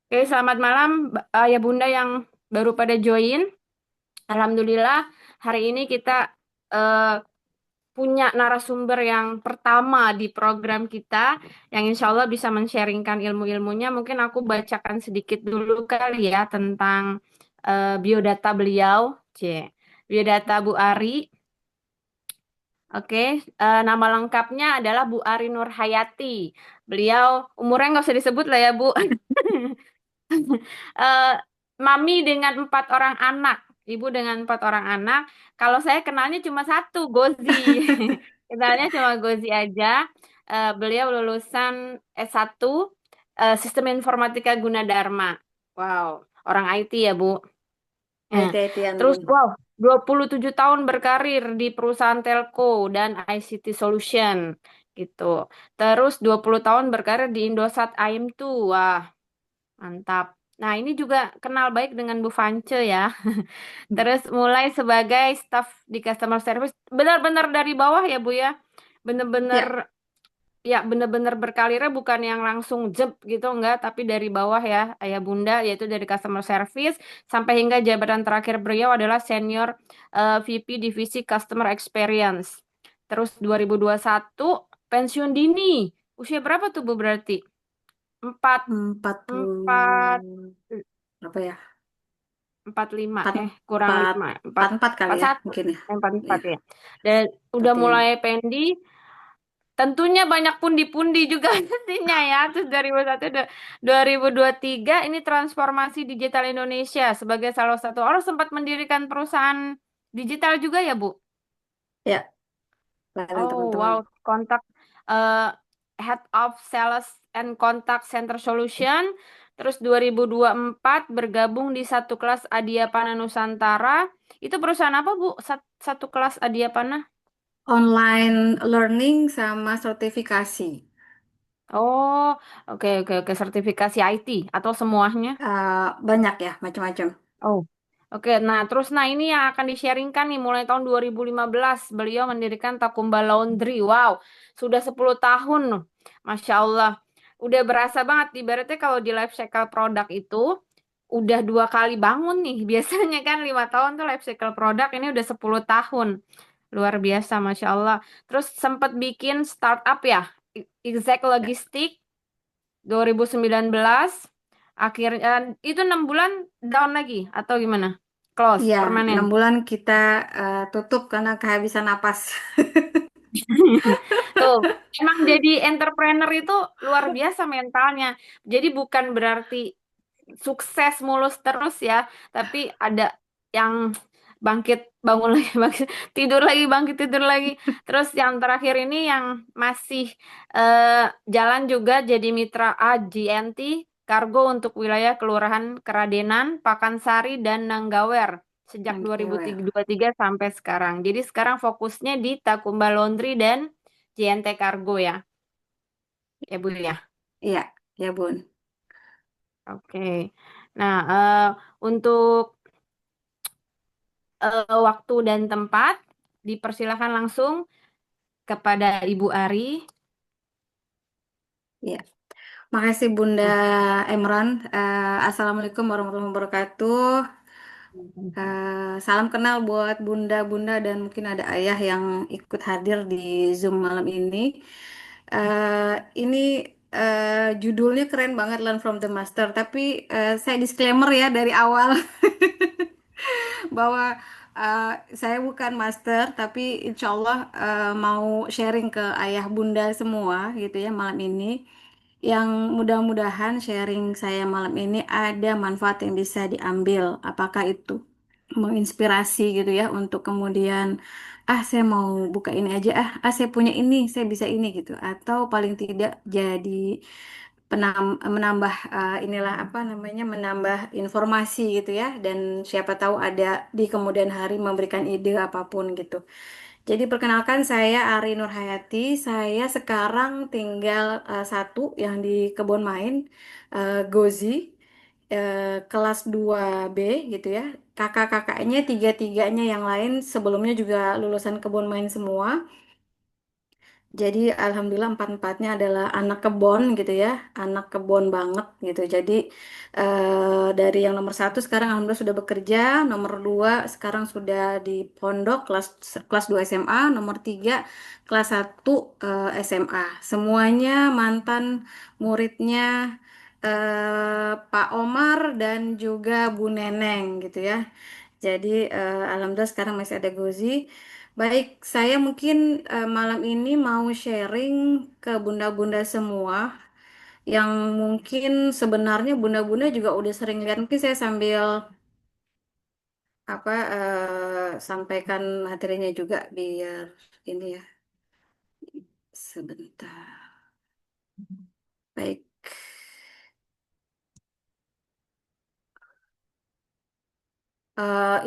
Oke, selamat malam ya Bunda yang baru pada join. Alhamdulillah hari ini kita eh, punya narasumber yang pertama di program kita yang insya Allah bisa men-sharingkan ilmu-ilmunya. Mungkin aku bacakan sedikit dulu kali ya tentang biodata beliau. C. Biodata Bu Ari. Oke, nama lengkapnya adalah Bu Ari Nurhayati. Beliau umurnya nggak usah disebut lah ya Bu. eh, Mami dengan 4 orang anak, ibu dengan 4 orang anak. Kalau saya kenalnya cuma satu, Gozi. Kenalnya cuma Gozi aja. Beliau lulusan S1 Sistem Informatika Gunadarma. Wow, orang IT ya, Bu. Nah, IT-ITan terus Bun. wow, 27 tahun berkarir di perusahaan telco dan ICT Solution gitu. Terus 20 tahun berkarir di Indosat AM2. Wah, mantap. Nah, ini juga kenal baik dengan Bu Fance ya. Terus mulai sebagai staff di customer service, benar-benar dari bawah ya Bu ya. Benar-benar Ya, ya benar-benar berkarirnya bukan yang langsung jeb gitu enggak, tapi dari bawah ya, Ayah Bunda, yaitu dari customer service sampai hingga jabatan terakhir beliau adalah senior VP divisi customer experience. Terus 2021 pensiun dini. Usia berapa tuh Bu berarti? Empat empat 40 apa ya? 45 empat kurang empat 5 empat 4 empat kali empat ya, satu mungkin ya. empat Ya, empat ya. Dan udah seperti mulai pendi, tentunya banyak pundi-pundi juga pastinya ya. Terus 2001 2023 ini transformasi digital Indonesia sebagai salah satu orang sempat mendirikan perusahaan digital juga ya Bu. ya, bareng Oh teman-teman. wow, kontak eh, Head of Sales and Contact Center Solution. Terus 2024 bergabung di satu kelas Adiapana Nusantara. Itu perusahaan apa Bu? Satu kelas Adiapana? Online learning sama sertifikasi. Oh, oke oke oke, sertifikasi IT atau semuanya? Banyak ya, macam-macam. Oh, oke. Nah, terus ini yang akan di-sharingkan nih mulai tahun 2015 beliau mendirikan Takumba Laundry. Wow, sudah 10 tahun. Masya Allah. Udah berasa banget ibaratnya kalau di life cycle produk itu udah 2 kali bangun nih. Biasanya kan 5 tahun tuh life cycle produk, ini udah 10 tahun. Luar biasa, Masya Allah. Terus sempat bikin startup ya, Exact Ya, Logistik 2019. Akhirnya itu 6 bulan down lagi atau gimana? Close, iya, permanen. 6 bulan kita tutup karena kehabisan napas. Tuh, emang jadi entrepreneur itu luar biasa mentalnya. Jadi bukan berarti sukses mulus terus ya, tapi ada yang bangkit bangun lagi, bangkit, tidur lagi, bangkit tidur lagi. Terus yang terakhir ini yang masih eh, jalan juga jadi mitra AGNT Kargo untuk wilayah Kelurahan Keradenan, Pakansari, dan Nanggawer sejak Dan kewer. 2023 sampai sekarang. Jadi sekarang fokusnya di Takumba Laundry dan JNT Kargo ya, ya Bu ya. Iya, ya Bun. Oke. Nah, untuk waktu dan tempat, dipersilakan langsung kepada Ibu Ari. Iya. Makasih Bunda Nah, Emran. Assalamualaikum warahmatullahi wabarakatuh. Salam kenal buat bunda-bunda dan mungkin ada ayah yang ikut hadir di Zoom malam ini. Eh, ini judulnya keren banget, Learn from the Master. Tapi saya disclaimer ya dari awal bahwa saya bukan master, tapi insya Allah mau sharing ke ayah bunda semua gitu ya malam ini. Yang mudah-mudahan sharing saya malam ini ada manfaat yang bisa diambil. Apakah itu menginspirasi gitu ya untuk kemudian saya mau buka ini aja, saya punya ini, saya bisa ini gitu, atau paling tidak jadi menambah inilah apa namanya, menambah informasi gitu ya, dan siapa tahu ada di kemudian hari memberikan ide apapun gitu. Jadi perkenalkan, saya Ari Nurhayati. Saya sekarang tinggal satu yang di Kebon Main, Gozi, kelas 2B gitu ya. Kakak-kakaknya tiga-tiganya yang lain sebelumnya juga lulusan Kebon Main semua. Jadi alhamdulillah empat-empatnya adalah anak kebon gitu ya, anak kebon banget gitu. Jadi dari yang nomor satu sekarang alhamdulillah sudah bekerja, nomor dua sekarang sudah di pondok kelas 2 SMA, nomor tiga kelas satu SMA. Semuanya mantan muridnya Pak Omar dan juga Bu Neneng gitu ya. Jadi alhamdulillah sekarang masih ada Gozi. Baik, saya mungkin malam ini mau sharing ke bunda-bunda semua yang mungkin sebenarnya bunda-bunda juga udah sering lihat. Mungkin saya sambil sampaikan materinya juga biar ini ya sebentar. Baik.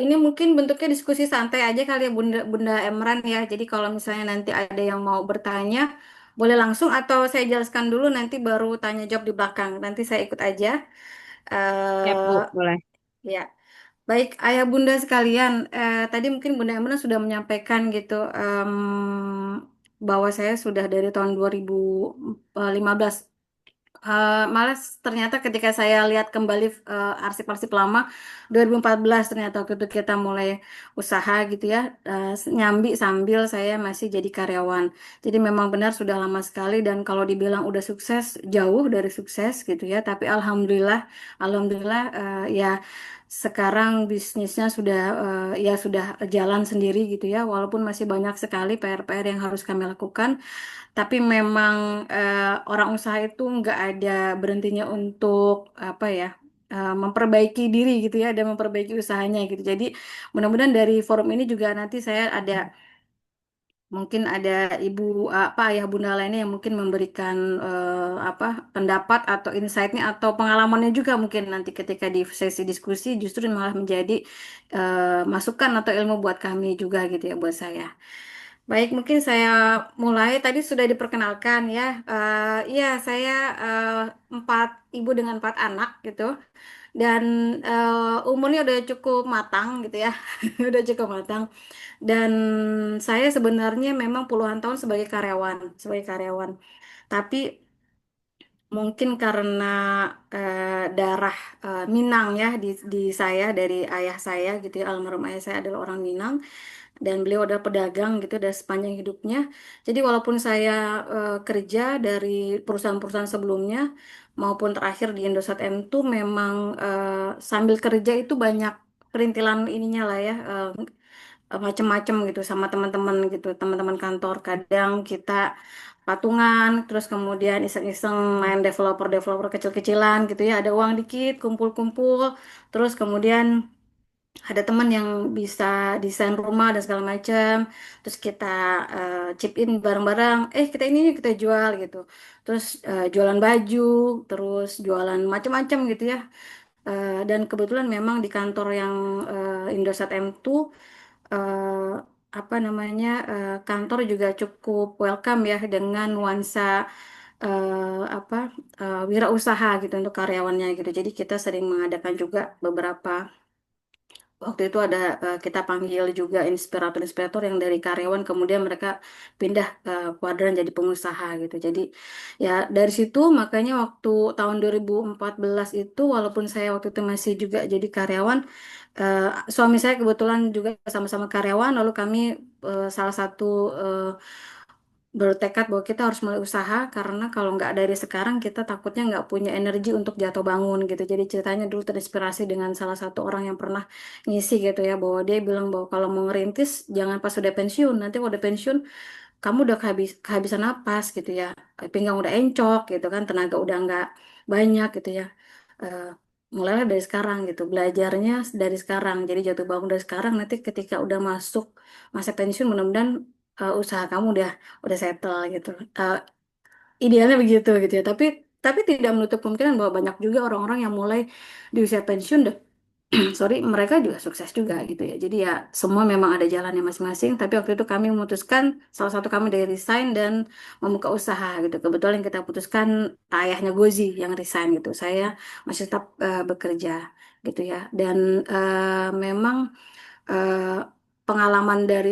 Ini mungkin bentuknya diskusi santai aja kali ya Bunda, Bunda Emran ya. Jadi kalau misalnya nanti ada yang mau bertanya, boleh langsung atau saya jelaskan dulu nanti baru tanya jawab di belakang. Nanti saya ikut aja. Ya, eh Bu, boleh. ya, baik ayah bunda sekalian. Tadi mungkin Bunda Emran sudah menyampaikan gitu bahwa saya sudah dari tahun 2015. Malah ternyata ketika saya lihat kembali arsip-arsip lama 2014 ternyata waktu itu kita mulai usaha gitu ya, nyambi sambil saya masih jadi karyawan. Jadi memang benar sudah lama sekali dan kalau dibilang udah sukses jauh dari sukses gitu ya, tapi alhamdulillah ya sekarang bisnisnya sudah ya sudah jalan sendiri gitu ya, walaupun masih banyak sekali PR-PR yang harus kami lakukan. Tapi memang orang usaha itu nggak ada berhentinya untuk apa ya, memperbaiki diri gitu ya dan memperbaiki usahanya gitu. Jadi mudah-mudahan dari forum ini juga nanti saya ada mungkin ada ibu apa ayah bunda lainnya yang mungkin memberikan pendapat atau insight-nya atau pengalamannya juga mungkin nanti ketika di sesi diskusi justru malah menjadi masukan atau ilmu buat kami juga gitu ya buat saya. Baik, mungkin saya mulai. Tadi sudah diperkenalkan ya. Iya, saya eh, empat ibu dengan empat anak gitu, dan umurnya udah cukup matang gitu ya, udah cukup matang. Dan saya sebenarnya memang puluhan tahun sebagai karyawan. Tapi mungkin karena darah Minang ya di saya dari ayah saya gitu ya, almarhum ayah saya adalah orang Minang dan beliau adalah pedagang gitu dari sepanjang hidupnya. Jadi walaupun saya kerja dari perusahaan-perusahaan sebelumnya maupun terakhir di Indosat M2 memang sambil kerja itu banyak perintilan ininya lah ya, macem-macem gitu sama teman-teman gitu, teman-teman kantor. Kadang kita patungan, terus kemudian iseng-iseng main developer-developer kecil-kecilan gitu ya, ada uang dikit, kumpul-kumpul, terus kemudian ada teman yang bisa desain rumah dan segala macam, terus kita chip in bareng-bareng, kita ini yuk kita jual gitu, terus jualan baju, terus jualan macam-macam gitu ya. Dan kebetulan memang di kantor yang Indosat M2 eh, kantor juga cukup welcome ya dengan nuansa apa wirausaha gitu untuk karyawannya gitu. Jadi kita sering mengadakan juga beberapa. Waktu itu ada kita panggil juga inspirator-inspirator yang dari karyawan kemudian mereka pindah ke kuadran jadi pengusaha gitu. Jadi ya dari situ makanya waktu tahun 2014 itu walaupun saya waktu itu masih juga jadi karyawan, eh, suami saya kebetulan juga sama-sama karyawan lalu kami salah satu eh, bertekad bahwa kita harus mulai usaha karena kalau nggak dari sekarang kita takutnya nggak punya energi untuk jatuh bangun gitu. Jadi ceritanya dulu terinspirasi dengan salah satu orang yang pernah ngisi gitu ya bahwa dia bilang bahwa kalau mau ngerintis jangan pas udah pensiun. Nanti kalau udah pensiun kamu udah kehabisan napas gitu ya. Pinggang udah encok gitu kan, tenaga udah nggak banyak gitu ya. Eh, Mulailah dari sekarang gitu, belajarnya dari sekarang. Jadi jatuh bangun dari sekarang nanti ketika udah masuk masa pensiun mudah-mudahan usaha kamu udah settle gitu. Eh, Idealnya begitu gitu ya. Tapi tidak menutup kemungkinan bahwa banyak juga orang-orang yang mulai di usia pensiun sorry, mereka juga sukses juga gitu ya. Jadi ya semua memang ada jalannya masing-masing. Tapi waktu itu kami memutuskan, salah satu kami dari resign dan membuka usaha gitu. Kebetulan yang kita putuskan ayahnya Gozi yang resign gitu. Saya masih tetap bekerja gitu ya. Dan memang eh, pengalaman dari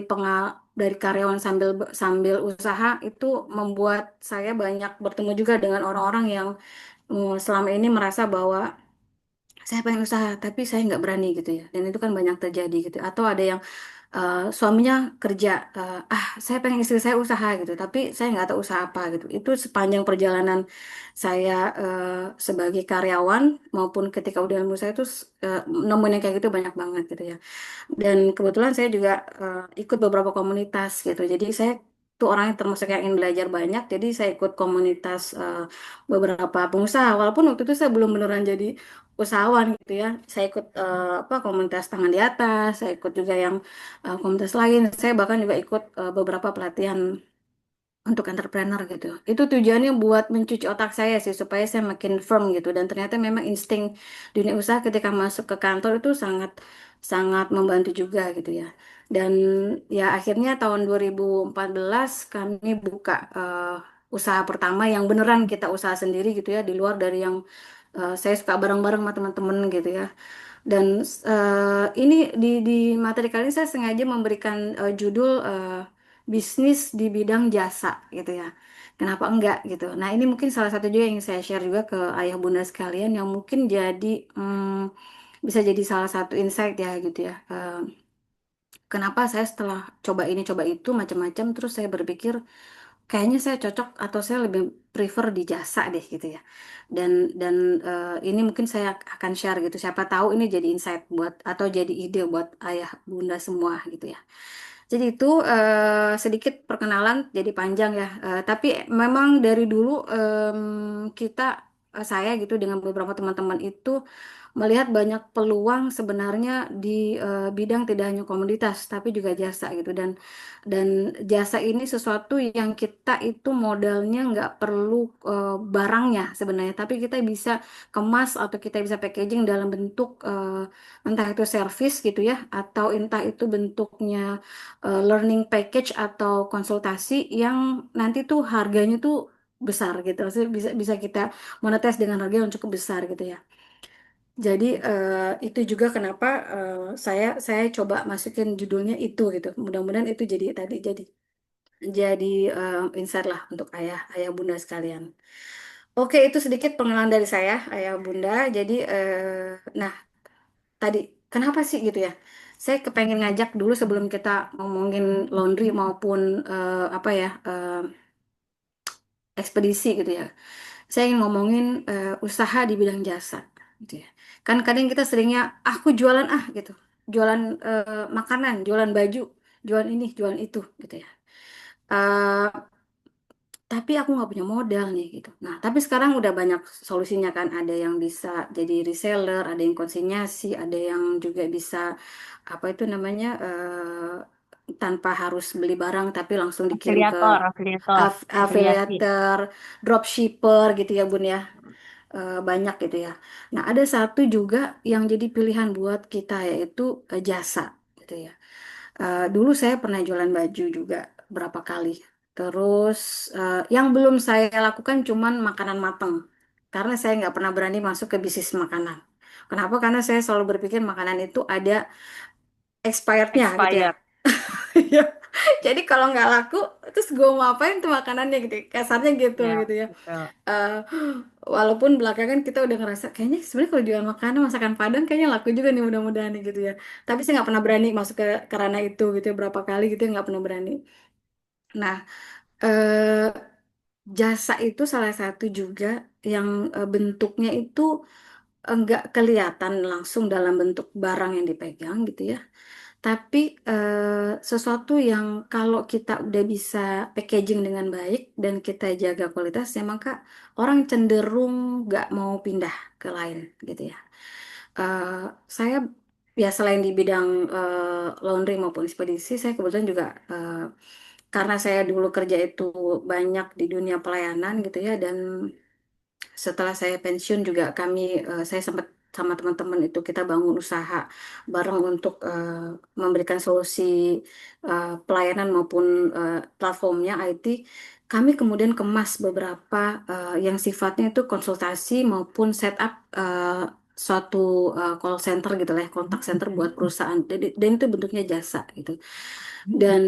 dari karyawan sambil sambil usaha itu membuat saya banyak bertemu juga dengan orang-orang yang selama ini merasa bahwa saya pengen usaha tapi saya nggak berani gitu ya, dan itu kan banyak terjadi gitu. Atau ada yang suaminya kerja, saya pengen istri saya usaha gitu tapi saya nggak tahu usaha apa gitu. Itu sepanjang perjalanan saya sebagai karyawan maupun ketika udah ilmu saya itu nemuin yang kayak gitu banyak banget gitu ya. Dan kebetulan saya juga ikut beberapa komunitas gitu. Jadi saya tuh orang yang termasuk yang ingin belajar banyak. Jadi saya ikut komunitas beberapa pengusaha. Walaupun waktu itu saya belum beneran jadi usahawan gitu ya. Saya ikut apa komunitas tangan di atas. Saya ikut juga yang komunitas lain. Saya bahkan juga ikut beberapa pelatihan untuk entrepreneur gitu. Itu tujuannya buat mencuci otak saya sih supaya saya makin firm gitu. Dan ternyata memang insting dunia usaha ketika masuk ke kantor itu sangat sangat membantu juga gitu ya. Dan ya akhirnya tahun 2014 kami buka usaha pertama yang beneran kita usaha sendiri gitu ya, di luar dari yang saya suka bareng-bareng sama teman-teman gitu ya. Dan ini di materi kali ini saya sengaja memberikan judul bisnis di bidang jasa gitu ya. Kenapa enggak gitu. Nah, ini mungkin salah satu juga yang saya share juga ke ayah bunda sekalian yang mungkin jadi bisa jadi salah satu insight ya gitu ya. Kenapa saya setelah coba ini coba itu macam-macam terus saya berpikir kayaknya saya cocok atau saya lebih prefer di jasa deh gitu ya. Dan ini mungkin saya akan share gitu. Siapa tahu ini jadi insight buat atau jadi ide buat ayah bunda semua gitu ya. Jadi itu sedikit perkenalan, jadi panjang ya. Tapi memang dari dulu kita saya gitu dengan beberapa teman-teman itu melihat banyak peluang sebenarnya di bidang tidak hanya komoditas tapi juga jasa gitu. Dan jasa ini sesuatu yang kita itu modalnya nggak perlu barangnya sebenarnya, tapi kita bisa kemas atau kita bisa packaging dalam bentuk entah itu service gitu ya, atau entah itu bentuknya learning package atau konsultasi yang nanti tuh harganya tuh besar gitu. Maksudnya bisa bisa kita monetize dengan harga yang cukup besar gitu ya. Jadi itu juga kenapa saya coba masukin judulnya itu gitu. Mudah-mudahan itu jadi tadi jadi insight lah untuk ayah ayah bunda sekalian. Oke, itu sedikit pengenalan dari saya ayah bunda. Jadi nah tadi kenapa sih gitu ya? Saya kepengen ngajak dulu sebelum kita ngomongin laundry maupun apa ya ekspedisi gitu ya. Saya ingin ngomongin usaha di bidang jasa gitu ya. Kan kadang kita seringnya aku jualan gitu. Jualan makanan, jualan baju, jualan ini, jualan itu gitu ya. Eh, tapi aku nggak punya modal nih gitu. Nah, tapi sekarang udah banyak solusinya kan. Ada yang bisa jadi reseller, ada yang konsinyasi, ada yang juga bisa apa itu namanya tanpa harus beli barang tapi langsung dikirim ke Afiliator, afiliator, afiliasi. affiliator, dropshipper gitu ya Bun ya. Banyak gitu ya. Nah, ada satu juga yang jadi pilihan buat kita yaitu jasa gitu ya. Dulu saya pernah jualan baju juga berapa kali. Terus yang belum saya lakukan cuman makanan mateng. Karena saya nggak pernah berani masuk ke bisnis makanan. Kenapa? Karena saya selalu berpikir makanan itu ada expirednya gitu ya. Expired. Iya. Jadi kalau nggak laku, terus gue mau apain tuh makanannya gitu, kasarnya gitu Ya, gitu ya. betul. Eh, Walaupun belakangan kita udah ngerasa kayaknya sebenarnya kalau jual makanan masakan Padang kayaknya laku juga nih mudah-mudahan nih gitu ya. Tapi saya nggak pernah berani masuk ke ranah itu gitu ya, berapa kali gitu ya nggak pernah berani. Nah, eh, jasa itu salah satu juga yang bentuknya itu enggak kelihatan langsung dalam bentuk barang yang dipegang gitu ya. Tapi sesuatu yang kalau kita udah bisa packaging dengan baik dan kita jaga kualitasnya, maka orang cenderung nggak mau pindah ke lain gitu ya. Eh, saya ya selain di bidang laundry maupun ekspedisi, saya kebetulan juga karena saya dulu kerja itu banyak di dunia pelayanan gitu ya, dan setelah saya pensiun juga saya sempat sama teman-teman itu kita bangun usaha bareng untuk memberikan solusi pelayanan maupun platformnya IT. Kami kemudian kemas beberapa yang sifatnya itu konsultasi maupun setup suatu call center gitu lah, ya, kontak center buat perusahaan. Dan itu bentuknya jasa gitu. Dan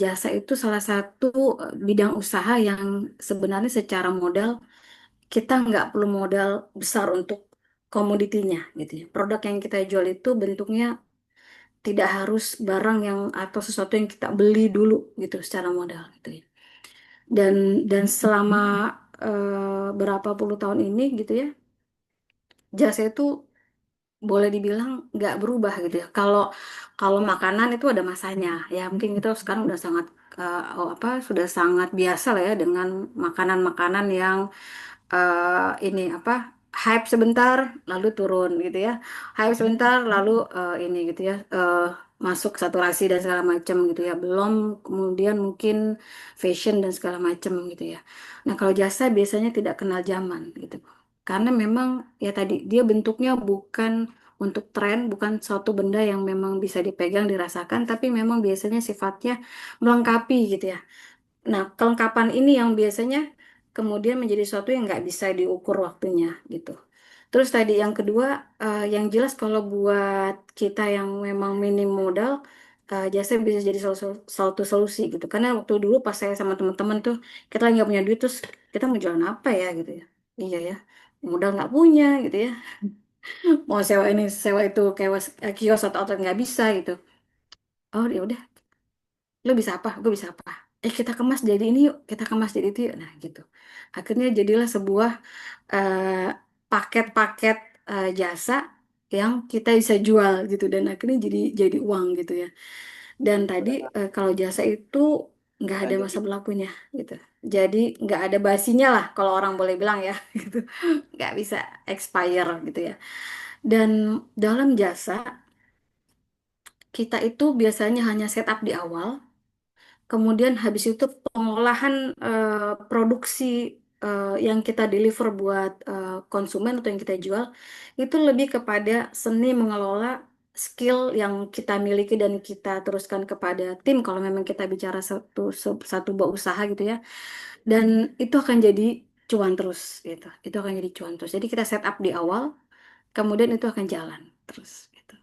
jasa itu salah satu bidang usaha yang sebenarnya secara modal kita nggak perlu modal besar untuk komoditinya gitu ya. Produk yang kita jual itu bentuknya tidak harus barang yang atau sesuatu yang kita beli dulu gitu secara modal gitu ya. Dan selama berapa puluh tahun ini gitu ya, jasa itu boleh dibilang nggak berubah gitu ya. Kalau kalau makanan itu ada masanya ya, mungkin kita sekarang udah sangat sudah sangat biasa lah ya dengan makanan-makanan yang ini apa, hype sebentar lalu turun gitu ya, hype sebentar lalu ini gitu ya, masuk saturasi dan segala macam gitu ya, belum kemudian mungkin fashion dan segala macam gitu ya. Nah kalau jasa biasanya tidak kenal zaman gitu, karena memang ya tadi dia bentuknya bukan untuk tren, bukan suatu benda yang memang bisa dipegang dirasakan, tapi memang biasanya sifatnya melengkapi gitu ya. Nah, kelengkapan ini yang biasanya kemudian menjadi sesuatu yang nggak bisa diukur waktunya gitu. Terus tadi yang kedua, yang jelas kalau buat kita yang memang minim modal, jasa bisa jadi suatu solusi gitu. Karena waktu dulu pas saya sama teman-teman tuh, kita lagi nggak punya duit, terus kita mau jualan apa ya gitu ya. Iya ya, modal nggak punya gitu ya. Mau sewa ini, sewa itu, kios, kios atau outlet nggak bisa gitu. Oh ya udah, lo bisa apa? Gue bisa apa? Kita kemas jadi ini yuk, kita kemas jadi itu yuk. Nah gitu. Akhirnya jadilah sebuah eh, paket-paket jasa yang kita bisa jual gitu, dan akhirnya jadi uang gitu ya. Dan tadi kalau jasa itu nggak ada masa berlakunya gitu. Jadi nggak ada basinya lah kalau orang boleh bilang ya gitu. Nggak bisa expire gitu ya. Dan dalam jasa kita itu biasanya hanya setup di awal. Kemudian habis itu pengolahan produksi yang kita deliver buat konsumen atau yang kita jual itu lebih kepada seni mengelola skill yang kita miliki dan kita teruskan kepada tim kalau memang kita bicara satu buah usaha gitu ya. Dan itu akan jadi cuan terus gitu. Itu akan jadi cuan terus. Jadi kita setup di awal, kemudian itu akan jalan terus gitu.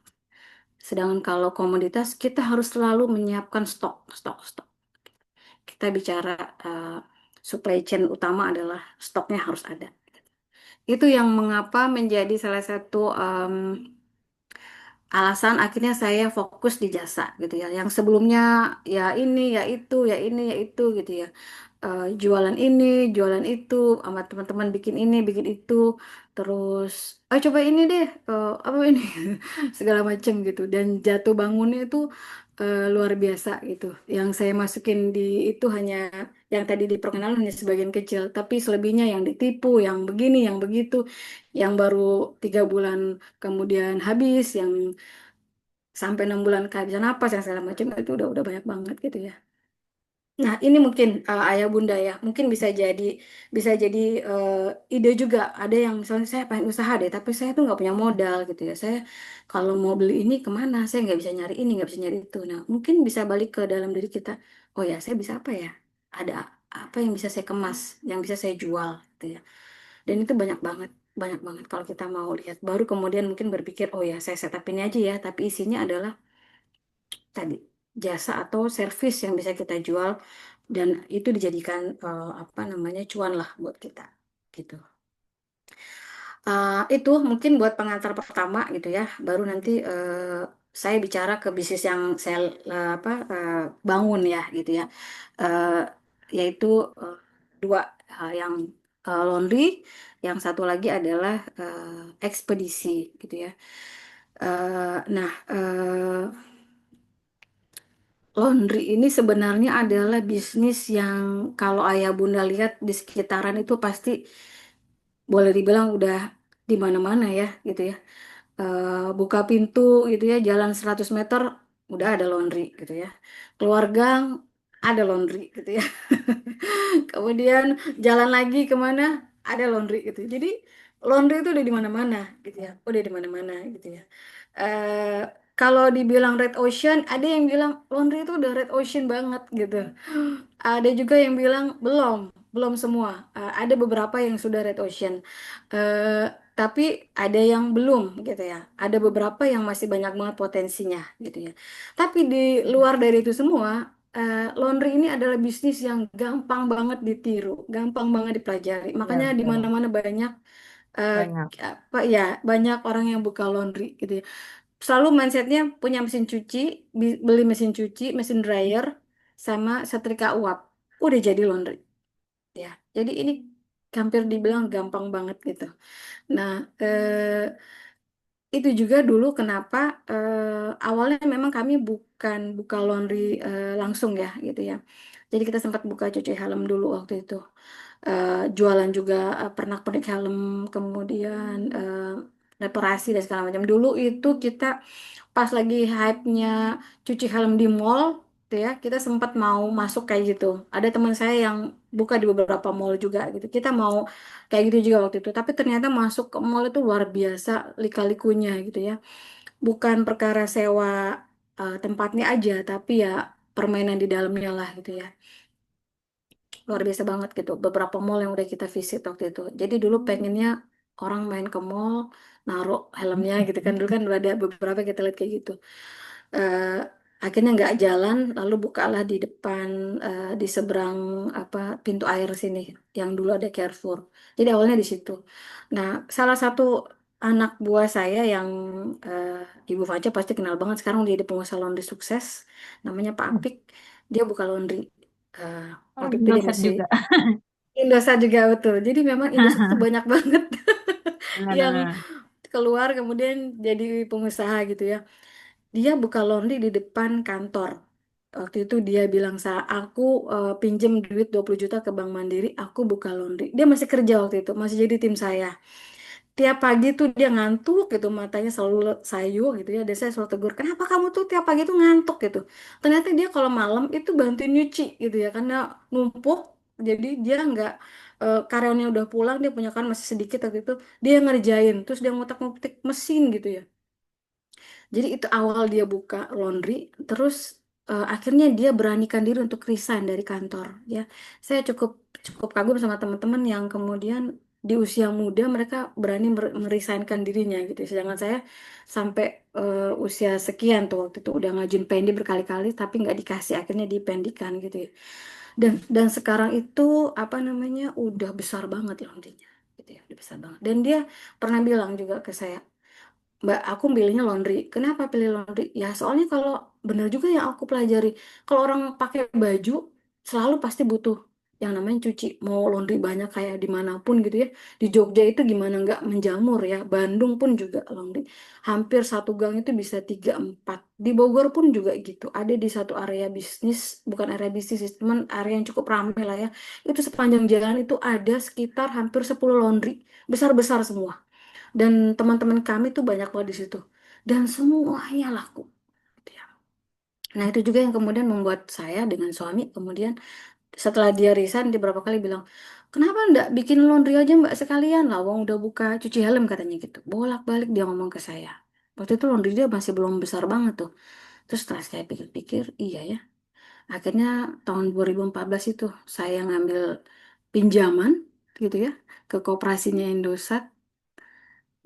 Sedangkan kalau komoditas kita harus selalu menyiapkan stok. Kita bicara eh, supply chain utama adalah stoknya harus ada. Itu yang mengapa menjadi salah satu alasan akhirnya saya fokus di jasa gitu ya. Yang sebelumnya ya ini, ya itu, ya ini, ya itu gitu ya. Jualan ini, jualan itu, sama teman-teman bikin ini, bikin itu. Terus, ayo coba ini deh, apa ini, segala macam gitu. Dan jatuh bangunnya itu luar biasa gitu. Yang saya masukin di itu hanya yang tadi di perkenalan hanya sebagian kecil, tapi selebihnya yang ditipu, yang begini, yang begitu, yang baru 3 bulan kemudian habis, yang sampai 6 bulan kehabisan napas, yang segala macam itu udah banyak banget gitu ya. Nah, ini mungkin ayah bunda ya, mungkin bisa jadi eh, ide juga. Ada yang misalnya saya pengen usaha deh, tapi saya tuh nggak punya modal gitu ya. Saya kalau mau beli ini kemana? Saya nggak bisa nyari ini, nggak bisa nyari itu. Nah, mungkin bisa balik ke dalam diri kita. Oh ya, saya bisa apa ya? Ada apa yang bisa saya kemas, yang bisa saya jual gitu ya. Dan itu banyak banget kalau kita mau lihat. Baru kemudian mungkin berpikir, oh ya, saya setup ini aja ya. Tapi isinya adalah tadi jasa atau service yang bisa kita jual dan itu dijadikan apa namanya cuan lah buat kita gitu. Itu mungkin buat pengantar pertama gitu ya. Baru nanti saya bicara ke bisnis yang saya bangun ya gitu ya. Eh, Yaitu eh, dua hal yang laundry, yang satu lagi adalah ekspedisi gitu ya. Nah, laundry ini sebenarnya adalah bisnis yang kalau ayah bunda lihat di sekitaran itu pasti boleh dibilang udah di mana-mana ya gitu ya. Buka pintu gitu ya, jalan 100 meter udah ada laundry gitu ya. Keluar gang ada laundry gitu ya. Kemudian jalan lagi kemana ada laundry gitu. Jadi laundry itu udah di mana-mana gitu ya. Udah di mana-mana gitu ya. Eh Kalau dibilang red ocean, ada yang bilang laundry itu udah red ocean banget gitu. Ada juga yang bilang belum semua. Ada beberapa yang sudah red ocean. tapi ada yang belum gitu ya. Ada beberapa yang masih banyak banget potensinya gitu ya. Tapi di luar dari itu semua, laundry ini adalah bisnis yang gampang banget ditiru, gampang banget dipelajari. Ya, Makanya di betul. mana-mana banyak eh, Banyak. apa ya, banyak orang yang buka laundry gitu ya. Selalu mindsetnya punya mesin cuci, beli mesin cuci, mesin dryer, sama setrika uap. Udah jadi laundry ya. Jadi ini hampir dibilang gampang banget gitu. Nah, itu juga dulu kenapa awalnya memang kami bukan buka laundry langsung ya gitu ya. Jadi kita sempat buka cuci helm dulu waktu itu. Jualan juga pernak-pernik helm, kemudian reparasi dan segala macam. Dulu itu kita pas lagi hype-nya cuci helm di mall, tuh ya, kita sempat mau masuk kayak gitu. Ada teman saya yang buka di beberapa mall juga gitu. Kita mau kayak gitu juga waktu itu. Tapi ternyata masuk ke mall itu luar biasa lika-likunya gitu ya. Bukan perkara sewa tempatnya aja, tapi ya permainan di dalamnya lah gitu ya. Luar biasa banget gitu. Beberapa mall yang udah kita visit waktu itu. Jadi dulu pengennya orang main ke mall, naruh helmnya gitu kan. Dulu kan udah ada beberapa kita lihat kayak gitu. eh, Akhirnya nggak jalan, lalu bukalah di depan di seberang apa pintu air sini yang dulu ada Carrefour. Jadi awalnya di situ. Nah, salah satu anak buah saya yang eh, Ibu Faja pasti kenal banget sekarang dia jadi pengusaha laundry sukses, namanya Pak Apik. Dia buka laundry. Eh, Oh, Waktu itu dia Indosat masih juga. Indosat juga betul. Jadi memang Indosat tuh banyak banget yang Benar-benar. keluar kemudian jadi pengusaha gitu ya. Dia buka laundry di depan kantor. Waktu itu dia bilang, aku pinjem duit 20 juta ke Bank Mandiri, aku buka laundry. Dia masih kerja waktu itu, masih jadi tim saya. Tiap pagi tuh dia ngantuk gitu, matanya selalu sayu gitu ya. Dan saya selalu tegur, kenapa kamu tuh tiap pagi tuh ngantuk gitu. Ternyata dia kalau malam itu bantuin nyuci gitu ya, karena numpuk. Jadi dia nggak, karyawannya udah pulang, dia punya kan masih sedikit waktu itu, dia ngerjain. Terus dia ngotak-ngotik mesin gitu ya. Jadi itu awal dia buka laundry, terus akhirnya dia beranikan diri untuk resign dari kantor. Ya, saya cukup cukup kagum sama teman-teman yang kemudian di usia muda mereka berani meresignkan dirinya gitu. Sedangkan saya sampai usia sekian tuh waktu itu udah ngajuin pendi berkali-kali, tapi nggak dikasih. Akhirnya dipendikan gitu ya. Dan sekarang itu apa namanya udah besar banget laundrynya, gitu ya, udah besar banget. Dan dia pernah bilang juga ke saya, Mbak, aku pilihnya laundry. Kenapa pilih laundry? Ya, soalnya kalau bener juga yang aku pelajari, kalau orang pakai baju selalu pasti butuh yang namanya cuci. Mau laundry banyak kayak dimanapun gitu ya. Di Jogja itu gimana nggak menjamur ya. Bandung pun juga laundry. Hampir satu gang itu bisa tiga empat. Di Bogor pun juga gitu. Ada di satu area bisnis, bukan area bisnis, sih, cuman area yang cukup ramai lah ya. Itu sepanjang jalan itu ada sekitar hampir 10 laundry. Besar-besar semua. Dan teman-teman kami tuh banyak banget di situ. Dan semuanya laku. Gitu ya. Nah itu juga yang kemudian membuat saya dengan suami kemudian setelah dia resign dia beberapa kali bilang, kenapa enggak bikin laundry aja mbak sekalian lah, Wong udah buka cuci helm katanya gitu. Bolak-balik dia ngomong ke saya. Waktu itu laundry dia masih belum besar banget tuh. Terus setelah saya pikir-pikir, iya ya. Akhirnya tahun 2014 itu saya ngambil pinjaman gitu ya ke koperasinya Indosat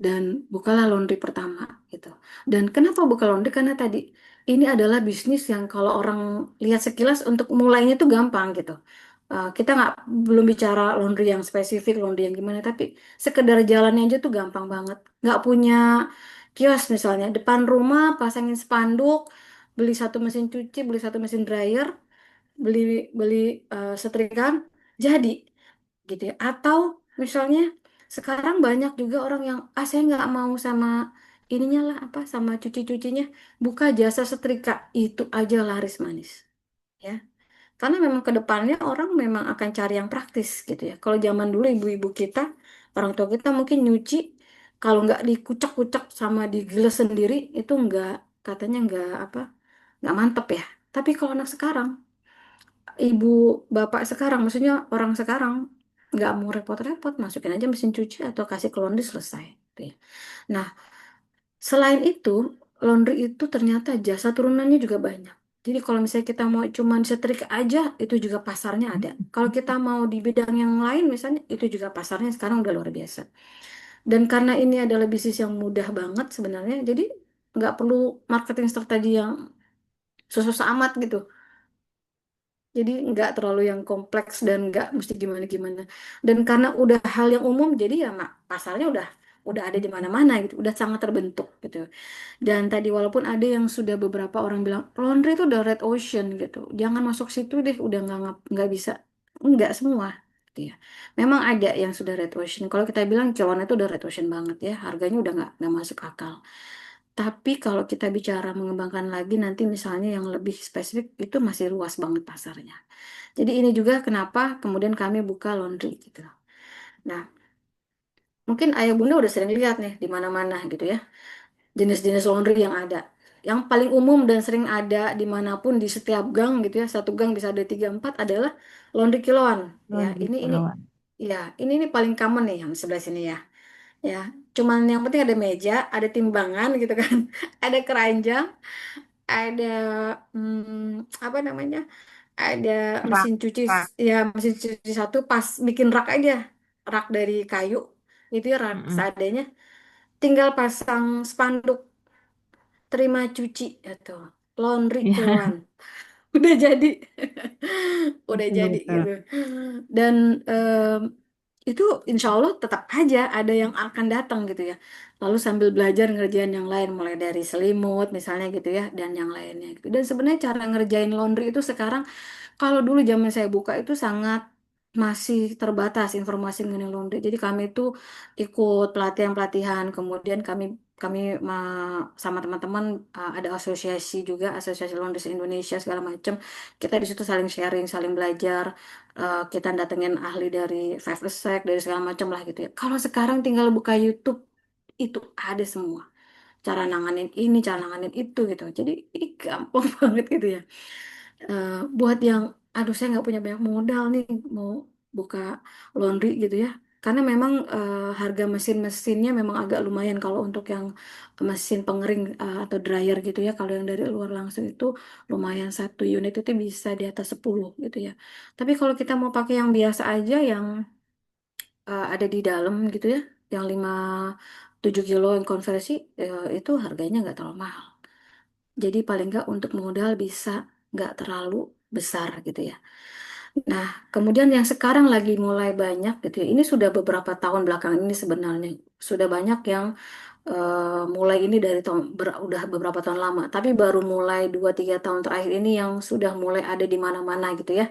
dan bukalah laundry pertama gitu. Dan kenapa buka laundry? Karena tadi ini adalah bisnis yang kalau orang lihat sekilas untuk mulainya itu gampang gitu. Kita nggak belum bicara laundry yang spesifik, laundry yang gimana, tapi sekedar jalannya aja tuh gampang banget. Nggak punya kios misalnya, depan rumah pasangin spanduk, beli satu mesin cuci, beli satu mesin dryer, beli beli setrikaan, jadi gitu ya. Atau misalnya sekarang banyak juga orang yang saya nggak mau sama ininya lah apa sama cuci-cucinya, buka jasa setrika itu aja laris manis ya. Karena memang ke depannya orang memang akan cari yang praktis gitu ya. Kalau zaman dulu ibu-ibu kita, orang tua kita mungkin nyuci kalau nggak dikucek-kucek sama digiles sendiri itu nggak, katanya nggak apa, nggak mantep ya. Tapi kalau anak sekarang, ibu bapak sekarang, maksudnya orang sekarang nggak mau repot-repot, masukin aja mesin cuci atau kasih ke laundry selesai. Gitu ya. Nah, selain itu, laundry itu ternyata jasa turunannya juga banyak. Jadi kalau misalnya kita mau cuma setrika aja, itu juga pasarnya ada. Kalau kita mau di bidang yang lain, misalnya itu juga pasarnya sekarang udah luar biasa. Dan karena ini adalah bisnis yang mudah banget sebenarnya, jadi nggak perlu marketing strategi yang susah amat gitu. Jadi nggak terlalu yang kompleks dan nggak mesti gimana-gimana. Dan karena udah hal yang umum, jadi ya mak pasalnya udah ada di mana-mana gitu, udah sangat terbentuk gitu. Dan tadi walaupun ada yang sudah beberapa orang bilang laundry itu udah red ocean gitu, jangan masuk situ deh, udah nggak bisa, nggak semua. Gitu ya. Memang ada yang sudah red ocean. Kalau kita bilang Kilon itu udah red ocean banget ya, harganya udah nggak masuk akal. Tapi kalau kita bicara mengembangkan lagi nanti misalnya yang lebih spesifik itu masih luas banget pasarnya. Jadi ini juga kenapa kemudian kami buka laundry gitu. Nah, mungkin ayah bunda udah sering lihat nih di mana-mana gitu ya, jenis-jenis laundry yang ada. Yang paling umum dan sering ada dimanapun di setiap gang gitu ya, satu gang bisa ada tiga empat adalah laundry kiloan. Ya, Laundry ini kiloan. ya ini paling common nih yang sebelah sini ya. Ya, cuman yang penting ada meja, ada timbangan gitu kan, ada keranjang, ada apa namanya, ada Rak, mesin cuci, rak. ya mesin cuci satu pas bikin rak aja, rak dari kayu itu ya, rak Mm-mm. seadanya, tinggal pasang spanduk terima cuci itu laundry Iya, kiloan. Udah jadi. Udah betul jadi betul. gitu. Dan itu insya Allah tetap aja ada yang akan datang gitu ya. Lalu sambil belajar ngerjain yang lain, mulai dari selimut misalnya gitu ya, dan yang lainnya gitu. Dan sebenarnya cara ngerjain laundry itu sekarang, kalau dulu zaman saya buka itu sangat masih terbatas informasi mengenai laundry. Jadi kami itu ikut pelatihan-pelatihan, kemudian kami kami sama teman-teman, ada asosiasi juga, asosiasi laundry Indonesia segala macam. Kita di situ saling sharing, saling belajar. Kita datengin ahli dari Five Essec, dari segala macam lah gitu ya. Kalau sekarang tinggal buka YouTube itu ada semua. Cara nanganin ini, cara nanganin itu gitu. Jadi gampang banget gitu ya. Buat yang aduh saya nggak punya banyak modal nih mau buka laundry gitu ya, karena memang harga mesin-mesinnya memang agak lumayan kalau untuk yang mesin pengering atau dryer gitu ya, kalau yang dari luar langsung itu lumayan, satu unit itu bisa di atas 10 gitu ya. Tapi kalau kita mau pakai yang biasa aja yang ada di dalam gitu ya, yang 5 7 kilo yang konversi, itu harganya nggak terlalu mahal. Jadi paling nggak untuk modal bisa nggak terlalu besar gitu ya. Nah, kemudian yang sekarang lagi mulai banyak gitu ya, ini sudah beberapa tahun belakangan ini sebenarnya sudah banyak yang mulai ini dari udah beberapa tahun lama, tapi baru mulai 2 3 tahun terakhir ini yang sudah mulai ada di mana-mana gitu ya.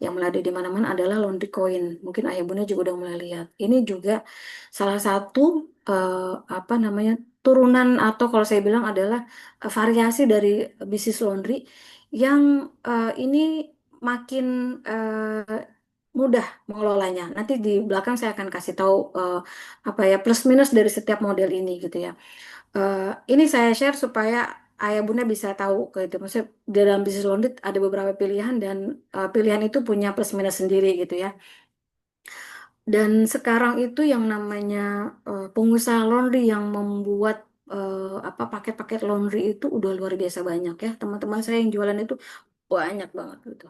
Yang mulai ada di mana-mana adalah laundry coin. Mungkin ayah bunda juga udah mulai lihat. Ini juga salah satu apa namanya, turunan atau kalau saya bilang adalah variasi dari bisnis laundry yang ini makin mudah mengelolanya. Nanti di belakang saya akan kasih tahu apa ya, plus minus dari setiap model ini gitu ya. Ini saya share supaya ayah bunda bisa tahu gitu. Maksudnya di dalam bisnis laundry ada beberapa pilihan dan pilihan itu punya plus minus sendiri gitu ya. Dan sekarang itu yang namanya pengusaha laundry yang membuat apa paket-paket laundry itu udah luar biasa banyak ya. Teman-teman saya yang jualan itu banyak banget gitu.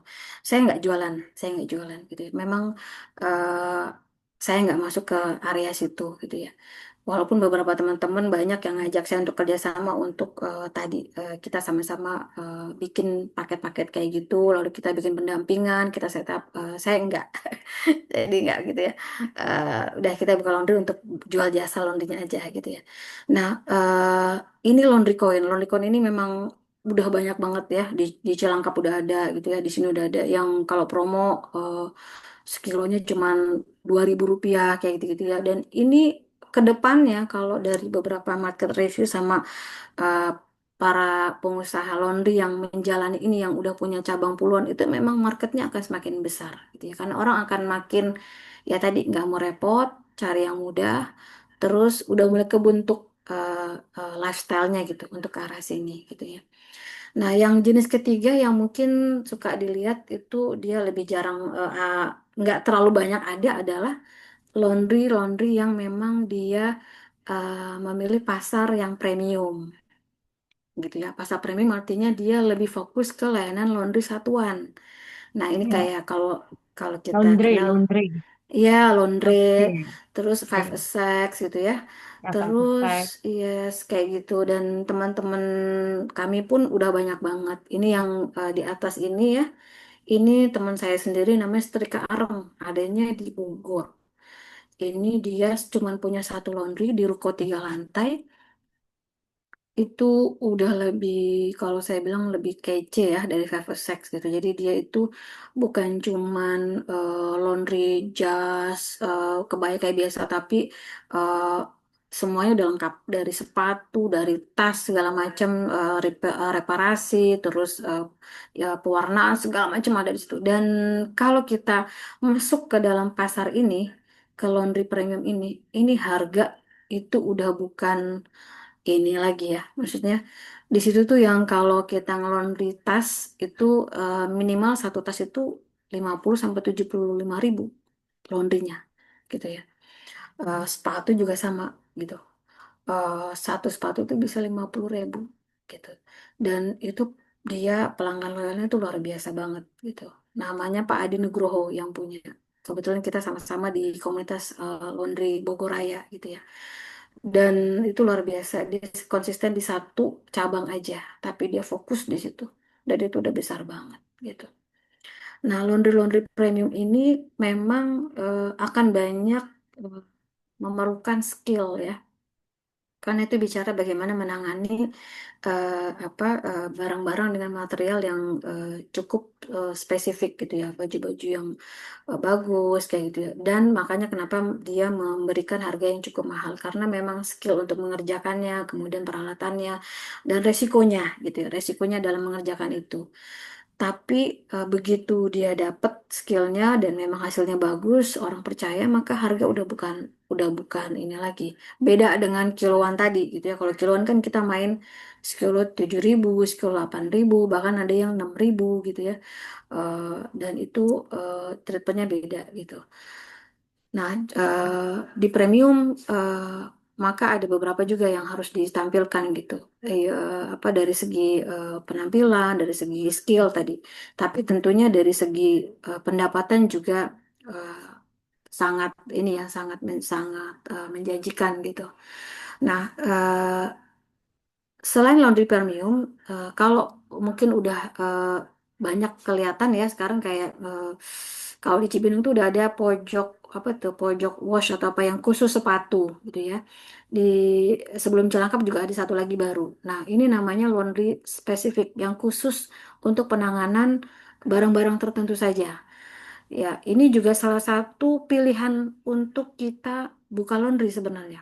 Saya nggak jualan gitu ya. Memang eh, saya nggak masuk ke area situ gitu ya. Walaupun beberapa teman-teman banyak yang ngajak saya untuk kerjasama untuk tadi kita sama-sama bikin paket-paket kayak gitu, lalu kita bikin pendampingan, kita setup. Saya enggak, jadi enggak gitu ya. Udah kita buka laundry untuk jual jasa laundrynya aja gitu ya. Nah, ini laundry coin. Laundry coin ini memang udah banyak banget ya, di Cilangkap udah ada gitu ya, di sini udah ada yang kalau promo sekilonya cuman Rp2.000 kayak gitu-gitu ya. Dan ini ke depannya kalau dari beberapa market review sama uh, para pengusaha laundry yang menjalani ini yang udah punya cabang puluhan, itu memang marketnya akan semakin besar gitu ya. Karena orang akan makin ya tadi nggak mau repot, cari yang mudah, terus udah mulai kebentuk lifestyle-nya gitu untuk ke arah sini gitu ya. Nah, yang jenis ketiga yang mungkin suka dilihat itu dia lebih jarang, nggak terlalu banyak ada, adalah laundry laundry yang memang dia memilih pasar yang premium gitu ya. Pasar premium artinya dia lebih fokus ke layanan laundry satuan. Nah, ini Ya, kayak kalau kalau kita laundry, kenal, laundry. ya laundry, Oke. terus Five Oke. Sex gitu ya. Apa Terus selesai? yes kayak gitu dan teman-teman kami pun udah banyak banget. Ini yang di atas ini ya. Ini teman saya sendiri namanya Setrika Areng, adanya di Bogor. Ini dia cuma punya satu laundry di ruko 3 lantai. Itu udah lebih, kalau saya bilang lebih kece ya dari Fiverr Sex gitu. Jadi dia itu bukan cuman laundry jas, kebaya kayak biasa, tapi eh, semuanya udah lengkap dari sepatu, dari tas segala macam, reparasi, terus ya pewarnaan segala macam ada di situ. Dan kalau kita masuk ke dalam pasar ini, ke laundry premium ini harga itu udah bukan ini lagi ya. Maksudnya di situ tuh yang kalau kita ngelondri tas itu minimal satu tas itu 50 sampai 75 ribu laundrynya gitu ya. Sepatu juga sama gitu. Satu sepatu itu bisa 50 ribu gitu. Dan itu dia pelanggan loyalnya itu luar biasa banget gitu. Namanya Pak Adi Nugroho yang punya. Kebetulan kita sama-sama di komunitas laundry Bogoraya gitu ya. Dan itu luar biasa. Dia konsisten di satu cabang aja, tapi dia fokus di situ. Dan itu udah besar banget gitu. Nah, laundry-laundry premium ini memang akan banyak eh, memerlukan skill ya. Karena itu bicara bagaimana menangani eh, barang-barang dengan material yang cukup spesifik gitu ya, baju-baju yang bagus kayak gitu ya. Dan makanya kenapa dia memberikan harga yang cukup mahal karena memang skill untuk mengerjakannya, kemudian peralatannya dan resikonya gitu ya, resikonya dalam mengerjakan itu. Tapi begitu dia dapat skillnya dan memang hasilnya bagus, orang percaya, maka harga udah bukan ini lagi. Beda dengan kiloan tadi gitu ya. Kalau kiloan kan kita main sekilo 7 ribu, sekilo 8 ribu, bahkan ada yang 6 ribu gitu ya. Dan itu treatmentnya beda gitu. Nah, di premium maka ada beberapa juga yang harus ditampilkan gitu. Apa dari segi penampilan, dari segi skill tadi. Tapi tentunya dari segi pendapatan juga eh, sangat ini ya, sangat menjanjikan gitu. Nah, selain laundry premium, kalau mungkin udah banyak kelihatan ya sekarang kayak kalau di Cibinong tuh udah ada pojok apa tuh pojok wash atau apa yang khusus sepatu gitu ya. Di sebelum Cilangkap juga ada satu lagi baru. Nah, ini namanya laundry spesifik yang khusus untuk penanganan barang-barang tertentu saja. Ya, ini juga salah satu pilihan untuk kita buka laundry sebenarnya.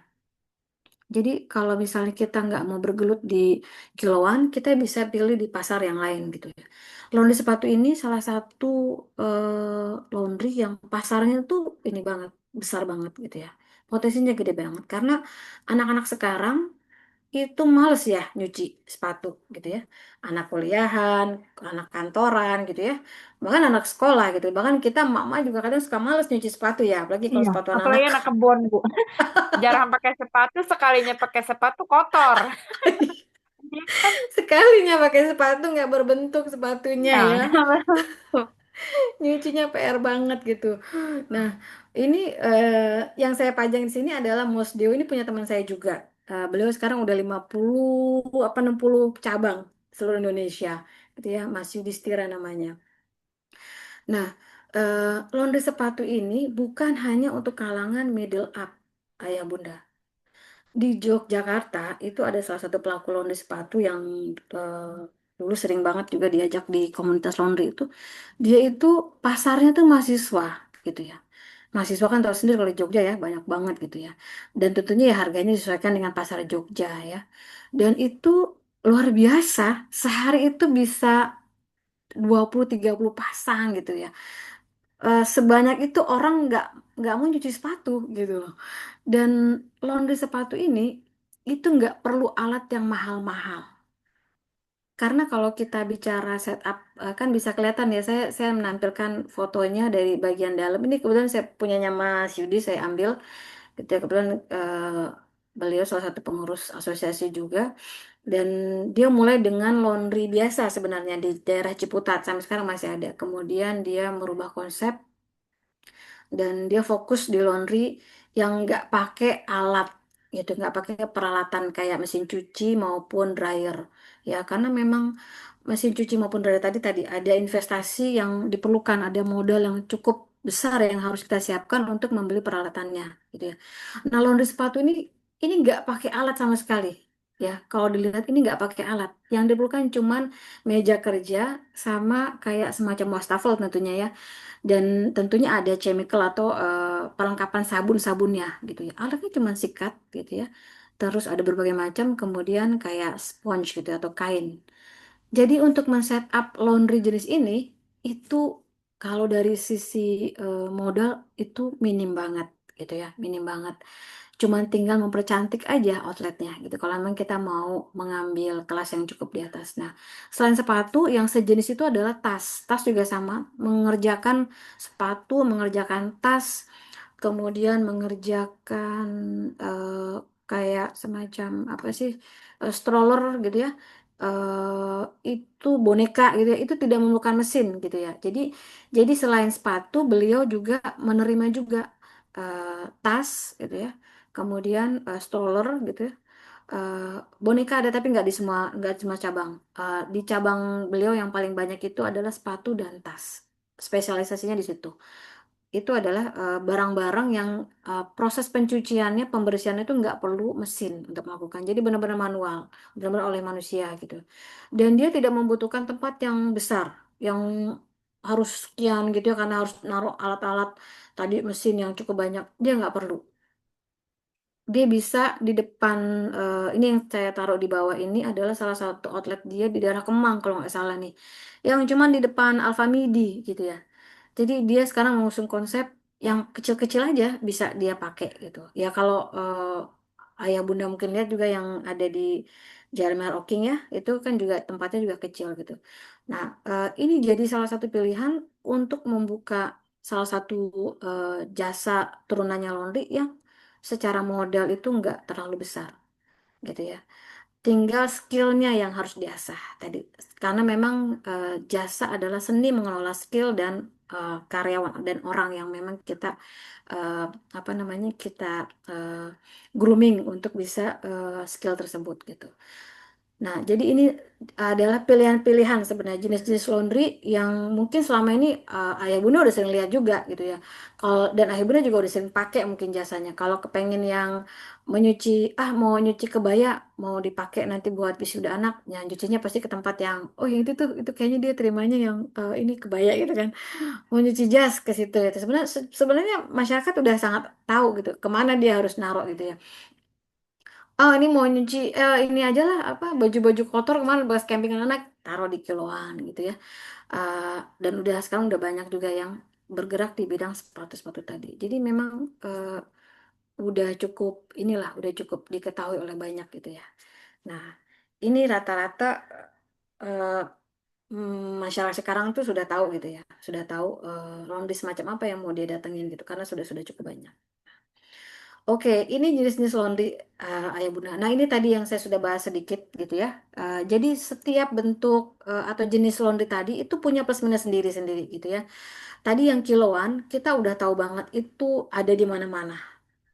Jadi kalau misalnya kita nggak mau bergelut di kiloan, kita bisa pilih di pasar yang lain gitu ya. Laundry sepatu ini salah satu laundry yang pasarnya tuh ini banget, besar banget gitu ya. Potensinya gede banget karena anak-anak sekarang itu males ya nyuci sepatu gitu ya. Anak kuliahan, anak kantoran gitu ya. Bahkan anak sekolah gitu. Bahkan kita emak-emak juga kadang suka males nyuci sepatu ya, apalagi kalau Iya, sepatu anak-anak. apalagi anak kebon, Bu. Jarang pakai sepatu, sekalinya pakai sepatu kotor. Iya kan? Sekalinya pakai sepatu nggak berbentuk sepatunya Nah, ya. Nyucinya PR banget gitu. Nah, ini yang saya pajang di sini adalah Mosdeo. Ini punya teman saya juga. Beliau sekarang udah 50 apa 60 cabang seluruh Indonesia. Gitu ya, Mas Yudhistira namanya. Nah, laundry sepatu ini bukan hanya untuk kalangan middle up, ayah bunda. Di Yogyakarta itu ada salah satu pelaku laundry sepatu yang eh, dulu sering banget juga diajak di komunitas laundry itu. Dia itu pasarnya tuh mahasiswa gitu ya. Mahasiswa kan tahu sendiri kalau di Jogja ya banyak banget gitu ya. Dan tentunya ya harganya disesuaikan dengan pasar Jogja ya. Dan itu luar biasa. Sehari itu bisa 20 30 pasang gitu ya. Sebanyak itu orang nggak mau cuci sepatu gitu loh. Dan laundry sepatu ini itu nggak perlu alat yang mahal-mahal. Karena kalau kita bicara setup kan bisa kelihatan ya saya menampilkan fotonya dari bagian dalam. Ini kebetulan saya punyanya Mas Yudi saya ambil. Ketika kebetulan beliau salah satu pengurus asosiasi juga dan dia mulai dengan laundry biasa sebenarnya di daerah Ciputat sampai sekarang masih ada. Kemudian dia merubah konsep dan dia fokus di laundry yang nggak pakai alat gitu, nggak pakai peralatan kayak mesin cuci maupun dryer ya, karena memang mesin cuci maupun dryer tadi tadi ada investasi yang diperlukan, ada modal yang cukup besar yang harus kita siapkan untuk membeli peralatannya gitu ya. Nah, laundry sepatu ini nggak pakai alat sama sekali ya. Kalau dilihat ini nggak pakai alat. Yang diperlukan cuman meja kerja sama kayak semacam wastafel tentunya ya. Dan tentunya ada chemical atau perlengkapan sabun-sabunnya gitu ya. Alatnya cuma sikat gitu ya. Terus ada berbagai macam, kemudian kayak sponge gitu ya, atau kain. Jadi untuk men-setup laundry jenis ini itu kalau dari sisi modal itu minim banget gitu ya, minim banget. Cuman tinggal mempercantik aja outletnya gitu. Kalau memang kita mau mengambil kelas yang cukup di atas. Nah, selain sepatu, yang sejenis itu adalah tas. Tas juga sama, mengerjakan sepatu, mengerjakan tas, kemudian mengerjakan eh, kayak semacam apa sih, stroller gitu ya. Itu boneka gitu ya, itu tidak memerlukan mesin gitu ya. Jadi selain sepatu, beliau juga menerima juga tas gitu ya, kemudian stroller gitu ya. Eh, Boneka ada tapi nggak semua cabang. Di cabang beliau yang paling banyak itu adalah sepatu dan tas. Spesialisasinya di situ. Itu adalah barang-barang yang proses pencuciannya, pembersihannya itu nggak perlu mesin untuk melakukan. Jadi benar-benar manual, benar-benar oleh manusia gitu. Dan dia tidak membutuhkan tempat yang besar, yang harus sekian gitu ya, karena harus naruh alat-alat tadi mesin yang cukup banyak. Dia nggak perlu. Dia bisa di depan, ini yang saya taruh di bawah ini adalah salah satu outlet dia di daerah Kemang kalau nggak salah nih. Yang cuman di depan Alfamidi gitu ya. Jadi dia sekarang mengusung konsep yang kecil-kecil aja bisa dia pakai gitu. Ya kalau ayah bunda mungkin lihat juga yang ada di Jalan Merah Oking ya, itu kan juga tempatnya juga kecil gitu. Nah, ini jadi salah satu pilihan untuk membuka salah satu jasa turunannya laundry yang secara modal itu nggak terlalu besar gitu ya. Tinggal skillnya yang harus diasah tadi. Karena memang jasa adalah seni mengelola skill dan karyawan dan orang yang memang kita eh, apa namanya kita eh, grooming untuk bisa skill tersebut gitu. Nah, jadi ini adalah pilihan-pilihan sebenarnya jenis-jenis laundry yang mungkin selama ini ayah bunda udah sering lihat juga gitu ya. Kalau dan ayah bunda juga udah sering pakai mungkin jasanya. Kalau kepengen yang menyuci, mau nyuci kebaya, mau dipakai nanti buat wisuda anak, ya nyucinya pasti ke tempat yang, oh yang itu tuh itu kayaknya dia terimanya yang ini kebaya gitu kan. Mau nyuci jas ke situ ya. Sebenarnya sebenarnya masyarakat udah sangat tahu gitu kemana dia harus naruh gitu ya. Oh ini mau nyuci ini aja lah apa baju-baju kotor kemarin bekas camping anak taruh di kiloan gitu ya. Eh, dan udah sekarang udah banyak juga yang bergerak di bidang sepatu-sepatu tadi. Jadi memang udah cukup inilah udah cukup diketahui oleh banyak gitu ya. Nah ini rata-rata eh, masyarakat sekarang tuh sudah tahu gitu ya, sudah tahu laundry semacam apa yang mau dia datengin gitu karena sudah cukup banyak. Oke, ini jenis-jenis laundry ayah bunda. Nah, ini tadi yang saya sudah bahas sedikit gitu ya. Jadi setiap bentuk atau jenis laundry tadi itu punya plus minus sendiri-sendiri gitu ya. Tadi yang kiloan kita udah tahu banget itu ada di mana-mana.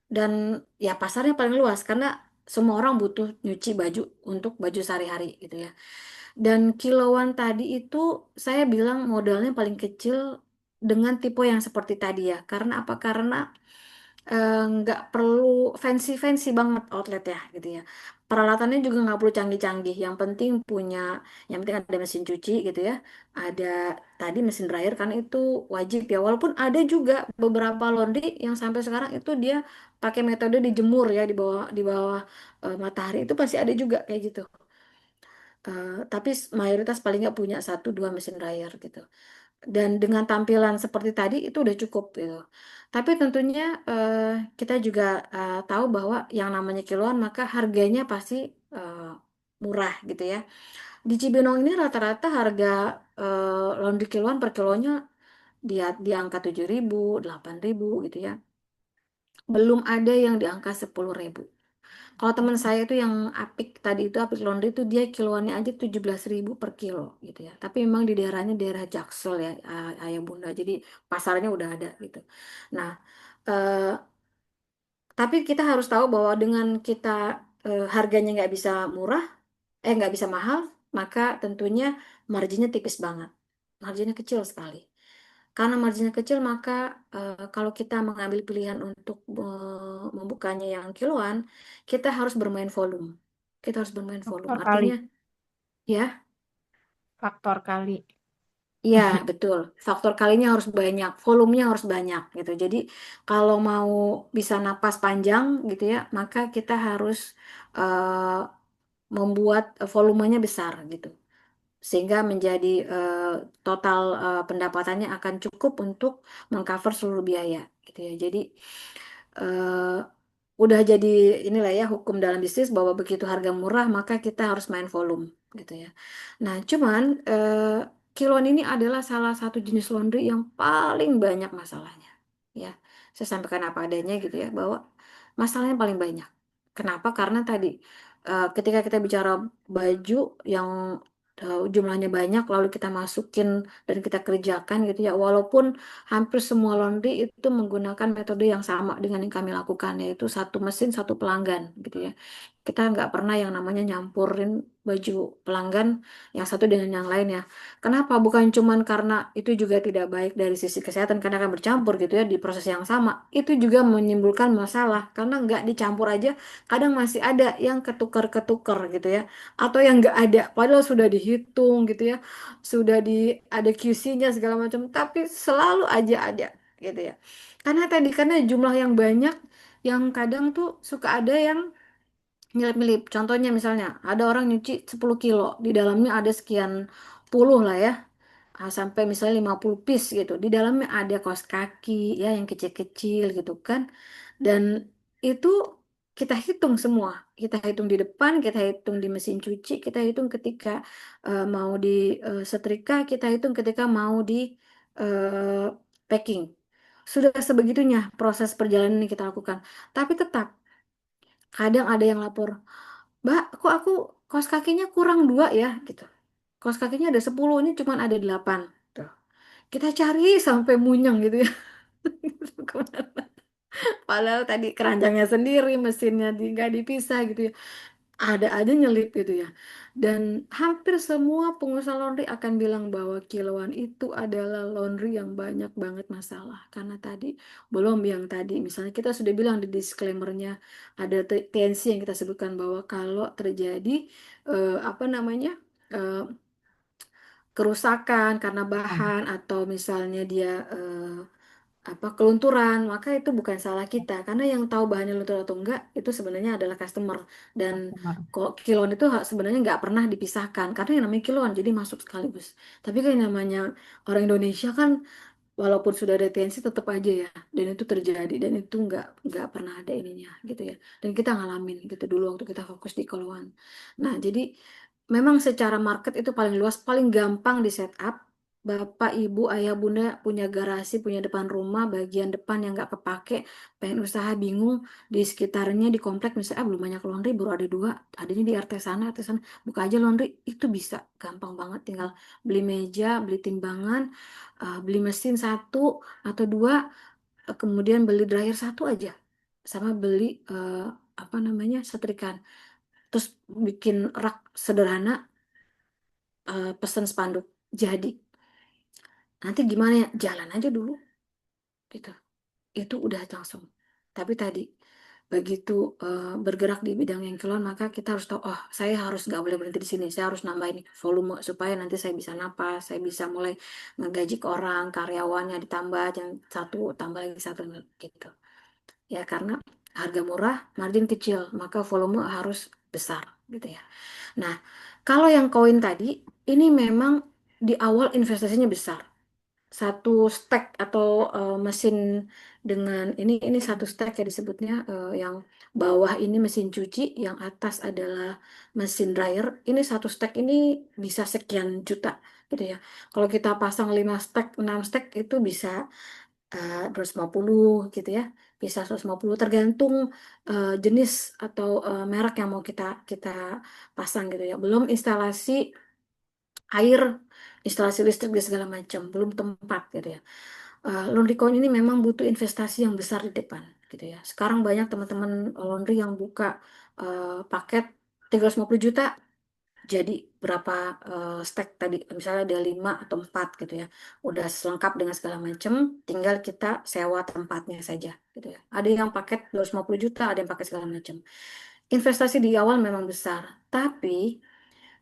Dan ya pasarnya paling luas karena semua orang butuh nyuci baju untuk baju sehari-hari gitu ya. Dan kiloan tadi itu saya bilang modalnya paling kecil dengan tipe yang seperti tadi ya. Karena apa? Karena nggak perlu fancy-fancy banget outlet ya gitu ya. Peralatannya juga nggak perlu canggih-canggih. Yang penting ada mesin cuci gitu ya. Ada tadi mesin dryer karena itu wajib ya. Walaupun ada juga beberapa laundry yang sampai sekarang itu dia pakai metode dijemur ya di bawah matahari itu pasti ada juga kayak gitu. Tapi mayoritas paling nggak punya satu dua mesin dryer gitu. Dan dengan tampilan seperti tadi itu udah cukup gitu. Tapi tentunya kita juga tahu bahwa yang namanya kiloan maka harganya pasti eh, murah gitu ya. Di Cibinong ini rata-rata harga laundry kiloan per kilonya di angka 7.000, 8.000 gitu ya. Belum ada yang di angka 10.000. Kalau teman saya itu yang Apik tadi itu Apik Laundry itu dia kiloannya aja 17.000 per kilo gitu ya. Tapi memang di daerahnya daerah Jaksel ya, Ayah Bunda. Jadi pasarnya udah ada gitu. Nah, eh, tapi kita harus tahu bahwa dengan kita harganya nggak bisa murah, nggak bisa mahal, maka tentunya marginnya tipis banget. Marginnya kecil sekali. Karena marginnya kecil, maka kalau kita mengambil pilihan untuk membukanya yang kiloan, kita harus bermain volume. Kita harus bermain volume. Faktor kali. Artinya, ya, Faktor kali. ya betul. Faktor kalinya harus banyak, volumenya harus banyak gitu. Jadi kalau mau bisa napas panjang gitu ya, maka kita harus eh, membuat volumenya besar gitu. Sehingga menjadi total pendapatannya akan cukup untuk mengcover seluruh biaya gitu ya. Jadi eh, udah jadi inilah ya hukum dalam bisnis bahwa begitu harga murah maka kita harus main volume gitu ya. Nah, cuman kiloan ini adalah salah satu jenis laundry yang paling banyak masalahnya. Ya, saya sampaikan apa adanya gitu ya bahwa masalahnya paling banyak. Kenapa? Karena tadi ketika kita bicara baju yang jumlahnya banyak lalu kita masukin dan kita kerjakan gitu ya, walaupun hampir semua laundry itu menggunakan metode yang sama dengan yang kami lakukan, yaitu satu mesin, satu pelanggan, gitu ya. Kita nggak pernah yang namanya nyampurin baju pelanggan yang satu dengan yang lain ya. Kenapa? Bukan cuman karena itu juga tidak baik dari sisi kesehatan, karena akan bercampur gitu ya di proses yang sama. Itu juga menimbulkan masalah, karena nggak dicampur aja, kadang masih ada yang ketukar-ketukar gitu ya. Atau yang nggak ada, padahal sudah dihitung gitu ya sudah ada QC-nya segala macam, tapi selalu aja ada gitu ya. Karena jumlah yang banyak, yang kadang tuh suka ada yang nyelip-nyelip. Contohnya misalnya ada orang nyuci 10 kilo, di dalamnya ada sekian puluh lah ya. Sampai misalnya 50 piece gitu. Di dalamnya ada kaos kaki ya yang kecil-kecil gitu kan. Dan itu kita hitung semua. Kita hitung di depan, kita hitung di mesin cuci, kita hitung ketika mau di setrika, kita hitung ketika mau di eh, packing. Sudah sebegitunya proses perjalanan yang kita lakukan. Tapi tetap kadang ada yang lapor, Mbak, kok aku kaos kakinya kurang dua ya gitu. Kaos kakinya ada 10, ini cuma ada 8. Tuh. Kita cari sampai munyang gitu ya. Padahal tadi keranjangnya sendiri, mesinnya nggak dipisah gitu ya. Ada aja nyelip gitu ya. Dan hampir semua pengusaha laundry akan bilang bahwa kiloan itu adalah laundry yang banyak banget masalah. Karena tadi, belum yang tadi, misalnya kita sudah bilang di disclaimer-nya, ada TNC yang kita sebutkan bahwa kalau terjadi, apa namanya, eh, kerusakan karena bahan atau misalnya dia apa kelunturan, maka itu bukan salah kita karena yang tahu bahannya luntur atau enggak itu sebenarnya adalah customer. Dan Customer. kok kiloan itu sebenarnya nggak pernah dipisahkan karena yang namanya kiloan jadi masuk sekaligus. Tapi kan yang namanya orang Indonesia kan walaupun sudah ada tensi tetap aja ya, dan itu terjadi dan itu nggak pernah ada ininya gitu ya, dan kita ngalamin gitu dulu waktu kita fokus di Koloan. Nah, jadi memang secara market itu paling luas, paling gampang di setup. Bapak, ibu, ayah, bunda punya garasi, punya depan rumah, bagian depan yang nggak kepake, pengen usaha bingung di sekitarnya di komplek misalnya belum banyak laundry, baru ada dua, adanya di RT sana, buka aja laundry, itu bisa gampang banget, tinggal beli meja, beli timbangan, beli mesin satu atau dua, kemudian beli dryer satu aja, sama beli apa namanya setrikaan, terus bikin rak sederhana, pesan spanduk jadi. Nanti gimana ya? Jalan aja dulu gitu. Itu udah langsung. Tapi tadi begitu bergerak di bidang yang kiloan maka kita harus tahu, oh saya harus nggak boleh berhenti di sini, saya harus nambahin volume supaya nanti saya bisa napas, saya bisa mulai ngegaji ke orang, karyawannya ditambah, yang satu tambah lagi satu gitu ya, karena harga murah margin kecil maka volume harus besar gitu ya. Nah, kalau yang koin tadi ini memang di awal investasinya besar, satu stack atau mesin dengan ini satu stack ya disebutnya, yang bawah ini mesin cuci, yang atas adalah mesin dryer. Ini satu stack ini bisa sekian juta gitu ya. Kalau kita pasang 5 stack, 6 stack itu bisa 250 gitu ya, bisa 150 tergantung jenis atau merek yang mau kita kita pasang gitu ya. Belum instalasi air, instalasi listrik dan segala macam, belum tempat gitu ya. Laundry coin ini memang butuh investasi yang besar di depan gitu ya. Sekarang banyak teman-teman laundry yang buka paket 350 juta, jadi berapa stack tadi, misalnya ada 5 atau 4 gitu ya, udah selengkap dengan segala macam, tinggal kita sewa tempatnya saja gitu ya. Ada yang paket 250 juta, ada yang pakai segala macam. Investasi di awal memang besar, tapi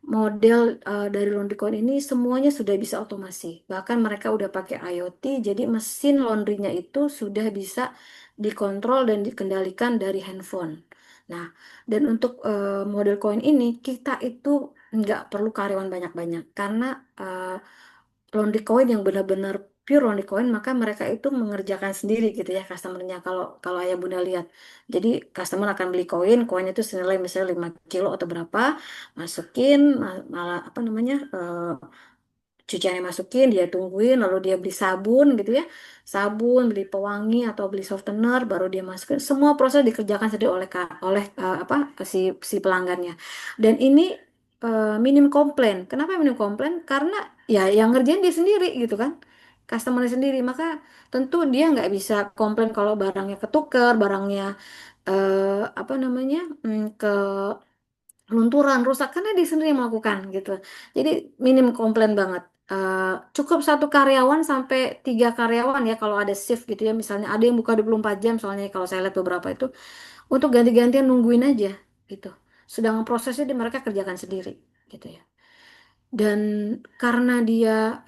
model dari Laundrycoin ini semuanya sudah bisa otomasi. Bahkan mereka udah pakai IoT, jadi mesin laundrynya itu sudah bisa dikontrol dan dikendalikan dari handphone. Nah, dan untuk model koin ini kita itu nggak perlu karyawan banyak-banyak karena uh, laundry coin yang benar-benar pure laundry coin, maka mereka itu mengerjakan sendiri gitu ya customernya, kalau kalau ayah bunda lihat. Jadi customer akan beli koin, koin itu senilai misalnya 5 kilo atau berapa, masukin malah apa namanya, cuciannya masukin, dia tungguin, lalu dia beli sabun gitu ya, sabun, beli pewangi atau beli softener, baru dia masukin. Semua proses dikerjakan sendiri oleh oleh apa si si pelanggannya. Dan ini minim komplain. Kenapa minim komplain? Karena ya yang ngerjain dia sendiri gitu kan, customer sendiri. Maka tentu dia nggak bisa komplain kalau barangnya ketuker, barangnya apa namanya, ke lunturan, rusak, karena dia sendiri yang melakukan gitu. Jadi minim komplain banget. Cukup satu karyawan sampai 3 karyawan ya kalau ada shift gitu ya. Misalnya ada yang buka 24 jam, soalnya kalau saya lihat beberapa itu untuk ganti-gantian nungguin aja gitu. Sedangkan prosesnya mereka kerjakan sendiri gitu ya. Dan karena dia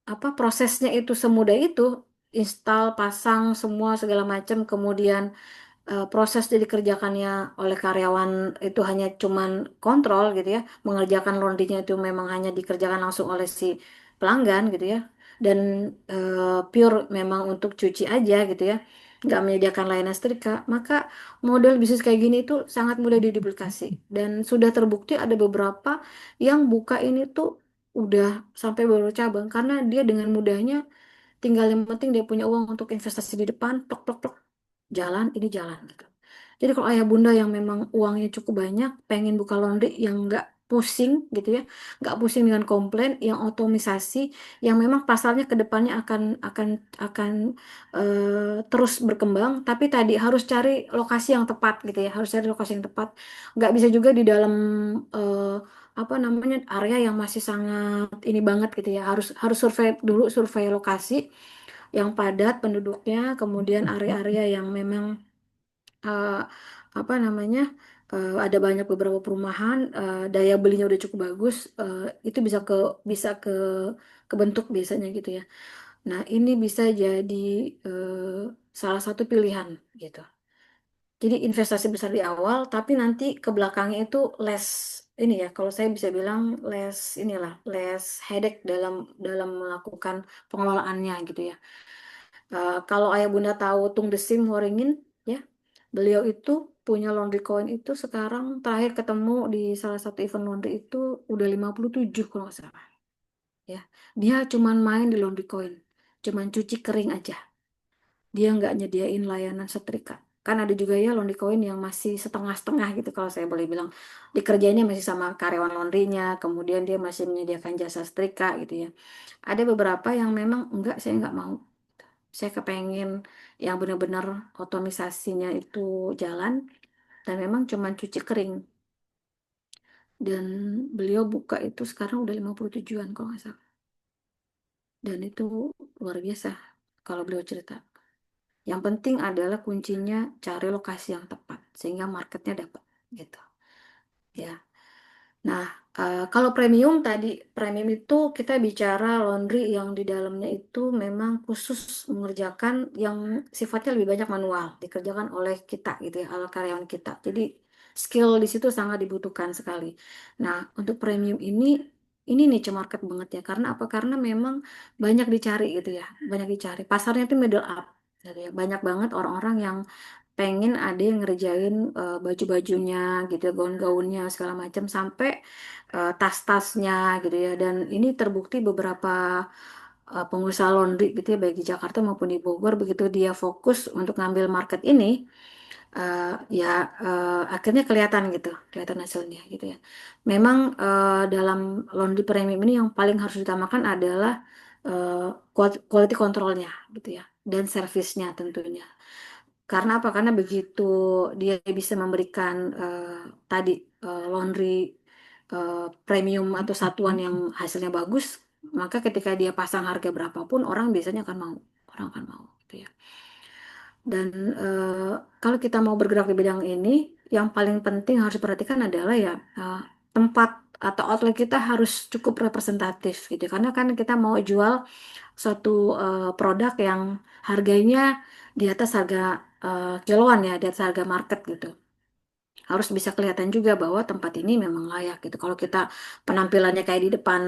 apa prosesnya itu semudah itu, install, pasang semua segala macam, kemudian proses jadi kerjakannya oleh karyawan itu hanya cuman kontrol gitu ya, mengerjakan laundrynya itu memang hanya dikerjakan langsung oleh si pelanggan gitu ya, dan pure memang untuk cuci aja gitu ya, nggak menyediakan layanan setrika, maka model bisnis kayak gini itu sangat mudah diduplikasi dan sudah terbukti ada beberapa yang buka ini tuh udah sampai beberapa cabang karena dia dengan mudahnya, tinggal yang penting dia punya uang untuk investasi di depan, plok plok plok, jalan, ini jalan gitu. Jadi kalau ayah bunda yang memang uangnya cukup banyak, pengen buka laundry yang nggak pusing gitu ya, nggak pusing dengan komplain, yang otomisasi, yang memang pasarnya ke depannya akan terus berkembang, tapi tadi harus cari lokasi yang tepat gitu ya, harus cari lokasi yang tepat. Nggak bisa juga di dalam eh, apa namanya area yang masih sangat ini banget gitu ya, harus harus survei dulu, survei lokasi yang padat penduduknya, kemudian area-area yang memang eh, apa namanya ada banyak beberapa perumahan, daya belinya udah cukup bagus, itu bisa kebentuk biasanya gitu ya. Nah, ini bisa jadi salah satu pilihan gitu. Jadi investasi besar di awal, tapi nanti ke belakangnya itu less ini ya. Kalau saya bisa bilang less inilah, less headache dalam dalam melakukan pengelolaannya gitu ya. Kalau ayah bunda tahu Tung Desim Waringin ya, beliau itu punya laundry coin itu sekarang terakhir ketemu di salah satu event laundry itu udah 57 kalau nggak salah ya. Dia cuman main di laundry coin, cuman cuci kering aja. Dia nggak nyediain layanan setrika. Kan ada juga ya laundry coin yang masih setengah-setengah gitu kalau saya boleh bilang. Dikerjainnya masih sama karyawan laundrynya, kemudian dia masih menyediakan jasa setrika gitu ya. Ada beberapa yang memang enggak, saya nggak mau. Saya kepengen yang benar-benar otomisasinya itu jalan dan memang cuman cuci kering. Dan beliau buka itu sekarang udah 57-an kalau nggak salah. Dan itu luar biasa kalau beliau cerita. Yang penting adalah kuncinya cari lokasi yang tepat sehingga marketnya dapat gitu. Ya. Nah, kalau premium tadi, premium itu kita bicara laundry yang di dalamnya itu memang khusus mengerjakan yang sifatnya lebih banyak manual, dikerjakan oleh kita gitu ya, oleh karyawan kita. Jadi skill di situ sangat dibutuhkan sekali. Nah, untuk premium ini niche market banget ya. Karena apa? Karena memang banyak dicari gitu ya, banyak dicari. Pasarnya itu middle up gitu ya. Banyak banget orang-orang yang pengen ada yang ngerjain baju-bajunya gitu ya, gaun-gaunnya segala macam sampai tas-tasnya gitu ya. Dan ini terbukti beberapa pengusaha laundry gitu ya, baik di Jakarta maupun di Bogor, begitu dia fokus untuk ngambil market ini, ya akhirnya kelihatan gitu, kelihatan hasilnya gitu ya. Memang dalam laundry premium ini yang paling harus ditamakan adalah eh, quality controlnya gitu ya, dan servisnya tentunya. Karena apa? Karena begitu dia bisa memberikan tadi laundry premium atau satuan yang hasilnya bagus, maka ketika dia pasang harga berapapun orang biasanya akan mau, orang akan mau gitu ya. Dan kalau kita mau bergerak di bidang ini, yang paling penting harus diperhatikan adalah ya tempat atau outlet kita harus cukup representatif gitu. Karena kan kita mau jual suatu produk yang harganya di atas harga kiloan ya, di atas harga market gitu. Harus bisa kelihatan juga bahwa tempat ini memang layak gitu. Kalau kita penampilannya kayak di depan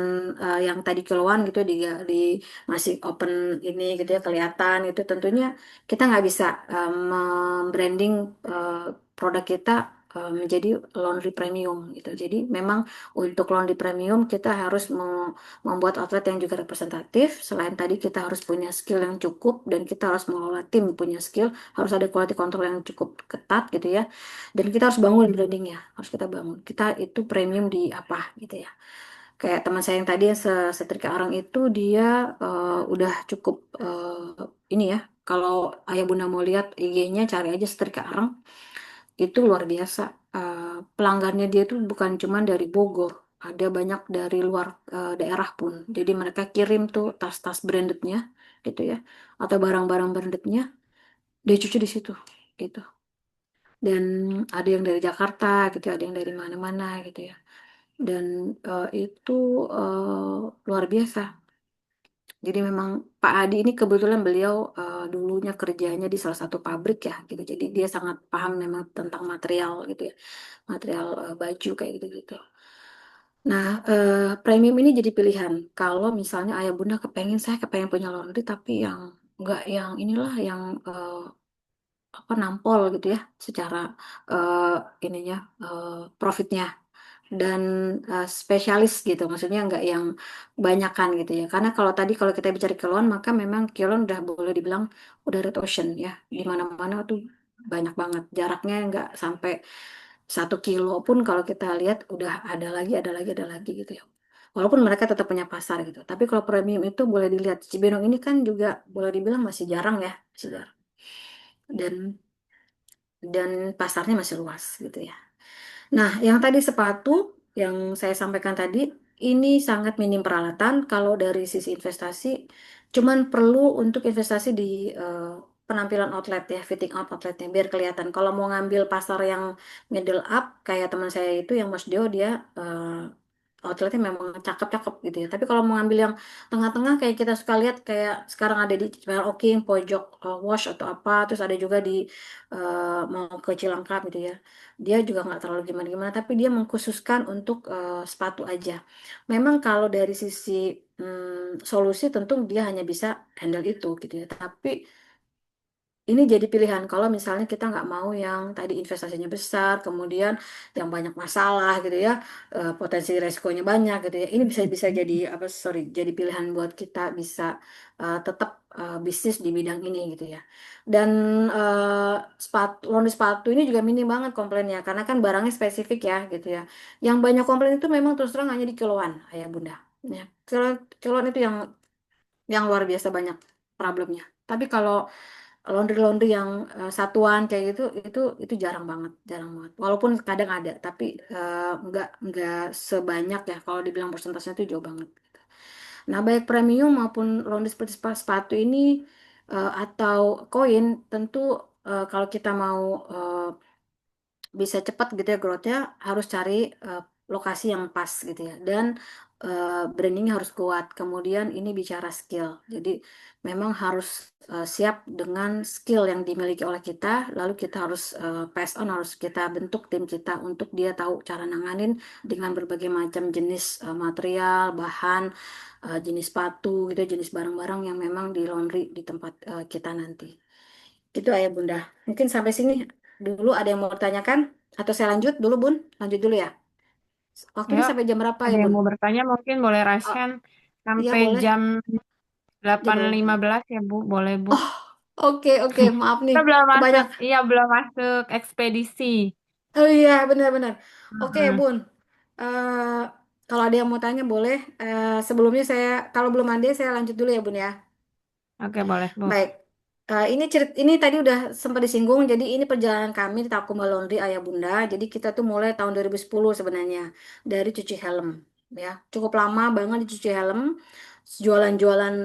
yang tadi kiloan gitu, di masih open ini gitu ya, kelihatan itu, tentunya kita nggak bisa membranding eh, produk kita menjadi laundry premium gitu. Jadi memang untuk laundry premium kita harus membuat outlet yang juga representatif. Selain tadi kita harus punya skill yang cukup, dan kita harus mengelola tim punya skill, harus ada quality control yang cukup ketat gitu ya. Dan kita harus bangun brandingnya, harus kita bangun. Kita itu premium di apa gitu ya. Kayak teman saya yang tadi yang setrika arang itu, dia udah cukup ini ya. Kalau ayah bunda mau lihat IG-nya, cari aja setrika arang, itu luar biasa. Pelanggannya dia tuh bukan cuma dari Bogor, ada banyak dari luar daerah pun. Jadi mereka kirim tuh tas-tas brandednya gitu ya, atau barang-barang brandednya, dia cuci di situ gitu. Dan ada yang dari Jakarta gitu, ada yang dari mana-mana gitu ya. Dan itu luar biasa. Jadi memang Pak Adi ini kebetulan beliau dulunya kerjanya di salah satu pabrik ya gitu. Jadi dia sangat paham memang tentang material gitu ya, material baju kayak gitu-gitu. Nah, premium ini jadi pilihan kalau misalnya ayah bunda kepengen, saya kepengen punya laundry tapi yang enggak yang inilah yang apa, nampol gitu ya secara eh, ininya profitnya, dan spesialis gitu, maksudnya nggak yang banyakan gitu ya. Karena kalau tadi kalau kita bicara kilauan, maka memang kilauan udah boleh dibilang udah red ocean ya, di mana-mana tuh banyak banget, jaraknya nggak sampai 1 kilo pun kalau kita lihat udah ada lagi, ada lagi, ada lagi gitu ya. Walaupun mereka tetap punya pasar gitu, tapi kalau premium itu boleh dilihat, Cibinong ini kan juga boleh dibilang masih jarang ya, masih jarang, dan pasarnya masih luas gitu ya. Nah, yang tadi sepatu yang saya sampaikan tadi, ini sangat minim peralatan. Kalau dari sisi investasi, cuman perlu untuk investasi di penampilan outlet ya, fitting out outletnya biar kelihatan. Kalau mau ngambil pasar yang middle up, kayak teman saya itu yang Mas Dio, dia outletnya memang cakep-cakep gitu ya. Tapi kalau mau ngambil yang tengah-tengah, kayak kita suka lihat kayak sekarang ada di Oking, pojok wash atau apa, terus ada juga di mau ke Cilangkap gitu ya. Dia juga nggak terlalu gimana-gimana, tapi dia mengkhususkan untuk sepatu aja. Memang kalau dari sisi solusi, tentu dia hanya bisa handle itu gitu ya. Tapi ini jadi pilihan kalau misalnya kita nggak mau yang tadi investasinya besar, kemudian yang banyak masalah gitu ya, potensi resikonya banyak gitu ya. Ini bisa bisa jadi apa, sorry, jadi pilihan buat kita bisa tetap bisnis di bidang ini gitu ya. Dan laundry sepatu ini juga minim banget komplainnya, karena kan barangnya spesifik ya gitu ya. Yang banyak komplain itu memang terus terang hanya di kiloan, ayah bunda. Ya, kiloan itu yang luar biasa banyak problemnya. Tapi kalau laundry-laundry yang satuan kayak gitu, itu jarang banget, jarang banget. Walaupun kadang ada, tapi nggak sebanyak ya. Kalau dibilang persentasenya itu jauh banget. Nah, baik premium maupun laundry seperti sepatu ini atau koin, tentu kalau kita mau bisa cepat gitu ya growth-nya, harus cari lokasi yang pas gitu ya, dan brandingnya harus kuat. Kemudian ini bicara skill, jadi memang harus siap dengan skill yang dimiliki oleh kita, lalu kita harus pass on, harus kita bentuk tim kita untuk dia tahu cara nanganin dengan berbagai macam jenis material, bahan, jenis sepatu gitu, jenis barang-barang yang memang di laundry di tempat kita nanti. Itu ayah bunda. Mungkin sampai sini dulu, ada yang mau bertanyakan? Atau saya lanjut dulu bun? Lanjut dulu ya. Waktunya Yuk, sampai jam berapa ada ya yang bun? mau bertanya mungkin boleh raise Oh, hand iya sampai boleh. jam Delapan Jam lima berapa? belas ya Bu, boleh Bu. Oh, oke oke, maaf nih. Kita belum masuk, Kebanyak. iya belum masuk ekspedisi. Oh iya, benar-benar. Oke, Mm-mm. Bun. Eh, Kalau ada yang mau tanya boleh. Sebelumnya saya, kalau belum ada, saya lanjut dulu ya, Bun ya. Oke, boleh Bu. Baik. Ini tadi udah sempat disinggung. Jadi ini perjalanan kami di Takuma Laundry Ayah Bunda. Jadi kita tuh mulai tahun 2010 sebenarnya dari cuci helm. Ya, cukup lama banget dicuci helm, jualan-jualan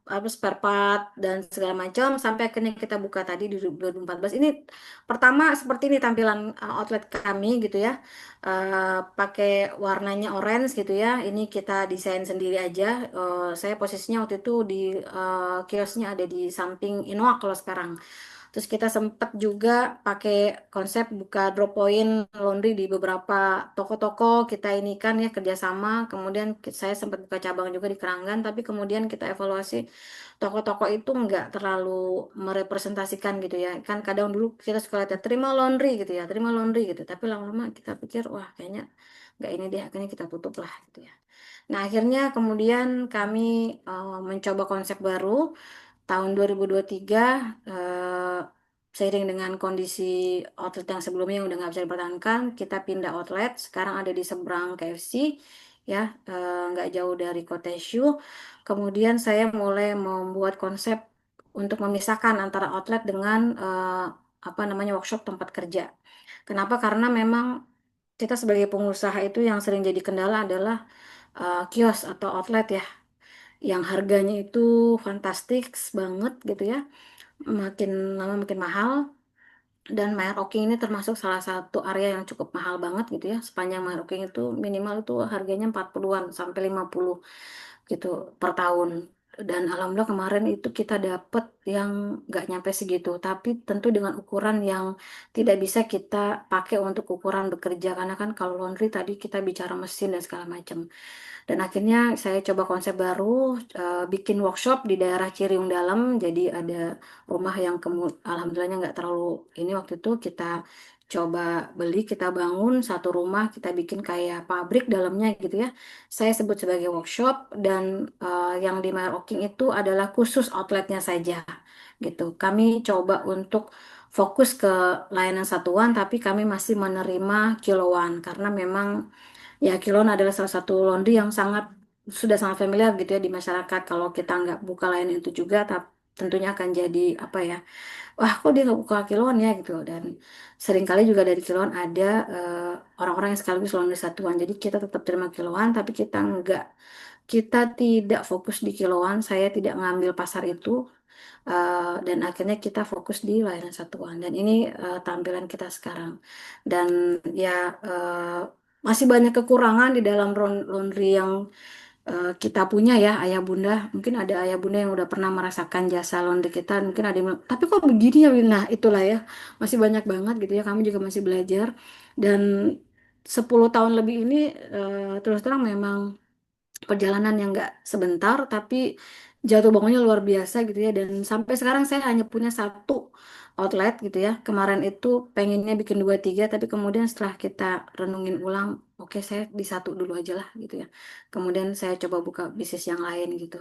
apa spare part dan segala macam sampai akhirnya kita buka tadi di 2014. Ini pertama seperti ini tampilan outlet kami gitu ya. Pakai warnanya orange gitu ya. Ini kita desain sendiri aja. Saya posisinya waktu itu di kiosnya ada di samping Inwak kalau sekarang. Terus kita sempat juga pakai konsep buka drop point laundry di beberapa toko-toko kita ini kan ya kerjasama. Kemudian saya sempat buka cabang juga di Keranggan, tapi kemudian kita evaluasi toko-toko itu nggak terlalu merepresentasikan gitu ya. Kan kadang dulu kita suka lihat ya, terima laundry gitu ya, terima laundry gitu. Tapi lama-lama kita pikir wah kayaknya nggak ini deh, akhirnya kita tutup lah gitu ya. Nah akhirnya kemudian kami mencoba konsep baru tahun 2023 eh, seiring dengan kondisi outlet yang sebelumnya yang udah nggak bisa dipertahankan, kita pindah outlet. Sekarang ada di seberang KFC, ya nggak jauh dari Koteshu. Kemudian saya mulai membuat konsep untuk memisahkan antara outlet dengan apa namanya workshop tempat kerja. Kenapa? Karena memang kita sebagai pengusaha itu yang sering jadi kendala adalah kios atau outlet ya yang harganya itu fantastis banget gitu ya, makin lama makin mahal. Dan Mayor Oking ini termasuk salah satu area yang cukup mahal banget gitu ya. Sepanjang Mayor Oking itu minimal itu harganya 40-an sampai 50 gitu per tahun. Dan alhamdulillah kemarin itu kita dapet yang nggak nyampe segitu, tapi tentu dengan ukuran yang tidak bisa kita pakai untuk ukuran bekerja karena kan kalau laundry tadi kita bicara mesin dan segala macam. Dan akhirnya saya coba konsep baru, bikin workshop di daerah Ciriung Dalam. Jadi ada rumah yang alhamdulillahnya nggak terlalu ini waktu itu kita coba beli, kita bangun satu rumah, kita bikin kayak pabrik dalamnya gitu ya. Saya sebut sebagai workshop dan yang di Mayor Oking itu adalah khusus outletnya saja gitu. Kami coba untuk fokus ke layanan satuan, tapi kami masih menerima kiloan karena memang ya, Kilon adalah salah satu laundry yang sudah sangat familiar gitu ya di masyarakat. Kalau kita nggak buka layanan itu juga, tentunya akan jadi apa ya? Wah, kok dia nggak buka Kilon ya gitu. Dan seringkali juga dari Kilon ada orang-orang yang sekaligus laundry satuan. Jadi kita tetap terima kiloan, tapi kita tidak fokus di kiloan. Saya tidak ngambil pasar itu. Dan akhirnya kita fokus di layanan satuan dan ini tampilan kita sekarang dan ya masih banyak kekurangan di dalam laundry yang kita punya ya ayah bunda, mungkin ada ayah bunda yang udah pernah merasakan jasa laundry kita, mungkin ada yang bilang tapi kok begini ya Win?" Nah itulah ya, masih banyak banget gitu ya, kami juga masih belajar dan 10 tahun lebih ini terus terang memang perjalanan yang nggak sebentar tapi jatuh bangunnya luar biasa gitu ya, dan sampai sekarang saya hanya punya satu outlet gitu ya. Kemarin itu pengennya bikin dua tiga tapi kemudian setelah kita renungin ulang, oke saya di satu dulu aja lah gitu ya, kemudian saya coba buka bisnis yang lain gitu.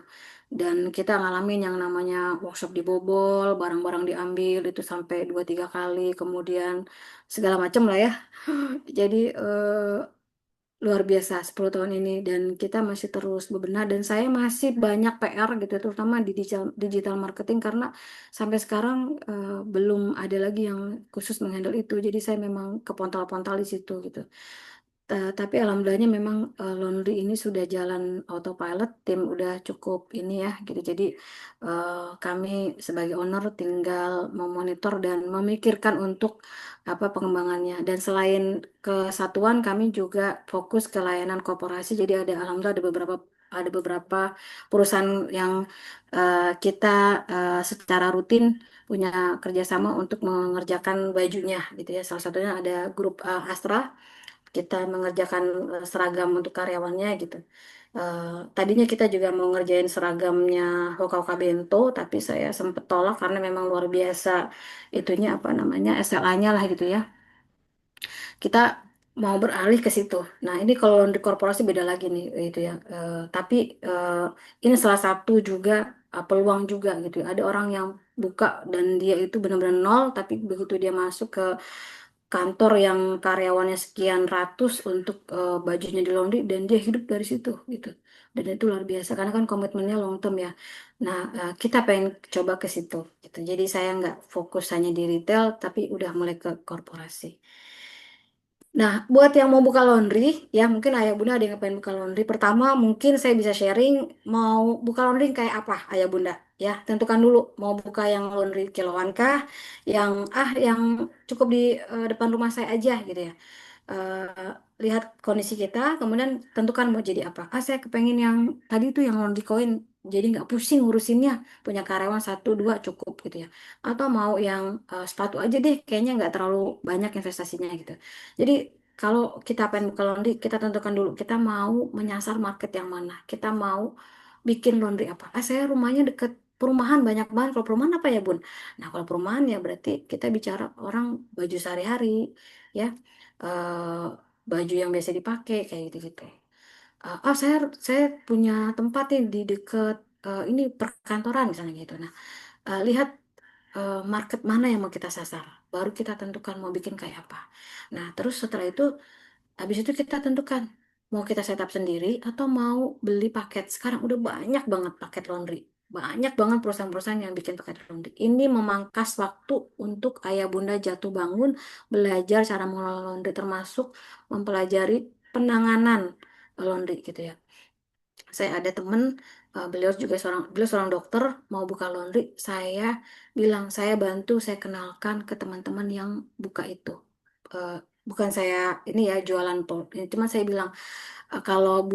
Dan kita ngalamin yang namanya workshop dibobol, barang-barang diambil itu sampai dua tiga kali, kemudian segala macam lah ya. Jadi luar biasa 10 tahun ini dan kita masih terus bebenah dan saya masih banyak PR gitu terutama di digital marketing karena sampai sekarang belum ada lagi yang khusus menghandle itu, jadi saya memang kepontal-pontal di situ gitu. Tapi alhamdulillahnya memang laundry ini sudah jalan autopilot, tim udah cukup ini ya gitu. Jadi kami sebagai owner tinggal memonitor dan memikirkan untuk apa pengembangannya. Dan selain kesatuan, kami juga fokus ke layanan korporasi. Jadi alhamdulillah ada beberapa perusahaan yang kita secara rutin punya kerjasama untuk mengerjakan bajunya gitu ya. Salah satunya ada grup Astra, kita mengerjakan seragam untuk karyawannya gitu. Tadinya kita juga mau ngerjain seragamnya Hoka Bento, tapi saya sempat tolak karena memang luar biasa itunya apa namanya SLA-nya lah gitu ya. Kita mau beralih ke situ. Nah, ini kalau di korporasi beda lagi nih itu ya. Tapi ini salah satu juga peluang juga gitu ya. Ada orang yang buka dan dia itu benar-benar nol, tapi begitu dia masuk ke kantor yang karyawannya sekian ratus untuk bajunya di laundry dan dia hidup dari situ gitu. Dan itu luar biasa karena kan komitmennya long term ya. Nah, kita pengen coba ke situ gitu. Jadi saya nggak fokus hanya di retail, tapi udah mulai ke korporasi. Nah, buat yang mau buka laundry, ya mungkin ayah bunda ada yang pengen buka laundry. Pertama, mungkin saya bisa sharing mau buka laundry kayak apa, ayah bunda. Ya, tentukan dulu mau buka yang laundry kiloan kah, yang cukup di depan rumah saya aja gitu ya. Lihat kondisi kita, kemudian tentukan mau jadi apa. Saya kepengen yang tadi tuh yang laundry koin, jadi nggak pusing ngurusinnya, punya karyawan satu dua cukup gitu ya. Atau mau yang sepatu aja deh, kayaknya nggak terlalu banyak investasinya gitu. Jadi kalau kita pengen buka laundry, kita tentukan dulu kita mau menyasar market yang mana. Kita mau bikin laundry apa. Saya rumahnya deket perumahan banyak banget. Kalau perumahan apa ya Bun? Nah kalau perumahan ya berarti kita bicara orang baju sehari-hari ya. Eh, Baju yang biasa dipakai kayak gitu-gitu. Saya punya tempat nih di deket ini perkantoran misalnya gitu. Nah, lihat market mana yang mau kita sasar. Baru kita tentukan mau bikin kayak apa. Nah, terus setelah itu, habis itu kita tentukan mau kita setup sendiri atau mau beli paket. Sekarang udah banyak banget paket laundry. Banyak banget perusahaan-perusahaan yang bikin paket laundry. Ini memangkas waktu untuk ayah bunda jatuh bangun, belajar cara mengelola laundry termasuk mempelajari penanganan laundry gitu ya. Saya ada temen, beliau seorang dokter mau buka laundry. Saya bilang saya bantu, saya kenalkan ke teman-teman yang buka itu. Eh, Bukan saya ini ya jualan cuma saya bilang kalau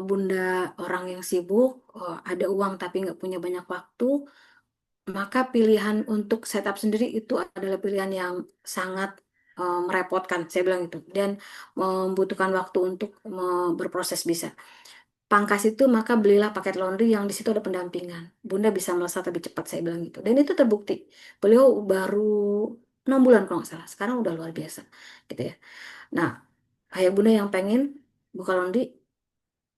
bunda orang yang sibuk, ada uang tapi nggak punya banyak waktu, maka pilihan untuk setup sendiri itu adalah pilihan yang sangat merepotkan. Saya bilang itu dan membutuhkan waktu untuk berproses bisa. Pangkas itu maka belilah paket laundry yang di situ ada pendampingan. Bunda bisa melesat lebih cepat, saya bilang gitu. Dan itu terbukti. Beliau baru 6 bulan kalau nggak salah. Sekarang udah luar biasa gitu ya. Nah, ayah bunda yang pengen buka laundry,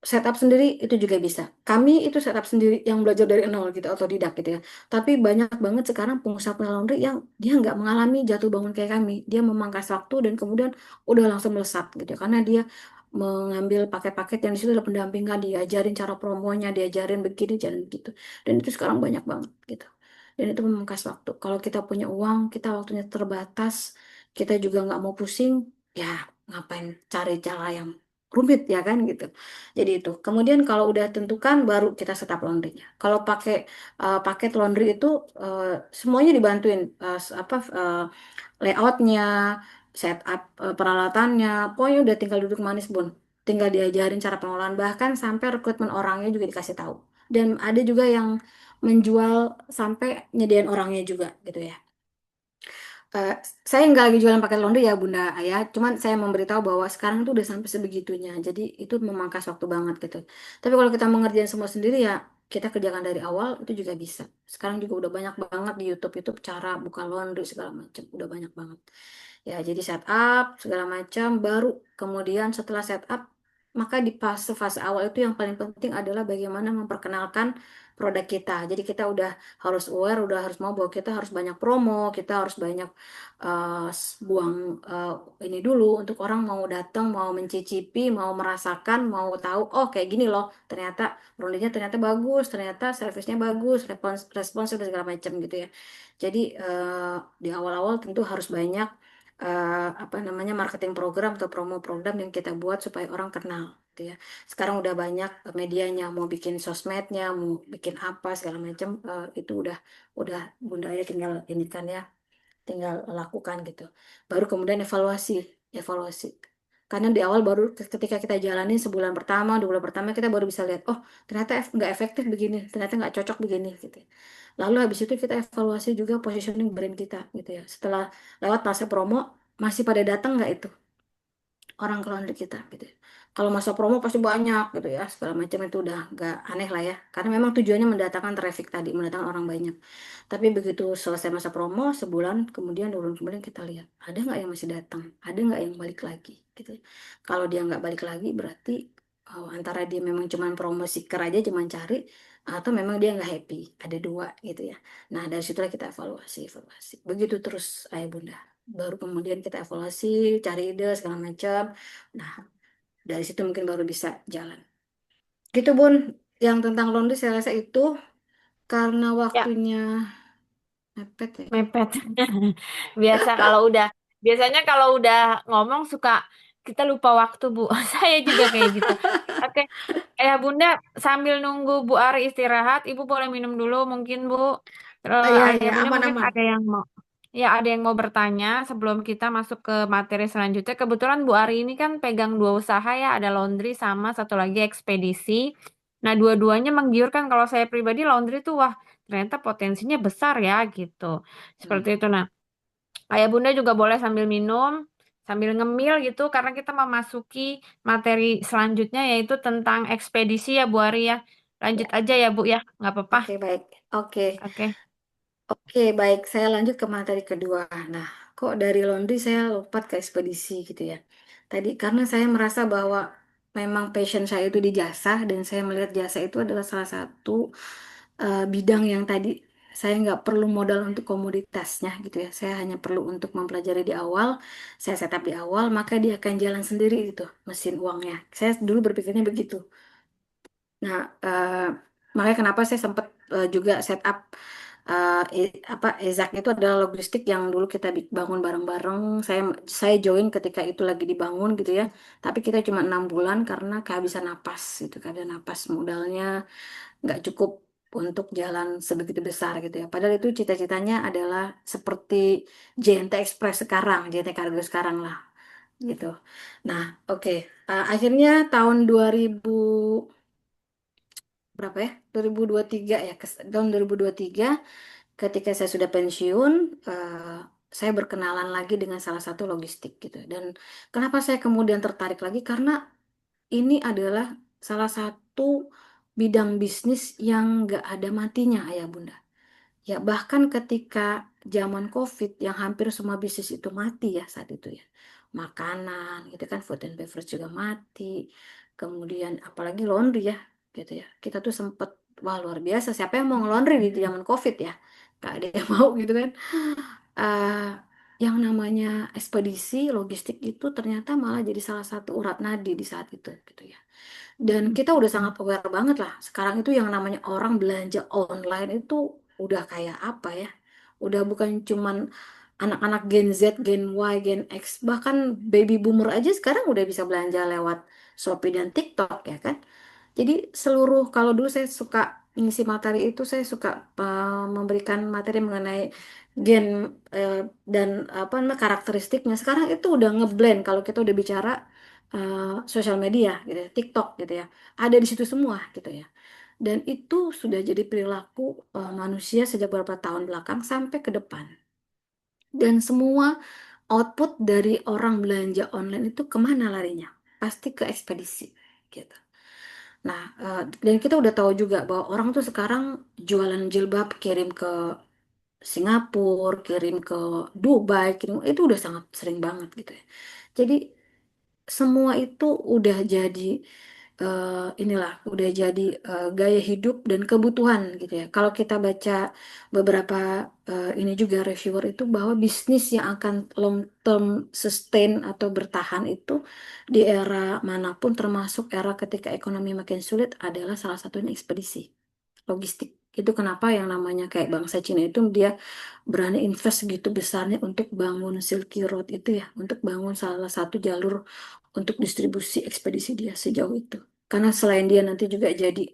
setup sendiri itu juga bisa. Kami itu setup sendiri yang belajar dari nol gitu, otodidak gitu ya. Tapi banyak banget sekarang pengusaha laundry yang dia nggak mengalami jatuh bangun kayak kami. Dia memangkas waktu dan kemudian udah langsung melesat gitu ya. Karena dia mengambil paket-paket yang di situ ada pendampingan, diajarin cara promonya, diajarin begini, jalan begitu. Dan itu sekarang banyak banget gitu. Dan itu memangkas waktu. Kalau kita punya uang, kita waktunya terbatas, kita juga nggak mau pusing, ya ngapain cari cara yang rumit ya kan gitu. Jadi itu. Kemudian kalau udah tentukan baru kita setup laundrynya. Kalau pakai paket laundry itu eh, semuanya dibantuin layoutnya, setup peralatannya. Pokoknya udah tinggal duduk manis Bun. Tinggal diajarin cara pengolahan bahkan sampai rekrutmen orangnya juga dikasih tahu. Dan ada juga yang menjual sampai nyediain orangnya juga gitu ya. Eh, saya nggak lagi jualan paket laundry ya Bunda Ayah, cuman saya memberitahu bahwa sekarang tuh udah sampai sebegitunya, jadi itu memangkas waktu banget gitu. Tapi kalau kita mengerjain semua sendiri ya kita kerjakan dari awal itu juga bisa. Sekarang juga udah banyak banget di YouTube cara buka laundry segala macam, udah banyak banget. Ya jadi setup segala macam, baru kemudian setelah setup maka di fase-fase awal itu yang paling penting adalah bagaimana memperkenalkan produk kita. Jadi kita udah harus aware, udah harus mau bahwa kita harus banyak promo, kita harus banyak buang ini dulu untuk orang mau datang, mau mencicipi, mau merasakan, mau tahu, oh kayak gini loh, ternyata produknya ternyata bagus, ternyata servisnya bagus, responsif dan segala macam gitu ya. Jadi di awal-awal tentu harus banyak apa namanya marketing program atau promo program yang kita buat supaya orang kenal gitu ya. Sekarang udah banyak medianya, mau bikin sosmednya, mau bikin apa segala macam itu udah Bunda ya tinggal ini kan ya, tinggal lakukan gitu. Baru kemudian evaluasi, evaluasi. Karena di awal baru ketika kita jalanin sebulan pertama, 2 bulan pertama kita baru bisa lihat, oh ternyata nggak efektif begini, ternyata nggak cocok begini gitu. Lalu habis itu kita evaluasi juga positioning brand kita gitu ya. Setelah lewat fase promo, masih pada datang nggak itu orang ke laundry kita gitu. Kalau masa promo pasti banyak gitu ya, segala macam itu udah gak aneh lah ya. Karena memang tujuannya mendatangkan traffic tadi, mendatangkan orang banyak. Tapi begitu selesai masa promo, sebulan kemudian turun kemudian kita lihat ada nggak yang masih datang, ada nggak yang balik lagi gitu. Kalau dia nggak balik lagi berarti antara dia memang cuman promo seeker aja cuman cari, atau memang dia nggak happy. Ada dua gitu ya. Nah dari situlah kita evaluasi, evaluasi. Begitu terus ayah bunda. Baru kemudian kita evaluasi, cari ide segala macam. Nah dari situ mungkin baru bisa jalan. Gitu Bun, yang tentang laundry saya rasa itu karena Ya, waktunya mepet ya. mepet. Biasa kalau udah, biasanya kalau udah ngomong suka kita lupa waktu, Bu. Saya juga kayak gitu. Oke, Ayah Bunda sambil nunggu Bu Ari istirahat, Ibu boleh minum dulu mungkin, Bu. Terus Iya, Ayah iya, Bunda mungkin aman-aman. ada yang mau, ya ada yang mau bertanya sebelum kita masuk ke materi selanjutnya. Kebetulan Bu Ari ini kan pegang dua usaha ya, ada laundry sama satu lagi ekspedisi. Nah, dua-duanya menggiurkan. Kalau saya pribadi laundry tuh wah ternyata potensinya besar ya gitu. Seperti itu. Nah, ayah bunda juga boleh sambil minum, sambil ngemil gitu, karena kita memasuki materi selanjutnya yaitu tentang ekspedisi ya Bu Ari ya. Lanjut Ya, aja ya Bu ya, nggak apa-apa. oke baik. Oke, Oke. oke baik. Saya lanjut ke materi kedua. Nah, kok dari laundry saya lompat ke ekspedisi gitu ya. Tadi karena saya merasa bahwa memang passion saya itu di jasa dan saya melihat jasa itu adalah salah satu bidang yang tadi saya nggak perlu modal untuk komoditasnya gitu ya. Saya hanya perlu untuk mempelajari di awal, saya setup di awal, maka dia akan jalan sendiri gitu mesin uangnya. Saya dulu berpikirnya begitu. Nah, makanya kenapa saya sempat juga setup apa Ezak itu adalah logistik yang dulu kita bangun bareng-bareng. Saya join ketika itu lagi dibangun gitu ya. Tapi kita cuma 6 bulan karena kehabisan napas gitu. Kehabisan napas modalnya nggak cukup untuk jalan sebegitu besar gitu ya. Padahal itu cita-citanya adalah seperti JNT Express sekarang, JNT Cargo sekarang lah gitu. Nah, oke. Akhirnya tahun 2000 berapa ya? 2023 ya, tahun 2023 ketika saya sudah pensiun, saya berkenalan lagi dengan salah satu logistik gitu. Dan kenapa saya kemudian tertarik lagi? Karena ini adalah salah satu bidang bisnis yang nggak ada matinya, ayah bunda. Ya, bahkan ketika zaman COVID yang hampir semua bisnis itu mati ya saat itu ya. Makanan, gitu kan, food and beverage juga mati. Kemudian apalagi laundry ya, gitu ya. Kita tuh sempet, wah luar biasa. Siapa yang mau nge-laundry di zaman COVID ya? Gak ada yang mau gitu kan. Eh, yang namanya ekspedisi logistik itu ternyata malah jadi salah satu urat nadi di saat itu gitu ya. Dan kita udah sangat aware banget lah. Sekarang itu yang namanya orang belanja online itu udah kayak apa ya? Udah bukan cuman anak-anak Gen Z, Gen Y, Gen X, bahkan baby boomer aja sekarang udah bisa belanja lewat Shopee dan TikTok ya kan? Jadi seluruh, kalau dulu saya suka mengisi materi itu, saya suka memberikan materi mengenai gen eh, dan apa namanya karakteristiknya. Sekarang itu udah ngeblend kalau kita udah bicara sosial media gitu ya, TikTok gitu ya. Ada di situ semua gitu ya. Dan itu sudah jadi perilaku manusia sejak beberapa tahun belakang sampai ke depan. Dan semua output dari orang belanja online itu kemana larinya? Pasti ke ekspedisi gitu. Nah, dan kita udah tahu juga bahwa orang tuh sekarang jualan jilbab kirim ke Singapura, kirim ke Dubai, kirim itu udah sangat sering banget gitu ya. Jadi semua itu udah jadi inilah, udah jadi gaya hidup dan kebutuhan gitu ya. Kalau kita baca beberapa ini juga reviewer itu bahwa bisnis yang akan long term sustain atau bertahan itu di era manapun termasuk era ketika ekonomi makin sulit adalah salah satunya ekspedisi logistik. Itu kenapa yang namanya kayak bangsa Cina itu dia berani invest segitu besarnya untuk bangun Silky Road itu ya, untuk bangun salah satu jalur untuk distribusi ekspedisi dia sejauh itu. Karena selain dia nanti juga jadi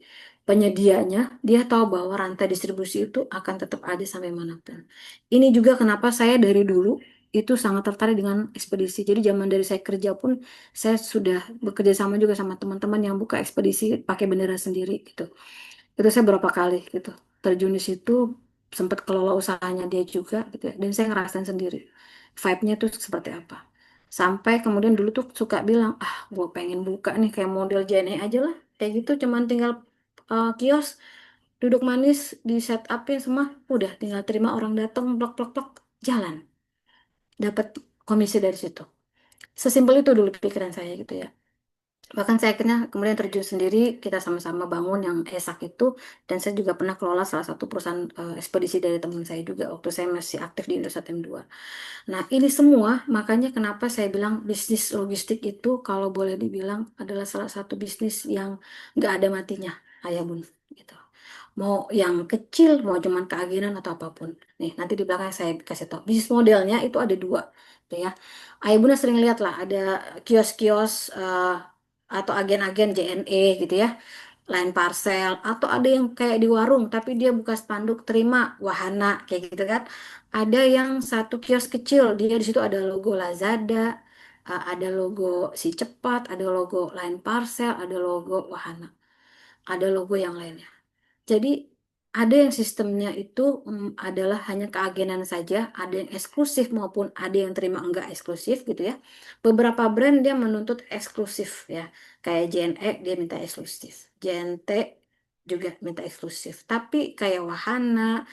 penyedianya, dia tahu bahwa rantai distribusi itu akan tetap ada sampai manapun. Ini juga kenapa saya dari dulu itu sangat tertarik dengan ekspedisi. Jadi zaman dari saya kerja pun saya sudah bekerja sama juga sama teman-teman yang buka ekspedisi pakai bendera sendiri gitu. Itu saya berapa kali gitu. Terjun di situ sempat kelola usahanya dia juga gitu ya. Dan saya ngerasain sendiri vibe-nya tuh seperti apa. Sampai kemudian dulu tuh suka bilang, ah gue pengen buka nih kayak model JNE aja lah. Kayak gitu cuman tinggal kios, duduk manis, di setupin semua, udah tinggal terima orang datang, blok blok blok, jalan. Dapat komisi dari situ. Sesimpel itu dulu pikiran saya gitu ya. Bahkan saya akhirnya kemudian terjun sendiri, kita sama-sama bangun yang esak itu, dan saya juga pernah kelola salah satu perusahaan ekspedisi dari teman saya juga waktu saya masih aktif di Indosat M2. Nah, ini semua makanya kenapa saya bilang bisnis logistik itu kalau boleh dibilang adalah salah satu bisnis yang nggak ada matinya, Ayah Bun. Gitu. Mau yang kecil, mau cuman keagenan atau apapun. Nih, nanti di belakang saya kasih tahu. Bisnis modelnya itu ada dua. Gitu ya. Ayah Bunda sering lihat lah, ada kios-kios atau agen-agen JNE gitu ya, line parcel, atau ada yang kayak di warung tapi dia buka spanduk terima wahana kayak gitu kan. Ada yang satu kios kecil, dia di situ ada logo Lazada, ada logo si cepat, ada logo line parcel, ada logo wahana, ada logo yang lainnya. Jadi ada yang sistemnya itu adalah hanya keagenan saja, ada yang eksklusif maupun ada yang terima enggak eksklusif gitu ya. Beberapa brand dia menuntut eksklusif ya. Kayak JNE dia minta eksklusif. JNT juga minta eksklusif. Tapi kayak Wahana,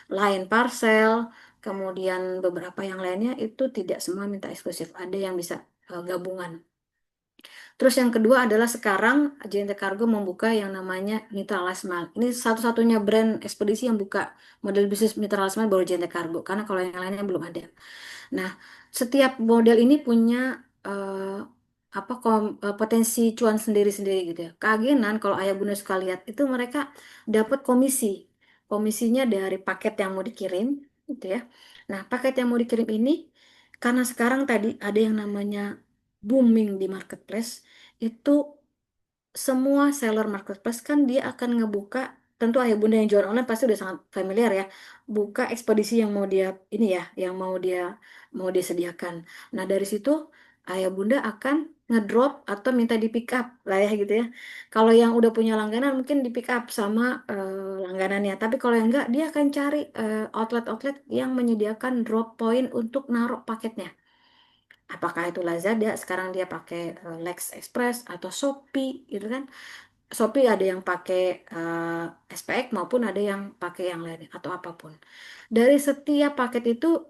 Line Parcel, kemudian beberapa yang lainnya itu tidak semua minta eksklusif. Ada yang bisa gabungan. Terus yang kedua adalah sekarang JNT Cargo membuka yang namanya Mitra Last Mile. Ini satu-satunya brand ekspedisi yang buka model bisnis Mitra Last Mile baru JNT Cargo. Karena kalau yang lainnya belum ada. Nah, setiap model ini punya potensi cuan sendiri-sendiri gitu ya. Keagenan kalau ayah bunda suka lihat itu mereka dapat komisi. Komisinya dari paket yang mau dikirim gitu ya. Nah, paket yang mau dikirim ini karena sekarang tadi ada yang namanya booming di marketplace, itu semua seller marketplace kan dia akan ngebuka, tentu ayah bunda yang jual online pasti udah sangat familiar ya, buka ekspedisi yang mau dia ini ya, yang mau dia sediakan. Nah dari situ ayah bunda akan ngedrop atau minta di pick up lah ya gitu ya. Kalau yang udah punya langganan mungkin di pick up sama langganannya, tapi kalau yang enggak dia akan cari outlet-outlet yang menyediakan drop point untuk naruh paketnya. Apakah itu Lazada, sekarang dia pakai Lex Express atau Shopee gitu kan. Shopee ada yang pakai SPX maupun ada yang pakai yang lain atau apapun. Dari setiap paket itu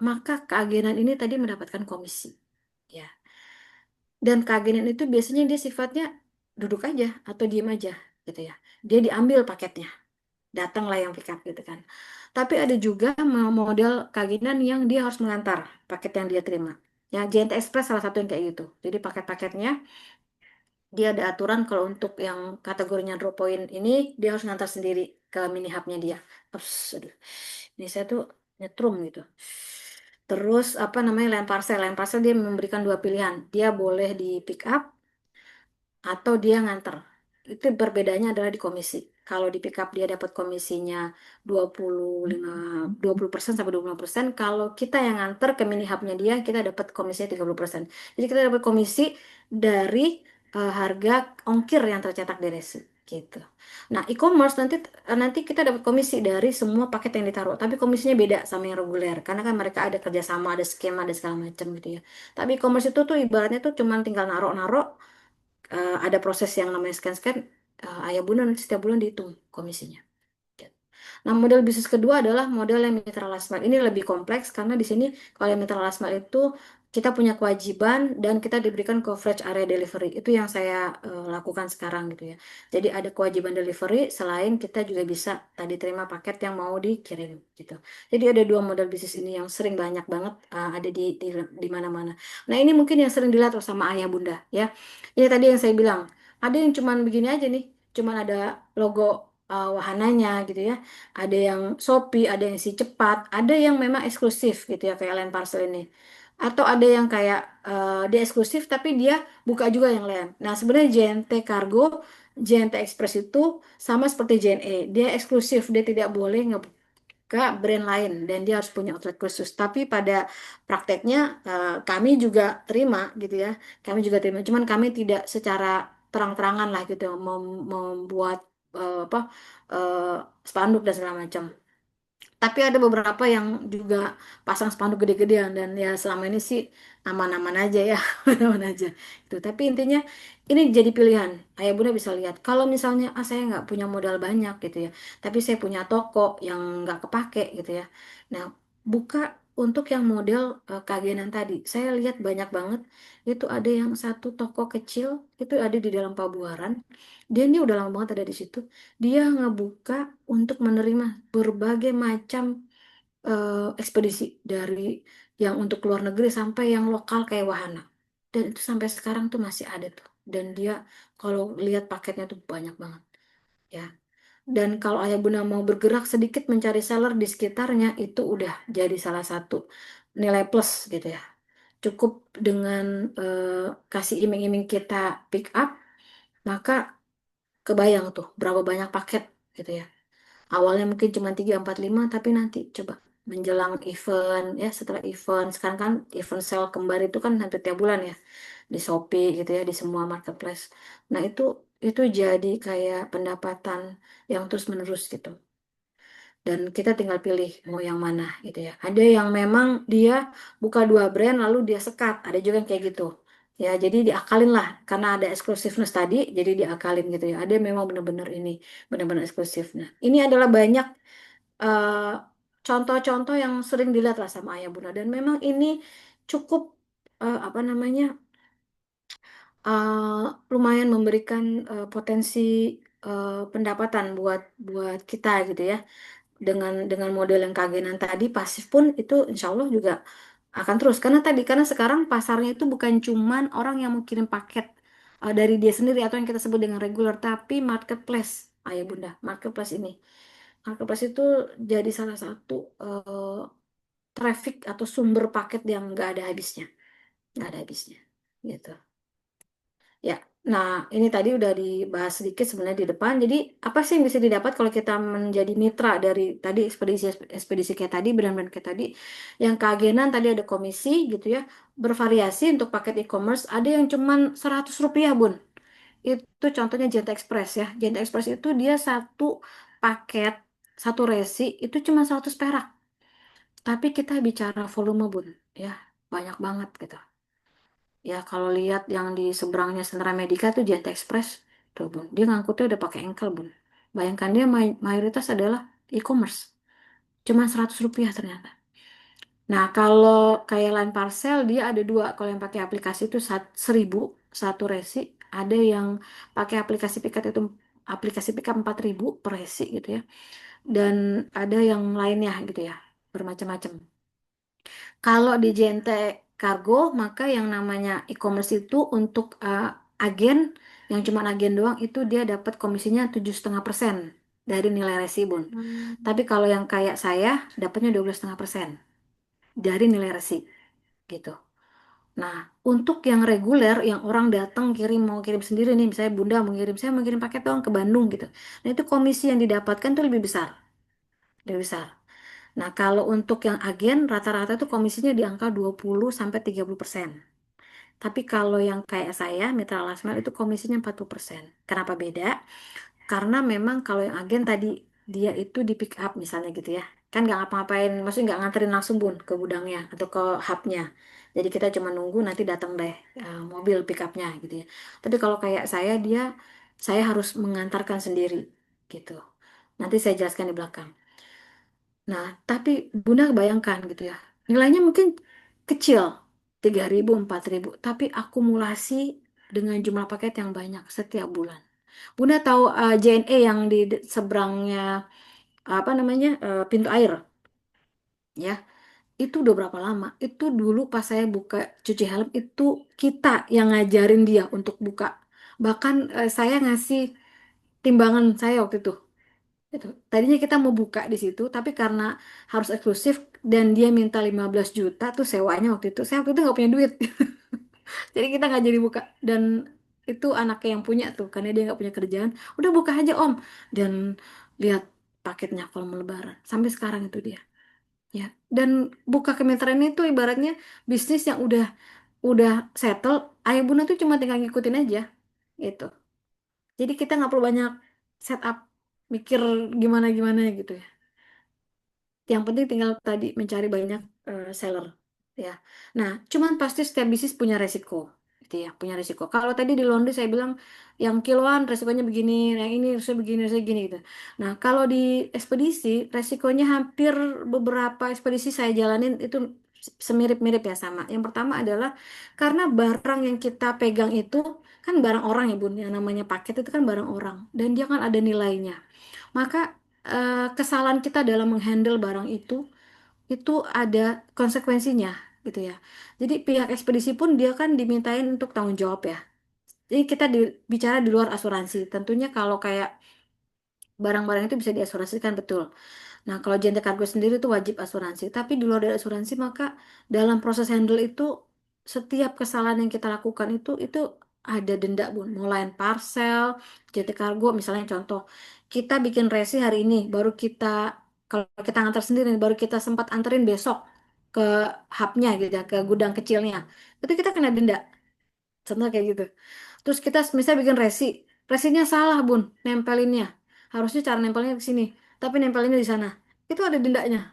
maka keagenan ini tadi mendapatkan komisi. Ya. Dan keagenan itu biasanya dia sifatnya duduk aja atau diem aja gitu ya. Dia diambil paketnya, datanglah yang pick up gitu kan. Tapi ada juga model keagenan yang dia harus mengantar paket yang dia terima. Ya, JNT Express salah satu yang kayak gitu. Jadi paket-paketnya dia ada aturan kalau untuk yang kategorinya drop point ini dia harus ngantar sendiri ke mini hubnya dia. Ups, aduh. Ini saya tuh nyetrum gitu. Terus apa namanya line parcel. Line parcel dia memberikan dua pilihan. Dia boleh di pick up atau dia nganter. Itu perbedaannya adalah di komisi. Kalau di pick up dia dapat komisinya 25 20% sampai 25%. Kalau kita yang nganter ke mini hubnya dia, kita dapat komisinya 30%. Jadi kita dapat komisi dari harga ongkir yang tercetak di resi gitu. Nah, e-commerce nanti kita dapat komisi dari semua paket yang ditaruh, tapi komisinya beda sama yang reguler karena kan mereka ada kerjasama, ada skema, ada segala macam gitu ya. Tapi e-commerce itu tuh ibaratnya tuh cuman tinggal naruh-naruh, ada proses yang namanya scan-scan, ayah bunda nanti setiap bulan dihitung komisinya. Nah, model bisnis kedua adalah model yang mitra last mile. Ini lebih kompleks karena di sini kalau yang mitra last mile itu kita punya kewajiban dan kita diberikan coverage area delivery. Itu yang saya lakukan sekarang gitu ya. Jadi ada kewajiban delivery selain kita juga bisa tadi terima paket yang mau dikirim gitu. Jadi ada dua model bisnis ini yang sering banyak banget ada di mana-mana. Nah, ini mungkin yang sering dilihat sama ayah bunda ya. Ini tadi yang saya bilang, ada yang cuman begini aja nih, cuman ada logo wahananya gitu ya. Ada yang Shopee, ada yang si cepat, ada yang memang eksklusif gitu ya kayak Line Parcel ini. Atau ada yang kayak dia eksklusif tapi dia buka juga yang lain. Nah, sebenarnya JNT Cargo, JNT Express itu sama seperti JNE. Dia eksklusif, dia tidak boleh ngebuka brand lain dan dia harus punya outlet khusus. Tapi pada prakteknya kami juga terima gitu ya. Kami juga terima. Cuman kami tidak secara terang-terangan lah gitu membuat apa spanduk dan segala macam. Tapi ada beberapa yang juga pasang spanduk gede-gedean dan ya selama ini sih aman-aman aja ya, aman aja. Itu. Tapi intinya ini jadi pilihan. Ayah bunda bisa lihat. Kalau misalnya saya nggak punya modal banyak gitu ya, tapi saya punya toko yang nggak kepake gitu ya. Nah, buka untuk yang model kagenan tadi. Saya lihat banyak banget. Itu ada yang satu toko kecil itu ada di dalam Pabuaran. Dia ini udah lama banget ada di situ. Dia ngebuka untuk menerima berbagai macam ekspedisi dari yang untuk luar negeri sampai yang lokal kayak wahana. Dan itu sampai sekarang tuh masih ada tuh. Dan dia kalau lihat paketnya tuh banyak banget ya. Dan kalau ayah bunda mau bergerak sedikit mencari seller di sekitarnya itu udah jadi salah satu nilai plus gitu ya. Cukup dengan kasih iming-iming kita pick up, maka kebayang tuh berapa banyak paket gitu ya. Awalnya mungkin cuma 3 4 5 tapi nanti coba menjelang event ya setelah event sekarang kan event sale kembar itu kan hampir tiap bulan ya di Shopee gitu ya di semua marketplace. Nah, itu jadi kayak pendapatan yang terus menerus gitu. Dan kita tinggal pilih mau yang mana gitu ya. Ada yang memang dia buka dua brand lalu dia sekat, ada juga yang kayak gitu. Ya, jadi diakalin lah karena ada eksklusifness tadi, jadi diakalin gitu ya. Ada yang memang benar-benar ini, benar-benar eksklusif. Nah, ini adalah banyak eh, contoh-contoh yang sering dilihat lah sama ayah bunda dan memang ini cukup apa namanya eh, lumayan memberikan potensi pendapatan buat buat kita gitu ya dengan model yang kagenan tadi pasif pun itu insya Allah juga akan terus karena sekarang pasarnya itu bukan cuman orang yang mau kirim paket dari dia sendiri atau yang kita sebut dengan regular tapi marketplace ayah bunda marketplace ini marketplace itu jadi salah satu traffic atau sumber paket yang nggak ada habisnya gitu. Ya, nah ini tadi udah dibahas sedikit sebenarnya di depan. Jadi apa sih yang bisa didapat kalau kita menjadi mitra dari tadi ekspedisi ekspedisi kayak tadi, brand-brand kayak tadi, yang keagenan tadi ada komisi gitu ya, bervariasi untuk paket e-commerce. Ada yang cuman Rp100 Bun. Itu contohnya Jenta Express ya. Jenta Express itu dia satu paket satu resi itu cuma 100 perak. Tapi kita bicara volume Bun, ya banyak banget gitu. Ya kalau lihat yang di seberangnya Sentra Medica tuh Jenta Express tuh bun, dia ngangkutnya udah pakai engkel bun. Bayangkan dia mayoritas adalah e-commerce, cuma Rp100 ternyata. Nah kalau kayak Line Parcel dia ada dua, kalau yang pakai aplikasi itu 1.000 satu resi, ada yang pakai aplikasi piket itu aplikasi piket 4.000 per resi gitu ya, dan ada yang lainnya gitu ya, bermacam-macam. Kalau di JNT Kargo, maka yang namanya e-commerce itu untuk agen, yang cuma agen doang, itu dia dapat komisinya 7,5% dari nilai resi, Bun. Hmm. Tapi kalau yang kayak saya, dapatnya 12,5% dari nilai resi, gitu. Nah, untuk yang reguler, yang orang datang kirim, mau kirim sendiri nih, misalnya Bunda mau kirim, saya mau kirim paket doang ke Bandung, gitu. Nah, itu komisi yang didapatkan tuh lebih besar, lebih besar. Nah, kalau untuk yang agen, rata-rata itu komisinya di angka 20 sampai 30%. Tapi kalau yang kayak saya, mitra last mile itu komisinya 40%. Kenapa beda? Karena memang kalau yang agen tadi, dia itu di pick up misalnya gitu ya. Kan nggak ngapa-ngapain, maksudnya nggak nganterin langsung bun ke gudangnya atau ke hubnya. Jadi kita cuma nunggu nanti datang deh mobil pick upnya gitu ya. Tapi kalau kayak saya harus mengantarkan sendiri gitu. Nanti saya jelaskan di belakang. Nah, tapi Bunda bayangkan gitu ya. Nilainya mungkin kecil, 3.000, 4.000, tapi akumulasi dengan jumlah paket yang banyak setiap bulan. Bunda tahu JNE yang di seberangnya apa namanya pintu air ya. Itu udah berapa lama? Itu dulu pas saya buka cuci helm itu kita yang ngajarin dia untuk buka. Bahkan saya ngasih timbangan saya waktu itu. Itu. Tadinya kita mau buka di situ, tapi karena harus eksklusif dan dia minta 15 juta tuh sewanya waktu itu. Saya waktu itu nggak punya duit. Jadi kita nggak jadi buka. Dan itu anaknya yang punya tuh, karena dia nggak punya kerjaan. Udah buka aja Om. Dan lihat paketnya kalau mau lebaran. Sampai sekarang itu dia. Ya. Dan buka kemitraan itu ibaratnya bisnis yang udah settle. Ayah bunda tuh cuma tinggal ngikutin aja. Gitu. Jadi kita nggak perlu banyak setup mikir gimana-gimana gitu ya. Yang penting tinggal tadi mencari banyak seller ya. Nah, cuman pasti setiap bisnis punya resiko gitu ya, punya resiko. Kalau tadi di laundry saya bilang yang kiloan resikonya begini, yang ini resikonya begini, resikonya gini gitu. Nah, kalau di ekspedisi resikonya hampir beberapa ekspedisi saya jalanin itu semirip-mirip ya sama. Yang pertama adalah karena barang yang kita pegang itu kan barang orang ya Bun, yang namanya paket itu kan barang orang dan dia kan ada nilainya. Maka kesalahan kita dalam menghandle barang itu ada konsekuensinya gitu ya. Jadi pihak ekspedisi pun dia kan dimintain untuk tanggung jawab ya. Jadi kita bicara di luar asuransi. Tentunya kalau kayak barang-barang itu bisa diasuransikan betul. Nah, kalau jente kargo sendiri itu wajib asuransi. Tapi di luar dari asuransi, maka dalam proses handle itu, setiap kesalahan yang kita lakukan itu ada denda, Bun. Mulai parcel, jente kargo, misalnya contoh, kita bikin resi hari ini, baru kita, kalau kita ngantar sendiri, baru kita sempat anterin besok ke hubnya gitu ya, ke gudang kecilnya. Itu kita kena denda. Contoh kayak gitu. Terus kita misalnya bikin resi, resinya salah bun, nempelinnya. Harusnya cara nempelnya di sini, tapi nempelinnya di sana. Itu ada dendanya.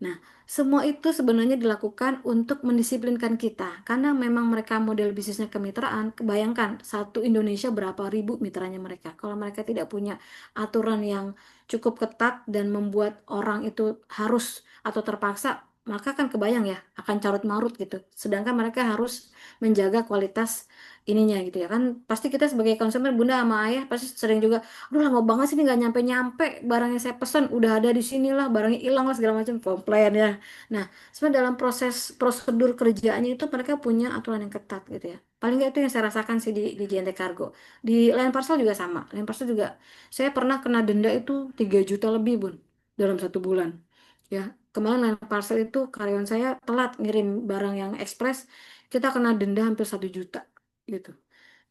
Nah, semua itu sebenarnya dilakukan untuk mendisiplinkan kita. Karena memang mereka model bisnisnya kemitraan, bayangkan satu Indonesia berapa ribu mitranya mereka. Kalau mereka tidak punya aturan yang cukup ketat dan membuat orang itu harus atau terpaksa, maka kan kebayang ya, akan carut marut gitu. Sedangkan mereka harus menjaga kualitas ininya gitu ya kan, pasti kita sebagai konsumen bunda sama ayah pasti sering juga, aduh lama banget sih ini nggak nyampe nyampe barangnya saya pesan udah ada di sini lah barangnya hilang lah segala macam komplain ya. Nah, sebenarnya dalam proses prosedur kerjaannya itu mereka punya aturan yang ketat gitu ya, paling nggak itu yang saya rasakan sih di JNT Cargo. Di Lion Parcel juga sama, Lion Parcel juga saya pernah kena denda itu 3 juta lebih bun dalam 1 bulan ya. Kemarin Lion Parcel itu karyawan saya telat ngirim barang yang ekspres, kita kena denda hampir 1 juta gitu.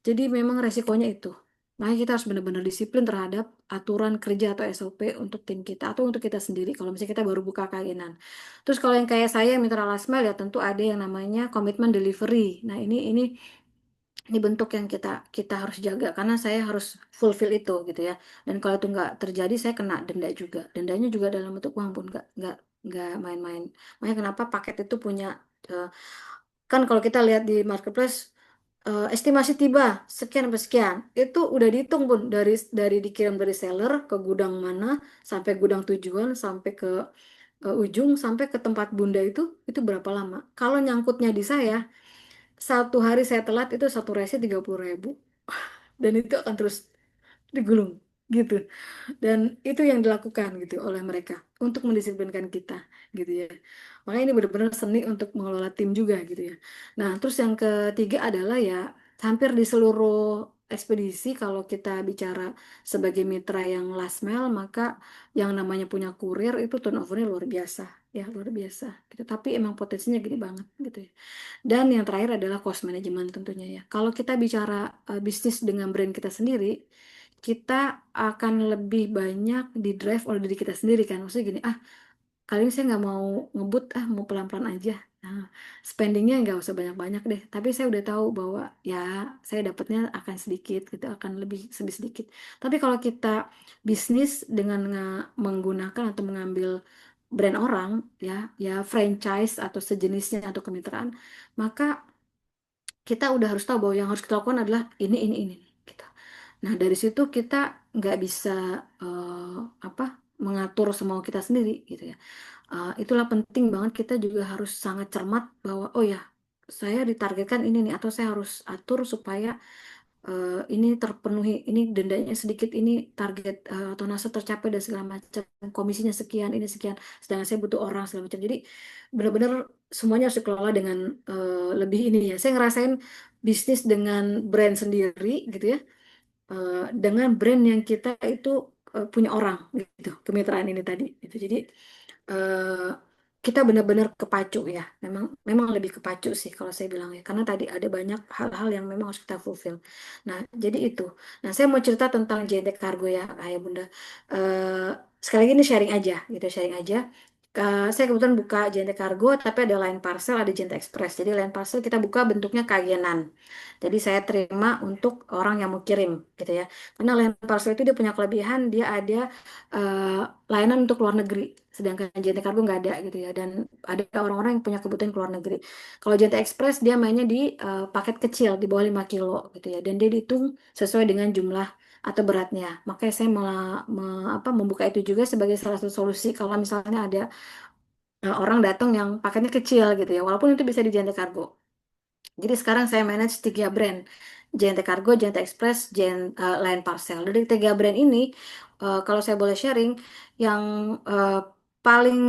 Jadi memang resikonya itu. Makanya kita harus benar-benar disiplin terhadap aturan kerja atau SOP untuk tim kita atau untuk kita sendiri kalau misalnya kita baru buka kainan. Terus kalau yang kayak saya yang mitra last mile ya tentu ada yang namanya komitmen delivery. Nah, ini bentuk yang kita kita harus jaga karena saya harus fulfill itu gitu ya. Dan kalau itu nggak terjadi saya kena denda juga. Dendanya juga dalam bentuk uang pun nggak main-main. Makanya kenapa paket itu punya eh, kan kalau kita lihat di marketplace estimasi tiba sekian sampai sekian itu udah dihitung pun dari dikirim dari seller ke gudang mana sampai gudang tujuan sampai ke ujung sampai ke tempat bunda itu berapa lama. Kalau nyangkutnya di saya 1 hari saya telat itu satu resi 30.000 dan itu akan terus digulung gitu. Dan itu yang dilakukan gitu oleh mereka untuk mendisiplinkan kita gitu ya. Makanya ini benar-benar seni untuk mengelola tim juga gitu ya. Nah, terus yang ketiga adalah ya hampir di seluruh ekspedisi kalau kita bicara sebagai mitra yang last mile maka yang namanya punya kurir itu turnovernya luar biasa ya luar biasa gitu. Tapi emang potensinya gede banget gitu ya. Dan yang terakhir adalah cost management tentunya ya. Kalau kita bicara bisnis dengan brand kita sendiri, kita akan lebih banyak di drive oleh diri kita sendiri kan. Maksudnya gini, ah kali ini saya nggak mau ngebut, ah mau pelan-pelan aja. Nah, spendingnya nggak usah banyak-banyak deh. Tapi saya udah tahu bahwa ya saya dapatnya akan sedikit gitu, akan lebih sedikit. Tapi kalau kita bisnis dengan menggunakan atau mengambil brand orang, ya franchise atau sejenisnya atau kemitraan, maka kita udah harus tahu bahwa yang harus kita lakukan adalah ini gitu. Nah, dari situ kita nggak bisa apa mengatur semau kita sendiri gitu ya. Itulah penting banget kita juga harus sangat cermat bahwa oh ya saya ditargetkan ini nih atau saya harus atur supaya ini terpenuhi, ini dendanya sedikit, ini target tonase tercapai dan segala macam, komisinya sekian, ini sekian, sedangkan saya butuh orang segala macam. Jadi benar-benar semuanya harus dikelola dengan lebih ini ya. Saya ngerasain bisnis dengan brand sendiri gitu ya, dengan brand yang kita itu punya orang gitu, kemitraan ini tadi. Gitu. Jadi eh, kita benar-benar kepacu ya. Memang memang lebih kepacu sih kalau saya bilang ya. Karena tadi ada banyak hal-hal yang memang harus kita fulfill. Nah, jadi itu. Nah, saya mau cerita tentang JNT Cargo ya, Ayah Bunda. Eh, Sekali lagi ini sharing aja gitu, sharing aja. Saya kebetulan buka JNT Cargo, tapi ada Line Parcel, ada JNT Express. Jadi Line Parcel kita buka bentuknya kagenan. Jadi saya terima untuk orang yang mau kirim, gitu ya. Karena Line Parcel itu dia punya kelebihan, dia ada eh, layanan untuk luar negeri. Sedangkan JNT Cargo nggak ada, gitu ya. Dan ada orang-orang yang punya kebutuhan ke luar negeri. Kalau JNT Express dia mainnya di paket kecil, di bawah 5 kilo, gitu ya. Dan dia dihitung sesuai dengan jumlah atau beratnya. Makanya saya malah membuka itu juga sebagai salah satu solusi kalau misalnya ada orang datang yang paketnya kecil gitu ya, walaupun itu bisa di Jente Cargo. Jadi sekarang saya manage 3 brand, JNT Cargo, JNT Express, Line Parcel. Dari 3 brand ini, kalau saya boleh sharing, yang eh, paling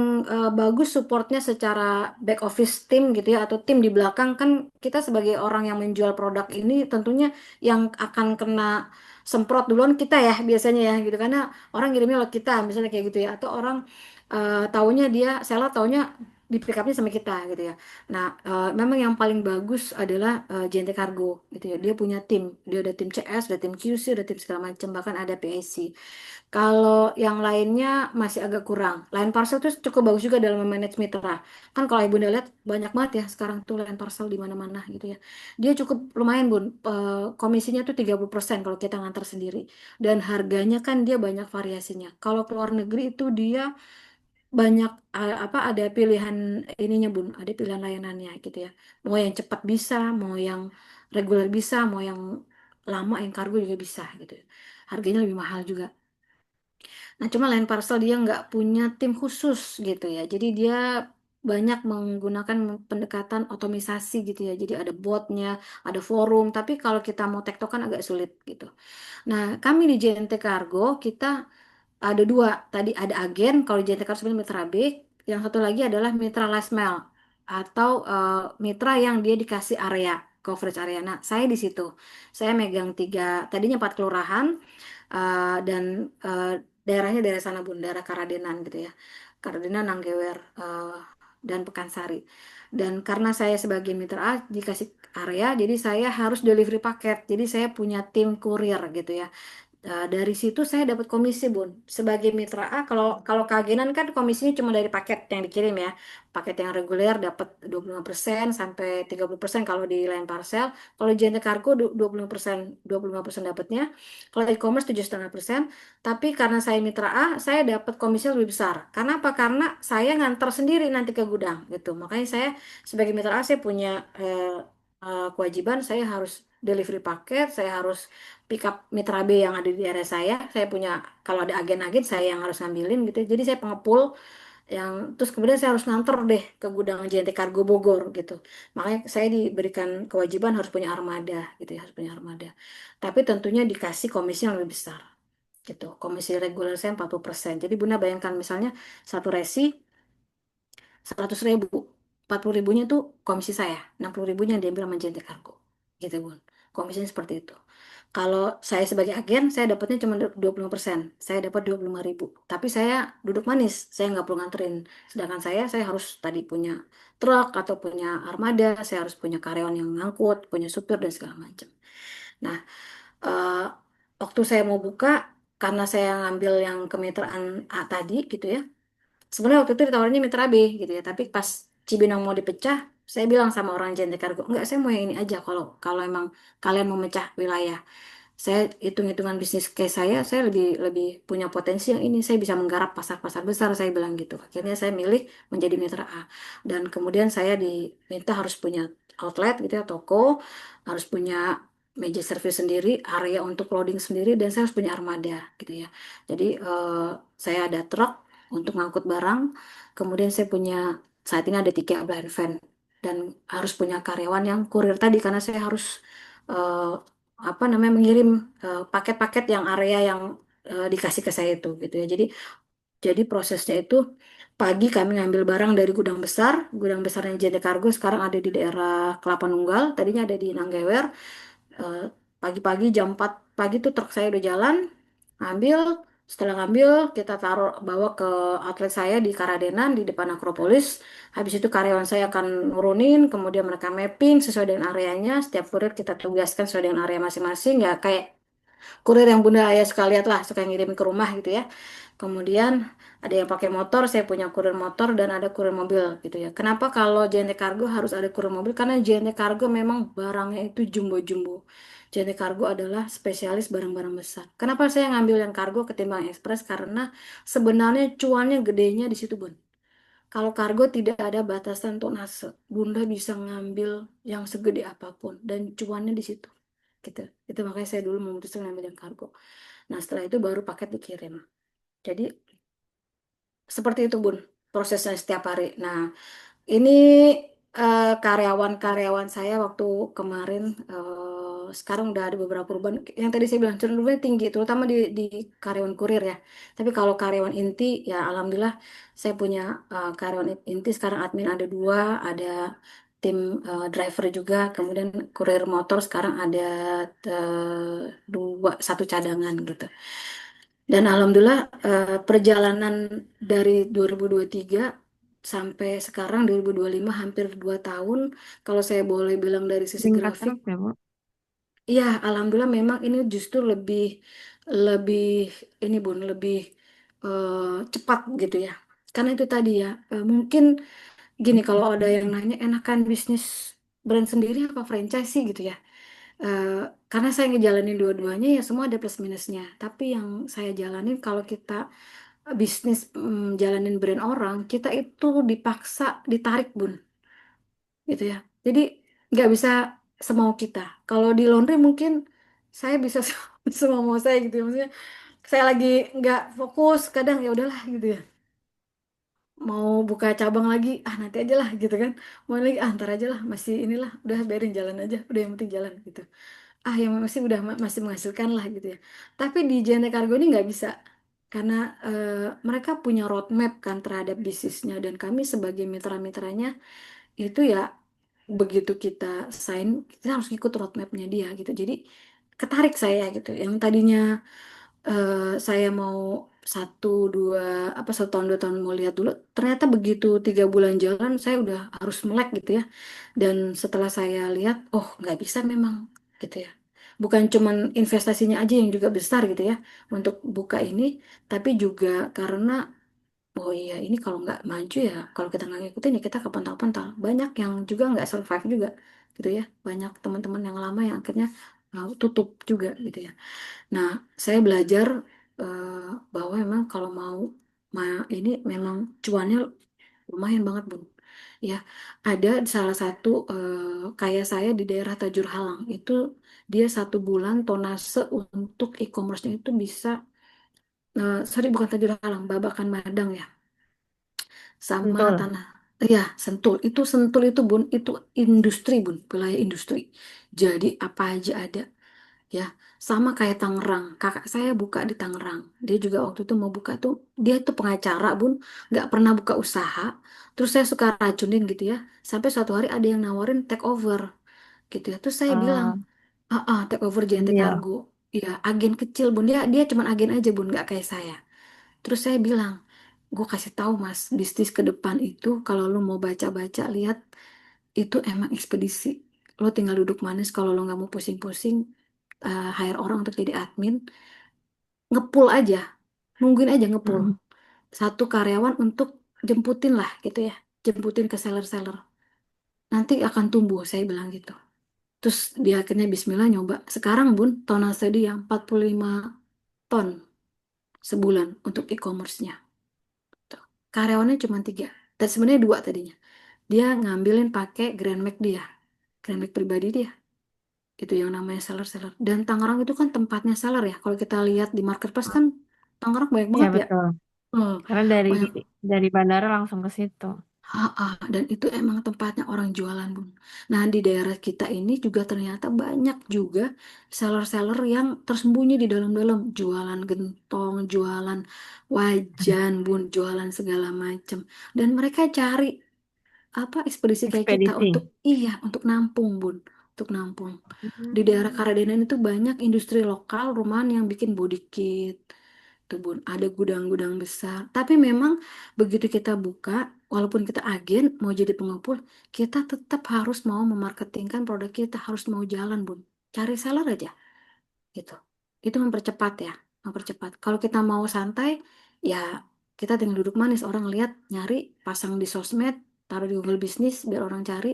bagus supportnya secara back office tim gitu ya, atau tim di belakang kan kita sebagai orang yang menjual produk ini tentunya yang akan kena semprot duluan kita ya biasanya ya gitu, karena orang ngirimnya lewat kita misalnya kayak gitu ya, atau orang taunya dia seller taunya di pick upnya sama kita gitu ya. Nah, memang yang paling bagus adalah JNT Cargo gitu ya. Dia punya tim, dia ada tim CS, ada tim QC, ada tim segala macam, bahkan ada PAC. Kalau yang lainnya masih agak kurang. Line Parcel tuh cukup bagus juga dalam memanage mitra. Kan kalau Ibu lihat banyak banget ya sekarang tuh Line Parcel di mana-mana gitu ya. Dia cukup lumayan Bun. Komisinya tuh 30% kalau kita ngantar sendiri. Dan harganya kan dia banyak variasinya. Kalau ke luar negeri itu dia banyak ada pilihan ininya Bun, ada pilihan layanannya gitu ya. Mau yang cepat bisa, mau yang reguler bisa, mau yang lama yang kargo juga bisa gitu ya. Harganya lebih mahal juga. Nah, cuma Line Parcel dia nggak punya tim khusus gitu ya. Jadi dia banyak menggunakan pendekatan otomisasi gitu ya. Jadi ada botnya, ada forum. Tapi kalau kita mau tektokan agak sulit gitu. Nah, kami di JNT Cargo kita ada 2. Tadi ada agen, kalau di JNT Cargo sebenarnya mitra B. Yang satu lagi adalah mitra last mile atau mitra yang dia dikasih area, coverage area. Nah, saya di situ. Saya megang 3, tadinya 4 kelurahan dan daerahnya daerah sana Bun, daerah Karadenan gitu ya. Karadenan, Nanggewer, dan Pekansari. Dan karena saya sebagai mitra A dikasih area, jadi saya harus delivery paket. Jadi saya punya tim kurir gitu ya. Dari situ saya dapat komisi, Bun. Sebagai mitra A, kalau kalau keagenan kan komisinya cuma dari paket yang dikirim ya. Paket yang reguler dapat 25% sampai 30% kalau di Line Parcel. Kalau JNT Cargo 25% dapatnya. Kalau e-commerce 7,5%. Tapi karena saya mitra A, saya dapat komisi lebih besar. Karena apa? Karena saya ngantar sendiri nanti ke gudang gitu. Makanya saya sebagai mitra A saya punya kewajiban, saya harus delivery paket, saya harus pick up mitra B yang ada di area saya. Saya punya, kalau ada agen-agen saya yang harus ngambilin gitu. Jadi saya pengepul yang terus kemudian saya harus nganter deh ke gudang JNT Cargo Bogor gitu. Makanya saya diberikan kewajiban harus punya armada gitu ya, harus punya armada. Tapi tentunya dikasih komisi yang lebih besar gitu. Komisi reguler saya 40%. Jadi Bunda bayangkan misalnya satu resi 100.000, 40.000-nya tuh komisi saya, 60.000-nya yang diambil sama JNT Cargo gitu Bun. Komisinya seperti itu. Kalau saya sebagai agen, saya dapatnya cuma 25%. Saya dapat 25.000. Tapi saya duduk manis, saya nggak perlu nganterin. Sedangkan saya harus tadi punya truk atau punya armada, saya harus punya karyawan yang ngangkut, punya supir dan segala macam. Nah, eh, waktu saya mau buka, karena saya ngambil yang kemitraan A tadi gitu ya, sebenarnya waktu itu ditawarinnya mitra B gitu ya, tapi pas Cibinong mau dipecah, saya bilang sama orang JNT Cargo, enggak, saya mau yang ini aja, kalau kalau emang kalian mau mecah wilayah. Saya hitung-hitungan bisnis case saya lebih lebih punya potensi yang ini, saya bisa menggarap pasar-pasar besar, saya bilang gitu. Akhirnya saya milih menjadi mitra A. Dan kemudian saya diminta harus punya outlet gitu ya, toko, harus punya meja service sendiri, area untuk loading sendiri, dan saya harus punya armada gitu ya. Jadi saya ada truk untuk ngangkut barang, kemudian saya punya, saat ini ada 3 blind van, dan harus punya karyawan yang kurir tadi karena saya harus eh, mengirim paket-paket yang area yang dikasih ke saya itu gitu ya. Jadi prosesnya itu pagi kami ngambil barang dari gudang besarnya JT Cargo sekarang ada di daerah Kelapa Nunggal, tadinya ada di Nanggewer. Eh, Pagi-pagi jam 4 pagi tuh truk saya udah jalan, ngambil, setelah ngambil kita taruh bawa ke outlet saya di Karadenan di depan Akropolis. Habis itu karyawan saya akan nurunin, kemudian mereka mapping sesuai dengan areanya. Setiap kurir kita tugaskan sesuai dengan area masing-masing, ya kayak Kurir yang Bunda Ayah suka lihat lah, suka ngirim ke rumah gitu ya. Kemudian ada yang pakai motor, saya punya kurir motor dan ada kurir mobil gitu ya. Kenapa kalau JNT Cargo harus ada kurir mobil? Karena JNT Cargo memang barangnya itu jumbo-jumbo. JNT Cargo adalah spesialis barang-barang besar. Kenapa saya ngambil yang kargo ketimbang ekspres? Karena sebenarnya cuannya gedenya di situ, Bun. Kalau kargo tidak ada batasan tonnase. Bunda bisa ngambil yang segede apapun dan cuannya di situ. Gitu. Itu makanya saya dulu memutuskan ngambil yang kargo. Nah, setelah itu baru paket dikirim. Jadi seperti itu, Bun, prosesnya setiap hari. Nah, ini karyawan-karyawan saya waktu kemarin, sekarang udah ada beberapa perubahan. Yang tadi saya bilang cenderungnya tinggi, terutama di karyawan kurir ya. Tapi kalau karyawan inti, ya alhamdulillah saya punya karyawan inti sekarang admin ada dua, ada tim driver juga, kemudian kurir motor sekarang ada dua, satu cadangan gitu. Dan alhamdulillah perjalanan dari 2023 sampai sekarang 2025 hampir 2 tahun. Kalau saya boleh bilang dari sisi Meningkat grafik, terus ya, Bu. ya alhamdulillah memang ini justru lebih lebih ini Bun, lebih eh, cepat gitu ya. Karena itu tadi ya, mungkin gini kalau ada yang nanya enakan bisnis brand sendiri apa franchise sih gitu ya. Eh, karena saya ngejalanin dua-duanya ya semua ada plus minusnya. Tapi yang saya jalanin kalau kita bisnis jalanin brand orang, kita itu dipaksa ditarik Bun, gitu ya. Jadi nggak bisa semau kita. Kalau di laundry mungkin saya bisa semau saya gitu ya. Maksudnya saya lagi nggak fokus, kadang ya udahlah gitu ya. Mau buka cabang lagi, ah nanti aja lah gitu kan. Mau lagi, ah ntar aja lah, masih inilah, udah biarin jalan aja, udah yang penting jalan gitu. Ah yang masih udah masih menghasilkan lah gitu ya. Tapi di JNT Cargo ini nggak bisa karena mereka punya roadmap kan terhadap bisnisnya dan kami sebagai mitra-mitranya itu ya begitu kita sign kita harus ikut roadmapnya dia gitu. Jadi ketarik saya gitu. Yang tadinya eh, saya mau satu dua apa 1 tahun 2 tahun mau lihat dulu ternyata begitu 3 bulan jalan saya udah harus melek gitu ya dan setelah saya lihat oh nggak bisa memang gitu ya bukan cuman investasinya aja yang juga besar gitu ya untuk buka ini tapi juga karena oh iya ini kalau nggak maju ya kalau kita nggak ngikutin ya kita kepental-pental banyak yang juga nggak survive juga gitu ya banyak teman-teman yang lama yang akhirnya tutup juga gitu ya. Nah, saya belajar eh, bahwa memang kalau mau ini memang cuannya lumayan banget, Bun. Ya, ada salah satu kayak saya di daerah Tajur Halang itu dia 1 bulan tonase untuk e-commerce-nya itu bisa sorry bukan Tajur Halang, Babakan Madang ya, sama Betul. tanah. Ya, Sentul itu Bun, itu industri Bun, wilayah industri. Jadi apa aja ada. Ya sama kayak Tangerang kakak saya buka di Tangerang dia juga waktu itu mau buka tuh dia tuh pengacara Bun nggak pernah buka usaha terus saya suka racunin gitu ya sampai suatu hari ada yang nawarin take over gitu ya terus saya bilang Eh, take over JNT ambil. Cargo ya agen kecil Bun dia cuman agen aja Bun nggak kayak saya terus saya bilang gue kasih tahu Mas bisnis ke depan itu kalau lu mau baca-baca lihat itu emang ekspedisi lo tinggal duduk manis kalau lo nggak mau pusing-pusing hire orang untuk jadi admin, ngepul aja, nungguin aja ngepul. Mm-mm. Satu karyawan untuk jemputin lah gitu ya, jemputin ke seller-seller. Nanti akan tumbuh, saya bilang gitu. Terus dia akhirnya Bismillah nyoba. Sekarang Bun, tonase dia 45 ton sebulan untuk e-commerce-nya. Tuh. Karyawannya cuma 3. Dan sebenarnya 2 tadinya. Dia ngambilin pakai Grand Max dia. Grand Max pribadi dia. Itu yang namanya seller-seller. Dan Tangerang itu kan tempatnya seller ya. Kalau kita lihat di marketplace kan Tangerang banyak Iya, banget ya. betul. Hmm, Karena dari banyak. bandara langsung ke situ. Dan itu emang tempatnya orang jualan, Bun. Nah, di daerah kita ini juga ternyata banyak juga seller-seller yang tersembunyi di dalam-dalam. Jualan gentong, jualan wajan, Bun, jualan segala macam. Dan mereka cari apa ekspedisi kayak kita Ekspedisi. untuk nampung Bun untuk nampung di daerah Hmm. Karadenan itu banyak industri lokal rumahan yang bikin body kit tuh Bun ada gudang-gudang besar tapi memang begitu kita buka walaupun kita agen mau jadi pengepul kita tetap harus mau memarketingkan produk kita harus mau jalan Bun cari seller aja gitu itu mempercepat ya, mempercepat. Kalau kita mau santai, ya kita tinggal duduk manis. Orang lihat, nyari, pasang di sosmed, taruh di Google Bisnis biar orang cari.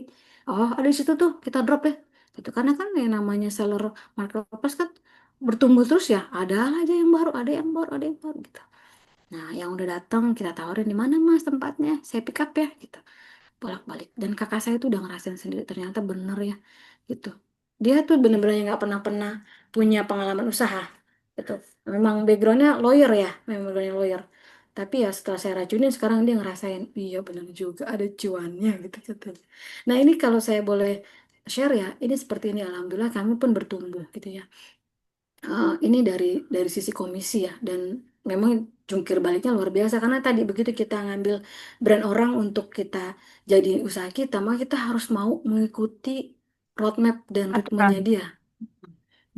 Oh, ada di situ tuh, kita drop ya. Gitu. Karena kan yang namanya seller marketplace kan bertumbuh terus ya. Ada aja yang baru, ada yang baru, ada yang baru gitu. Nah, yang udah datang kita tawarin di mana Mas tempatnya? Saya pick up ya gitu, bolak-balik. Dan kakak saya tuh udah ngerasain sendiri ternyata bener ya gitu. Dia tuh bener-bener nggak pernah punya pengalaman usaha gitu. Memang backgroundnya lawyer ya, memang backgroundnya lawyer. Tapi ya setelah saya racunin sekarang dia ngerasain iya bener juga ada cuannya gitu katanya. Nah ini kalau saya boleh share ya, ini seperti ini alhamdulillah kami pun bertumbuh gitu ya. Ini dari sisi komisi ya, dan memang jungkir baliknya luar biasa karena tadi begitu kita ngambil brand orang untuk kita jadi usaha kita, maka kita harus mau mengikuti roadmap dan ritmenya Aturan. dia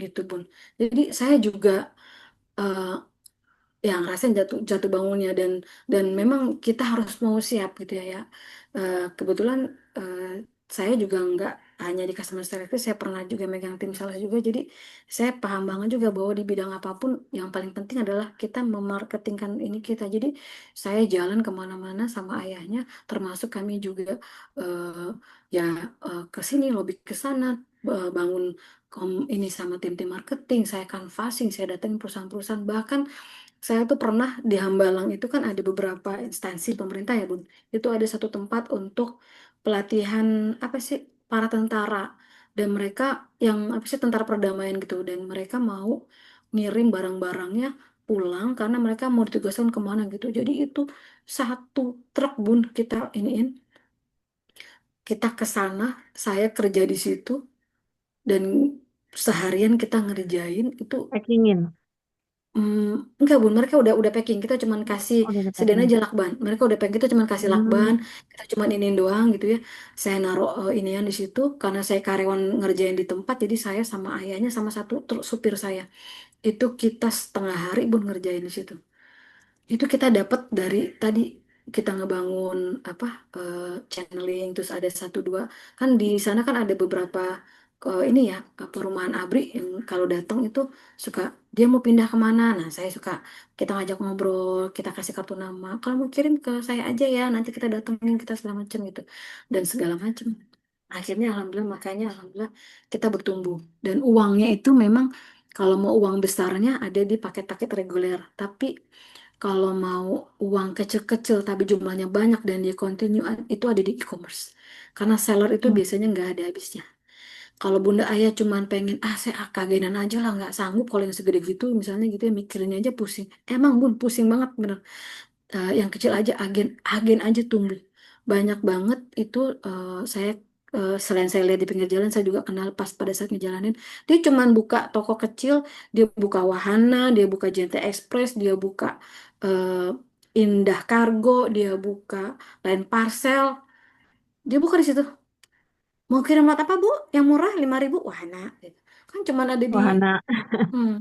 gitu Bun. Jadi saya juga eh, ya ngerasain jatuh jatuh bangunnya, dan memang kita harus mau siap gitu ya. Kebetulan eh, saya juga nggak hanya di customer service, saya pernah juga megang tim sales juga, jadi saya paham banget juga bahwa di bidang apapun yang paling penting adalah kita memarketingkan ini kita. Jadi saya jalan kemana-mana sama ayahnya, termasuk kami juga eh, ya ke sini lobby ke sana, bangun ini sama tim-tim marketing, saya canvassing, saya datangin perusahaan-perusahaan, bahkan saya tuh pernah di Hambalang itu kan ada beberapa instansi pemerintah ya Bun. Itu ada satu tempat untuk pelatihan apa sih para tentara, dan mereka yang apa sih tentara perdamaian gitu, dan mereka mau ngirim barang-barangnya pulang karena mereka mau ditugaskan kemana gitu. Jadi itu satu truk Bun kita iniin, kita ke sana, saya kerja di situ dan seharian kita ngerjain itu. Packingin. Enggak bun, mereka udah packing. Kita cuman kasih Oh, udah sediain packing. aja lakban. Mereka udah packing, kita cuman kasih lakban. Hmm, Kita cuman iniin doang gitu ya. Saya naruh inian di situ karena saya karyawan ngerjain di tempat. Jadi saya sama ayahnya sama satu supir saya itu kita setengah hari bun ngerjain di situ. Itu kita dapat dari tadi kita ngebangun apa channeling, terus ada satu dua kan di sana kan ada beberapa ini ya perumahan ABRI yang kalau datang itu suka dia mau pindah kemana. Nah saya suka kita ngajak ngobrol, kita kasih kartu nama. Kalau mau kirim ke saya aja ya, nanti kita datengin kita segala macam gitu dan segala macam. Akhirnya alhamdulillah, makanya alhamdulillah kita bertumbuh, dan uangnya itu memang kalau mau uang besarnya ada di paket-paket reguler, tapi kalau mau uang kecil-kecil tapi jumlahnya banyak dan dia continue itu ada di e-commerce. Karena seller itu hmm. biasanya nggak ada habisnya. Kalau Bunda Ayah cuman pengen, saya kagenan aja lah, nggak sanggup kalau yang segede gitu, misalnya gitu ya, mikirinnya aja pusing. Emang Bun, pusing banget bener. Yang kecil aja, agen aja tumbuh. Banyak banget itu saya selain saya lihat di pinggir jalan, saya juga kenal pas pada saat ngejalanin. Dia cuman buka toko kecil, dia buka Wahana, dia buka JNT Express, dia buka eh, Indah Kargo, dia buka Line Parcel, dia buka di situ. Mau kirim lot apa Bu? Yang murah 5.000 Wahana. Gitu. Kan cuman ada di, Wahana. hmm,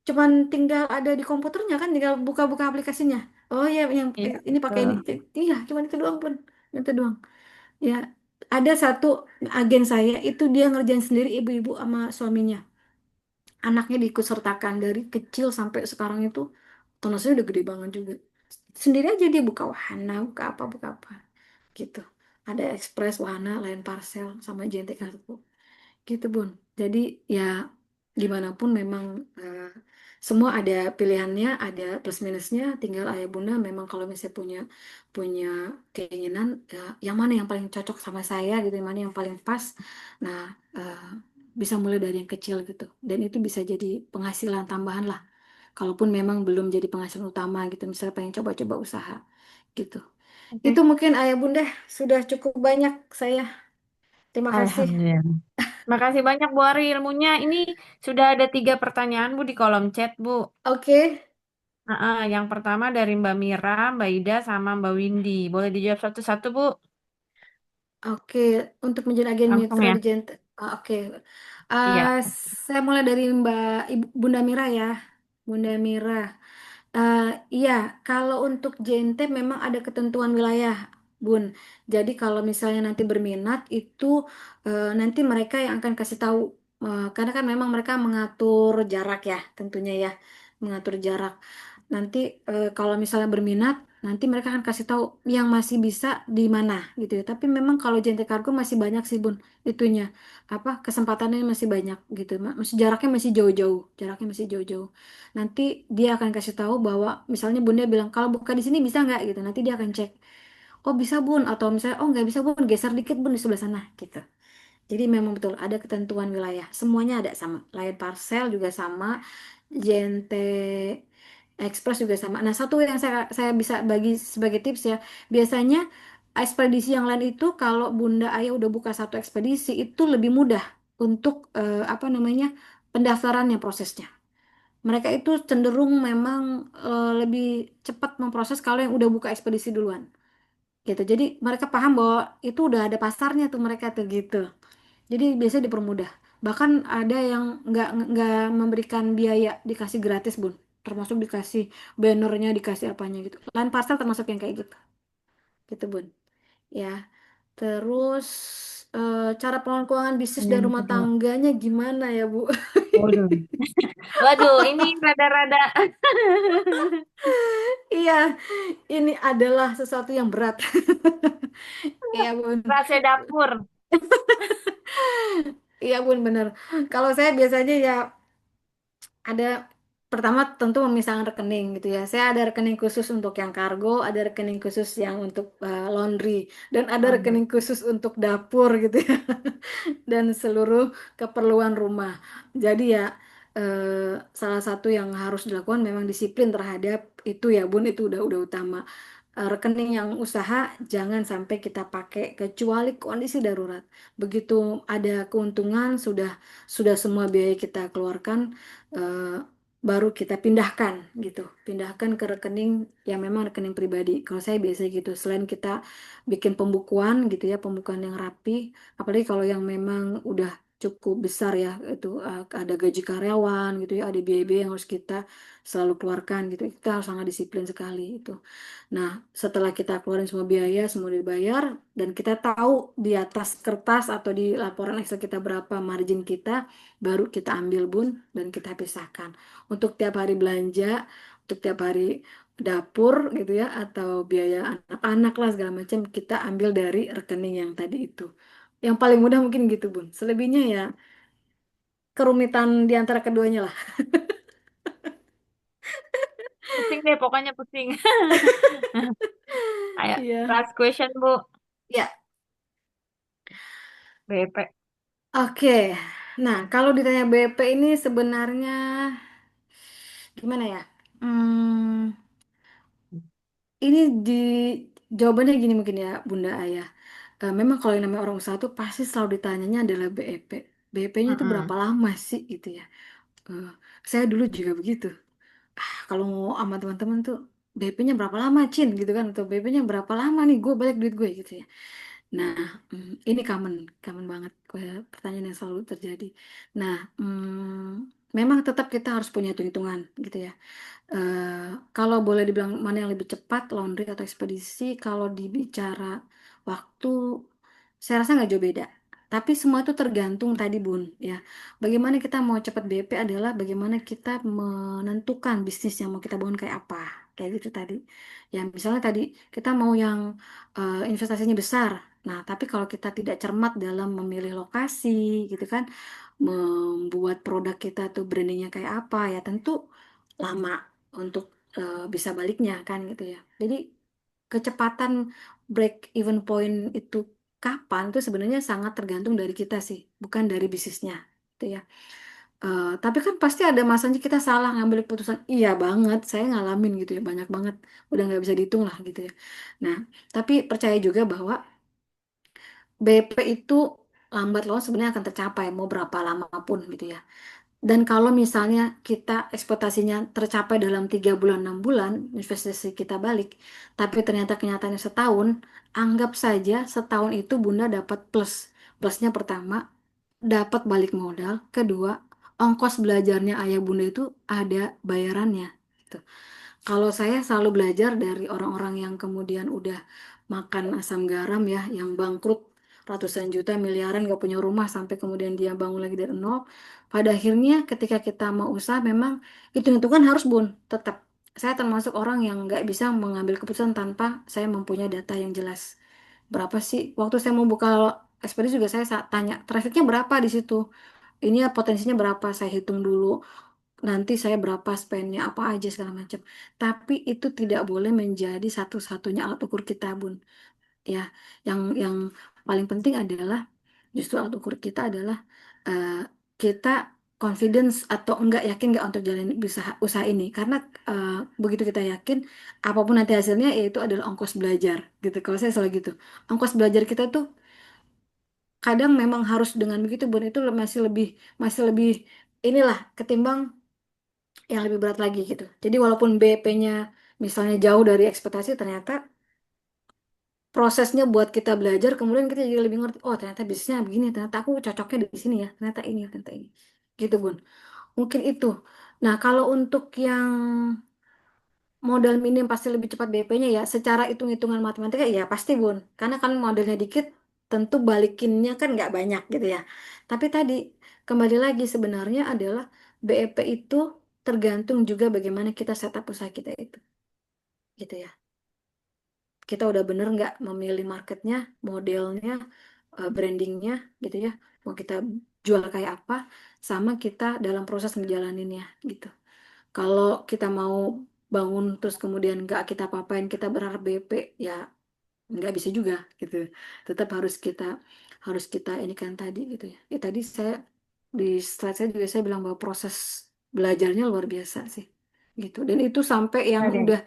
cuman tinggal ada di komputernya kan, tinggal buka-buka aplikasinya. Oh ya, yang Iya, ini pakai ini. betul. Iya, cuman itu doang pun. Itu doang. Ya, ada satu agen saya itu dia ngerjain sendiri ibu-ibu sama suaminya. Anaknya diikut sertakan dari kecil sampai sekarang itu tonasnya udah gede banget juga. Sendiri aja dia buka wahana, buka apa gitu. Ada Express, Wahana, Line Parcel sama JNT Kargo. Gitu Bun. Jadi ya gimana pun memang semua ada pilihannya, ada plus minusnya. Tinggal ayah bunda memang kalau misalnya punya punya keinginan yang mana yang paling cocok sama saya gitu, yang mana yang paling pas. Nah bisa mulai dari yang kecil gitu. Dan itu bisa jadi penghasilan tambahan lah. Kalaupun memang belum jadi penghasilan utama gitu, misalnya pengen coba-coba usaha gitu. Itu Oke. mungkin ayah bunda sudah cukup banyak saya. Terima kasih. Alhamdulillah. Makasih banyak Bu Ari ilmunya. Ini sudah ada 3 pertanyaan Bu di kolom chat Bu. Oke. Yang pertama dari Mbak Mira, Mbak Ida, sama Mbak Windy. Boleh dijawab satu-satu Bu? Oke, untuk menjadi agen Langsung mitra ya? di oke. Eh, Iya. saya mulai dari Bunda Mira ya. Bunda Mira. Eh, iya, kalau untuk JNT memang ada ketentuan wilayah, Bun. Jadi kalau misalnya nanti berminat itu nanti mereka yang akan kasih tahu Karena kan memang mereka mengatur jarak ya, tentunya ya, mengatur jarak. Nanti kalau misalnya berminat, nanti mereka akan kasih tahu yang masih bisa di mana gitu ya. Tapi memang kalau Jente Cargo masih banyak sih Bun, itunya apa kesempatannya masih banyak gitu. Masih jaraknya masih jauh-jauh, jaraknya masih jauh-jauh. Nanti dia akan kasih tahu bahwa misalnya Bunda bilang kalau buka di sini bisa nggak gitu. Nanti dia akan cek. Oh bisa Bun, atau misalnya oh nggak bisa Bun, geser dikit Bun di sebelah sana gitu. Jadi memang betul ada ketentuan wilayah. Semuanya ada sama. Lion Parcel juga sama. JNT Express juga sama. Nah, satu yang saya bisa bagi sebagai tips ya. Biasanya ekspedisi yang lain itu kalau Bunda Ayah udah buka satu ekspedisi itu lebih mudah untuk apa namanya? Pendaftarannya prosesnya. Mereka itu cenderung memang lebih cepat memproses kalau yang udah buka ekspedisi duluan. Gitu. Jadi mereka paham bahwa itu udah ada pasarnya tuh mereka tuh gitu. Jadi biasanya dipermudah. Bahkan ada yang nggak memberikan biaya, dikasih gratis Bun. Termasuk dikasih bannernya, dikasih apanya gitu. Lain parcel termasuk yang kayak gitu, gitu Bun. Ya, terus cara pengelolaan keuangan bisnis dan Yang rumah kedua. tangganya gimana ya Bu? Waduh. Waduh, ini rada-rada Iya, ini adalah sesuatu yang berat. Iya Bun. rahasia dapur. Iya Bun bener. Kalau saya biasanya ya ada pertama tentu memisahkan rekening gitu ya. Saya ada rekening khusus untuk yang kargo, ada rekening khusus yang untuk laundry, dan ada Laundry. rekening khusus untuk dapur gitu ya. Dan seluruh keperluan rumah. Jadi ya salah satu yang harus dilakukan memang disiplin terhadap itu ya Bun, itu udah utama. Rekening yang usaha jangan sampai kita pakai kecuali kondisi darurat. Begitu ada keuntungan sudah semua biaya kita keluarkan, eh, baru kita pindahkan gitu. Pindahkan ke rekening yang memang rekening pribadi. Kalau saya biasanya gitu. Selain kita bikin pembukuan gitu ya, pembukuan yang rapi, apalagi kalau yang memang udah cukup besar ya, itu ada gaji karyawan gitu ya, ada biaya-biaya yang harus kita selalu keluarkan gitu. Kita harus sangat disiplin sekali itu. Nah, setelah kita keluarin semua biaya, semua dibayar, dan kita tahu di atas kertas atau di laporan Excel kita berapa margin kita, baru kita ambil Bun dan kita pisahkan. Untuk tiap hari belanja, untuk tiap hari dapur gitu ya, atau biaya anak-anak lah segala macam, kita ambil dari rekening yang tadi itu. Yang paling mudah mungkin gitu Bun. Selebihnya ya kerumitan di antara keduanya lah. Pusing deh, pokoknya pusing. Ayo, Iya. last question, Bu. Ya, BP. oke. Nah, kalau ditanya BP ini sebenarnya gimana ya? Hmm, ini di jawabannya gini mungkin ya Bunda Ayah. Memang kalau yang namanya orang usaha tuh pasti selalu ditanyanya adalah BEP. BEP-nya tuh berapa Mm-mm. lama sih gitu ya? Eh, saya dulu juga begitu. Kalau mau sama teman-teman tuh BP-nya berapa lama Cin gitu kan, atau BP-nya berapa lama nih gue balik duit gue gitu ya. Nah, ini common common banget pertanyaan yang selalu terjadi. Nah, memang tetap kita harus punya hitung-hitungan gitu ya. Kalau boleh dibilang mana yang lebih cepat, laundry atau ekspedisi, kalau dibicara waktu, saya rasa nggak jauh beda. Tapi semua itu tergantung tadi Bun, ya. Bagaimana kita mau cepat BP adalah bagaimana kita menentukan bisnis yang mau kita bangun kayak apa, kayak gitu tadi. Ya, misalnya tadi kita mau yang investasinya besar. Nah, tapi kalau kita tidak cermat dalam memilih lokasi, gitu kan, membuat produk kita tuh brandingnya kayak apa, ya tentu lama untuk bisa baliknya kan gitu ya. Jadi kecepatan break even point itu kapan tuh sebenarnya sangat tergantung dari kita sih, bukan dari bisnisnya gitu ya. Tapi kan pasti ada masanya kita salah ngambil keputusan. Iya banget, saya ngalamin gitu ya, banyak banget. Udah nggak bisa dihitung lah gitu ya. Nah, tapi percaya juga bahwa BP itu lambat laun sebenarnya akan tercapai mau berapa lama pun gitu ya. Dan kalau misalnya kita ekspektasinya tercapai dalam 3 bulan, 6 bulan, investasi kita balik, tapi ternyata kenyataannya setahun, anggap saja setahun itu Bunda dapat plus. Plusnya pertama, dapat balik modal. Kedua, ongkos belajarnya ayah Bunda itu ada bayarannya. Gitu. Kalau saya selalu belajar dari orang-orang yang kemudian udah makan asam garam ya, yang bangkrut, ratusan juta, miliaran, nggak punya rumah, sampai kemudian dia bangun lagi dari nol. Pada akhirnya ketika kita mau usaha memang hitung-hitungan harus Bun, tetap. Saya termasuk orang yang nggak bisa mengambil keputusan tanpa saya mempunyai data yang jelas. Berapa sih? Waktu saya mau buka ekspedisi juga saya tanya, trafficnya berapa di situ? Ini ya potensinya berapa? Saya hitung dulu. Nanti saya berapa spendnya, apa aja segala macam. Tapi itu tidak boleh menjadi satu-satunya alat ukur kita, Bun. Ya, yang paling penting adalah justru alat ukur kita adalah eh, kita confidence atau enggak, yakin enggak untuk jalan usaha usaha ini. Karena eh, begitu kita yakin, apapun nanti hasilnya, yaitu adalah ongkos belajar gitu. Kalau saya selalu gitu, ongkos belajar kita tuh kadang memang harus dengan begitu, Bun, itu masih lebih inilah ketimbang yang lebih berat lagi gitu. Jadi walaupun BP-nya misalnya jauh dari ekspektasi, ternyata prosesnya buat kita belajar, kemudian kita jadi lebih ngerti, oh ternyata bisnisnya begini, ternyata aku cocoknya di sini ya, ternyata ini. Gitu, Bun. Mungkin itu. Nah, kalau untuk yang modal minim pasti lebih cepat BP-nya ya, secara hitung-hitungan matematika ya pasti, Bun. Karena kan modalnya dikit, tentu balikinnya kan nggak banyak gitu ya. Tapi tadi, kembali lagi sebenarnya adalah BEP itu tergantung juga bagaimana kita setup usaha kita itu. Gitu ya. Kita udah bener nggak memilih marketnya, modelnya, brandingnya gitu ya. Mau kita jual kayak apa, sama kita dalam proses ngejalaninnya gitu. Kalau kita mau bangun terus kemudian nggak kita apa-apain, kita berharap BP, ya nggak bisa juga gitu. Tetap harus kita ini kan tadi gitu ya. Ya tadi saya di slide saya juga saya bilang bahwa proses belajarnya luar biasa sih gitu. Dan itu sampai yang Ada. udah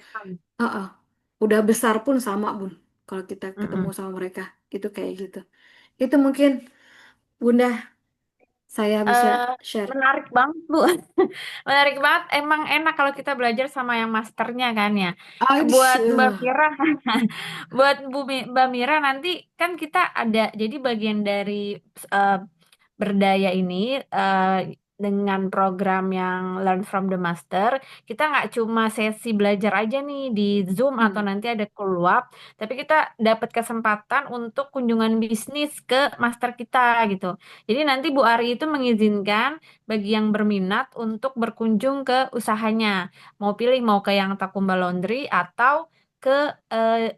uh-uh, udah besar pun sama, Bun. Kalau kita ketemu Mm-mm. sama mereka itu kayak gitu. Itu mungkin Bunda saya bisa Eh, share. Menarik banget, Bu. Menarik banget. Emang enak kalau kita belajar sama yang masternya kan ya. Buat Mbak Aisyah. Mira, buat Mbak Mira nanti kan kita ada jadi bagian dari eh, berdaya ini eh, dengan program yang Learn from the Master, kita nggak cuma sesi belajar aja nih di Zoom atau Hmm. nanti ada keluar, tapi kita dapat kesempatan untuk kunjungan bisnis ke master kita gitu. Jadi nanti Bu Ari itu mengizinkan bagi yang berminat untuk berkunjung ke usahanya, mau pilih mau ke yang Takumba Laundry atau ke eh,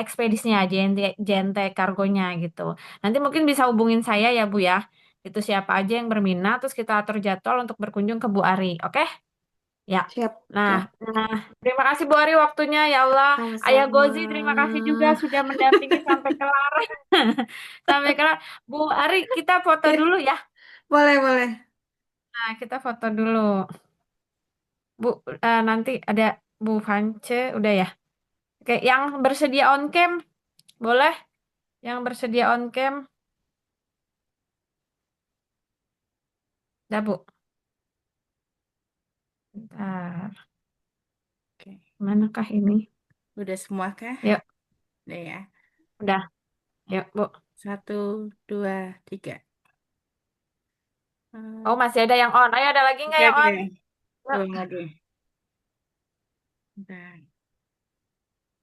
ekspedisinya JNT Kargonya gitu. Nanti mungkin bisa hubungin saya ya Bu ya. Itu siapa aja yang berminat, terus kita atur jadwal untuk berkunjung ke Bu Ari. Oke? Ya. Siap, Nah, siap. nah, terima kasih Bu Ari waktunya ya Allah. Ayah Sama-sama. Gozi, terima kasih juga sudah mendampingi sampai kelar. Sampai kelar. Bu Ari, kita foto Ya, dulu ya. boleh, boleh. Nah, kita foto dulu. Bu, nanti ada Bu Vance, udah ya. Oke, yang bersedia on cam, boleh? Yang bersedia on cam, dah Bu. Bentar, Oke, manakah ini? udah semua kah? Yuk, Udah ya. udah. Yuk, Bu. 1, 2, 3. Oh, masih ada yang on. Ayo, ada lagi nggak Oke, yang oke. on? Yuk. Ulang lagi. Bentar.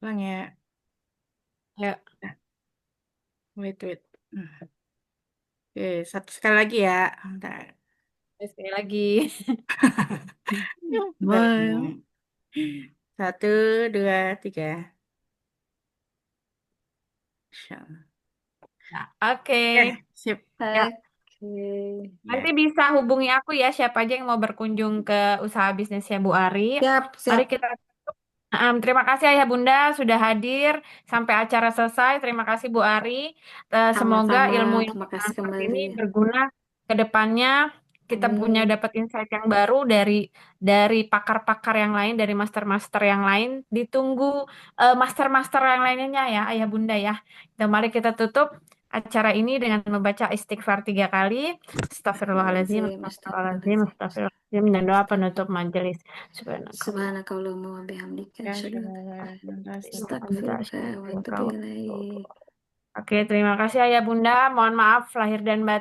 Ulang ya. Yuk. Nah, wait, wait. Oke, satu sekali lagi ya. Bentar. Sekali lagi. Bentar. Satu, 2, 3. Insyaallah. Nah, oke. Oke, sip. Ya, Oke. nanti Ya. bisa hubungi aku ya siapa aja yang mau berkunjung ke usaha bisnisnya Bu Ari. Siap, Mari siap. kita terima kasih Ayah Bunda sudah hadir sampai acara selesai. Terima kasih Bu Ari. Semoga Sama-sama. ilmu yang Terima kita kasih dapat kembali. ini berguna ke depannya. Kita punya Amin. dapat insight yang baru dari pakar-pakar yang lain, dari master-master yang lain. Ditunggu master-master yang lainnya ya, Ayah Bunda ya. Dan mari kita tutup acara ini dengan membaca istighfar 3 kali. Astagfirullahaladzim, Astagfirullahaladzim, astagfirullahaladzim, astagfirullahaladzim, astagfirullahaladzim, dan doa penutup astagfirullah. majelis. Subhanakallah. Subhanakallahumma wa bihamdika Ya, asyhadu an Astagfirullah. astaghfiruka wa atubu ilaik. Oke, terima kasih Ayah Bunda. Mohon maaf lahir dan batin.